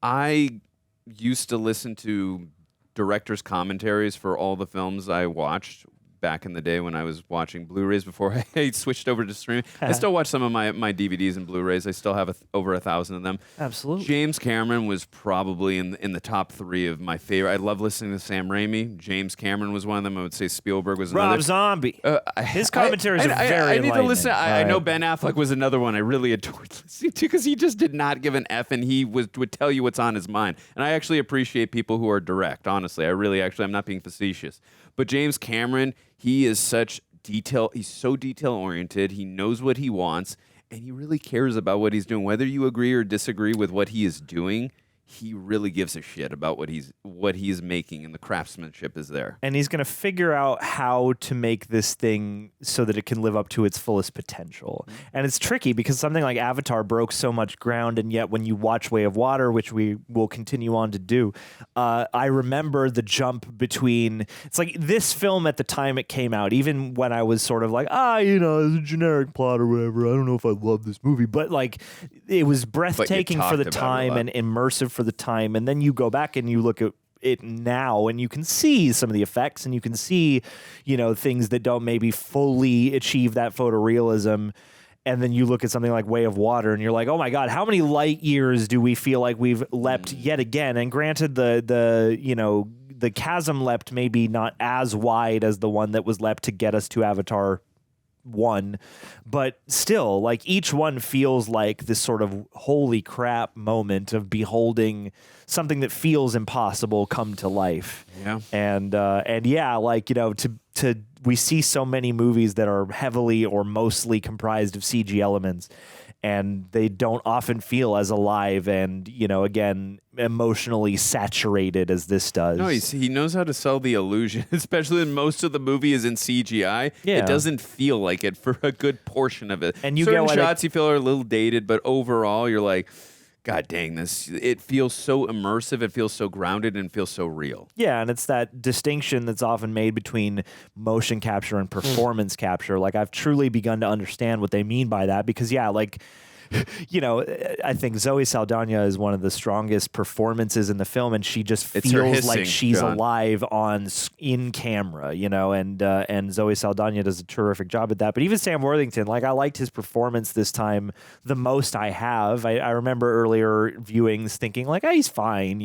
I used to listen to directors' commentaries for all the films I watched back in the day when I was watching Blu-rays before I switched over to streaming. I still watch some of my DVDs and Blu-rays. I still have over 1,000 of them. Absolutely. James Cameron was probably in the top 3 of my favorite. I love listening to Sam Raimi. James Cameron was one of them. I would say Spielberg was another. Rob Zombie. His commentaries are very I need to listen. I know Right. Ben Affleck was another one I really adored listening to, because he just did not give an F, and he would tell you what's on his mind. And I actually appreciate people who are direct, honestly. I'm not being facetious. But James Cameron, he is such detail. He's so detail-oriented. He knows what he wants, and he really cares about what he's doing. Whether you agree or disagree with what he is doing, he really gives a shit about what he's making, and the craftsmanship is there. And he's going to figure out how to make this thing so that it can live up to its fullest potential. And it's tricky because something like Avatar broke so much ground, and yet when you watch Way of Water, which we will continue on to do, I remember the jump between, it's like this film at the time it came out, even when I was sort of like, it's a generic plot or whatever, I don't know if I love this movie, but it was breathtaking for the time and immersive for the time. And then you go back and you look at it now, and you can see some of the effects, and you can see, things that don't maybe fully achieve that photorealism. And then you look at something like Way of Water, and you're like, oh my God, how many light years do we feel like we've leapt yet again? And granted, the chasm leapt maybe not as wide as the one that was leapt to get us to Avatar 1, but still, each one feels like this sort of holy crap moment of beholding something that feels impossible come to life. Yeah. And we see so many movies that are heavily or mostly comprised of CG elements, and they don't often feel as alive and, again, emotionally saturated as this does. No, he knows how to sell the illusion, especially when most of the movie is in CGI. Yeah. It doesn't feel like it for a good portion of it. And you certain get shots you feel are a little dated, but overall you're like, God dang, it feels so immersive, it feels so grounded, and feels so real. Yeah, and it's that distinction that's often made between motion capture and performance capture. I've truly begun to understand what they mean by that, because I think Zoe Saldaña is one of the strongest performances in the film, and she just feels like she's alive in camera, and Zoe Saldaña does a terrific job at that. But even Sam Worthington, I liked his performance this time the most I have. I remember earlier viewings thinking he's fine,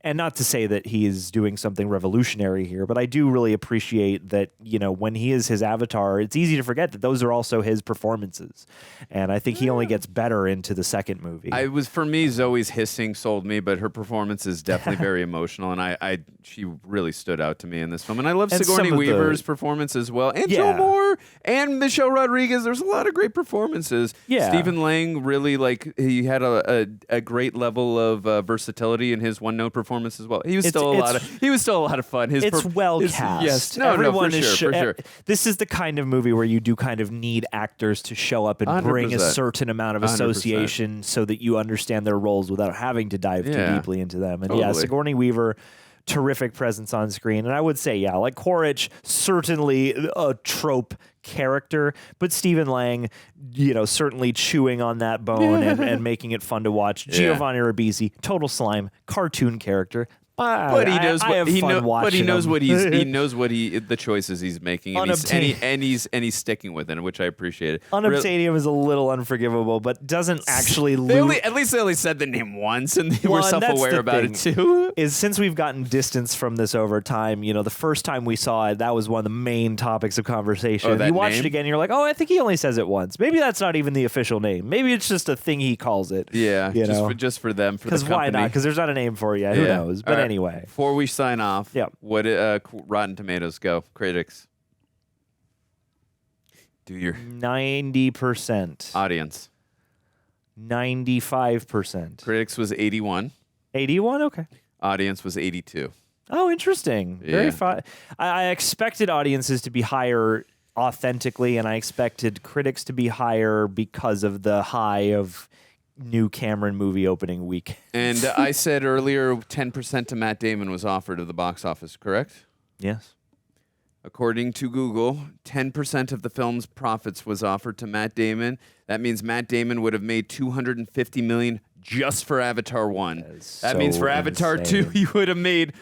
and not to say that he is doing something revolutionary here, but I do really appreciate that, when he is his avatar, it's easy to forget that those are also his performances. And I think he only gets better into the second movie. For me, Zoe's hissing sold me, but her performance is definitely very emotional, and she really stood out to me in this film. And I love Sigourney Weaver's performance as well, and Joe Moore and Michelle Rodriguez. There's a lot of great performances. Yeah. Stephen Lang really he had a great level of versatility in his one note performance as well. He was still a lot of fun. It's well cast. Yes, everyone for sure. This is the kind of movie where you do kind of need actors to show up and bring a certain amount of association 100%. so that you understand their roles without having to dive too deeply into them. And totally. Sigourney Weaver terrific presence on screen. And I would say, yeah, like Quaritch, certainly a trope character, but Stephen Lang, certainly chewing on that bone and making it fun to watch. Giovanni Ribisi, total slime, cartoon character. But he knows he knows the choices he's making, and he's sticking with it, which I appreciate it. Unobtainium is a little unforgivable, but doesn't actually at least they only said the name once, and they were self-aware about it too. Is since we've gotten distance from this over time, the first time we saw it, that was one of the main topics of conversation. You watched it again, and you're like, oh, I think he only says it once. Maybe that's not even the official name. Maybe it's just a thing he calls it. Yeah, just for them, for the company. Because why not? Because there's not a name for it yet. Who knows? But anyway. Before we sign off, what Rotten Tomatoes go? Critics. Do your 90%. Audience. 95%. Critics was 81. 81? Okay. Audience was 82. Oh, interesting. Very fun. I expected audiences to be higher authentically, and I expected critics to be higher because of the high of new Cameron movie opening week. And I said earlier 10% to Matt Damon was offered at the box office, correct? Yes. According to Google, 10% of the film's profits was offered to Matt Damon. That means Matt Damon would have made $250 million just for Avatar 1. That means for Avatar 2, he would have made...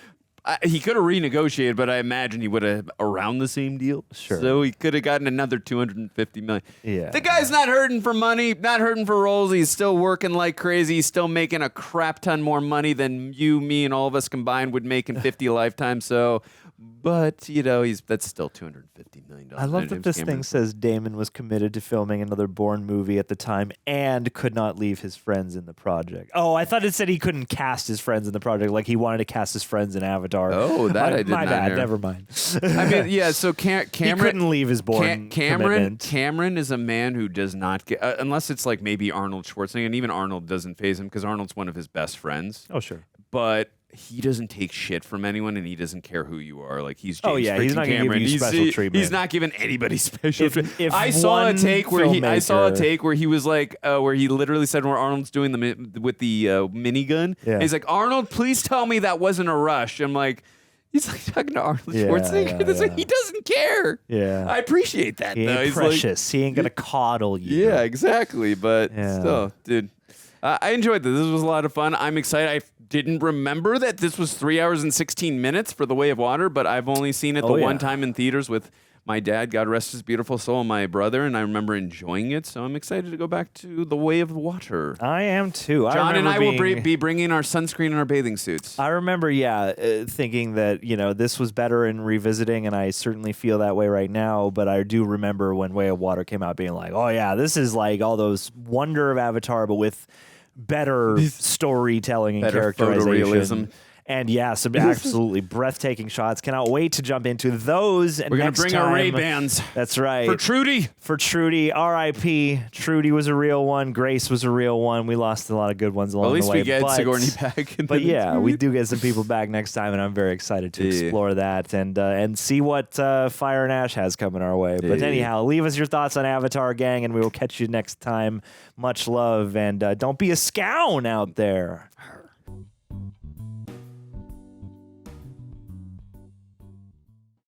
he could have renegotiated, but I imagine he would have around the same deal. Sure. So he could have gotten another $250 million. Yeah. The guy's not hurting for money, not hurting for roles. He's still working like crazy. He's still making a crap ton more money than you, me, and all of us combined would make in 50 a lifetime. So, but that's still $250 million. I love that this thing says Damon was committed to filming another Bourne movie at the time and could not leave his friends in the project. Oh, I thought it said he couldn't cast his friends in the project, like he wanted to cast his friends in Avatar. Oh, that I did my not bad. hear. Never mind. I mean, yeah. So Cameron he couldn't leave his Bourne commitment. Cameron is a man who does not get unless it's like maybe Arnold Schwarzenegger, and even Arnold doesn't faze him because Arnold's one of his best friends. Oh, sure. But he doesn't take shit from anyone, and he doesn't care who you are. Like he's James he's not going to give you special treatment. He's not giving anybody special treatment. If I saw a take where he was like, where he literally said where Arnold's doing with the minigun. Yeah. He's like, Arnold, please tell me that wasn't a rush. I'm like. He's like talking to Arnold Schwarzenegger. Like, he doesn't care. Yeah. I appreciate that, he though. Ain't He's precious. He ain't going to coddle you. Yeah, exactly. But still, dude, I enjoyed this. This was a lot of fun. I'm excited. I didn't remember that this was 3 hours and 16 minutes for The Way of Water, but I've only seen it one time in theaters with my dad, God rest his beautiful soul, and my brother, and I remember enjoying it. So I'm excited to go back to The Way of Water. I am too. John and I will be bringing our sunscreen and our bathing suits. I remember, thinking that, this was better in revisiting, and I certainly feel that way right now, but I do remember when Way of Water came out being like, oh yeah, this is like all those wonder of Avatar, but with better storytelling and characterization. And some absolutely breathtaking shots. Cannot wait to jump into those. We're going to bring our Ray-Bans. That's right. For Trudy. R.I.P. Trudy was a real one. Grace was a real one. We lost a lot of good ones along the way. At least we get Sigourney back. But we do get some people back next time, and I'm very excited to explore that and see what Fire and Ash has coming our way. But anyhow, leave us your thoughts on Avatar, gang, and we will catch you next time. Much love, and don't be a scown out there.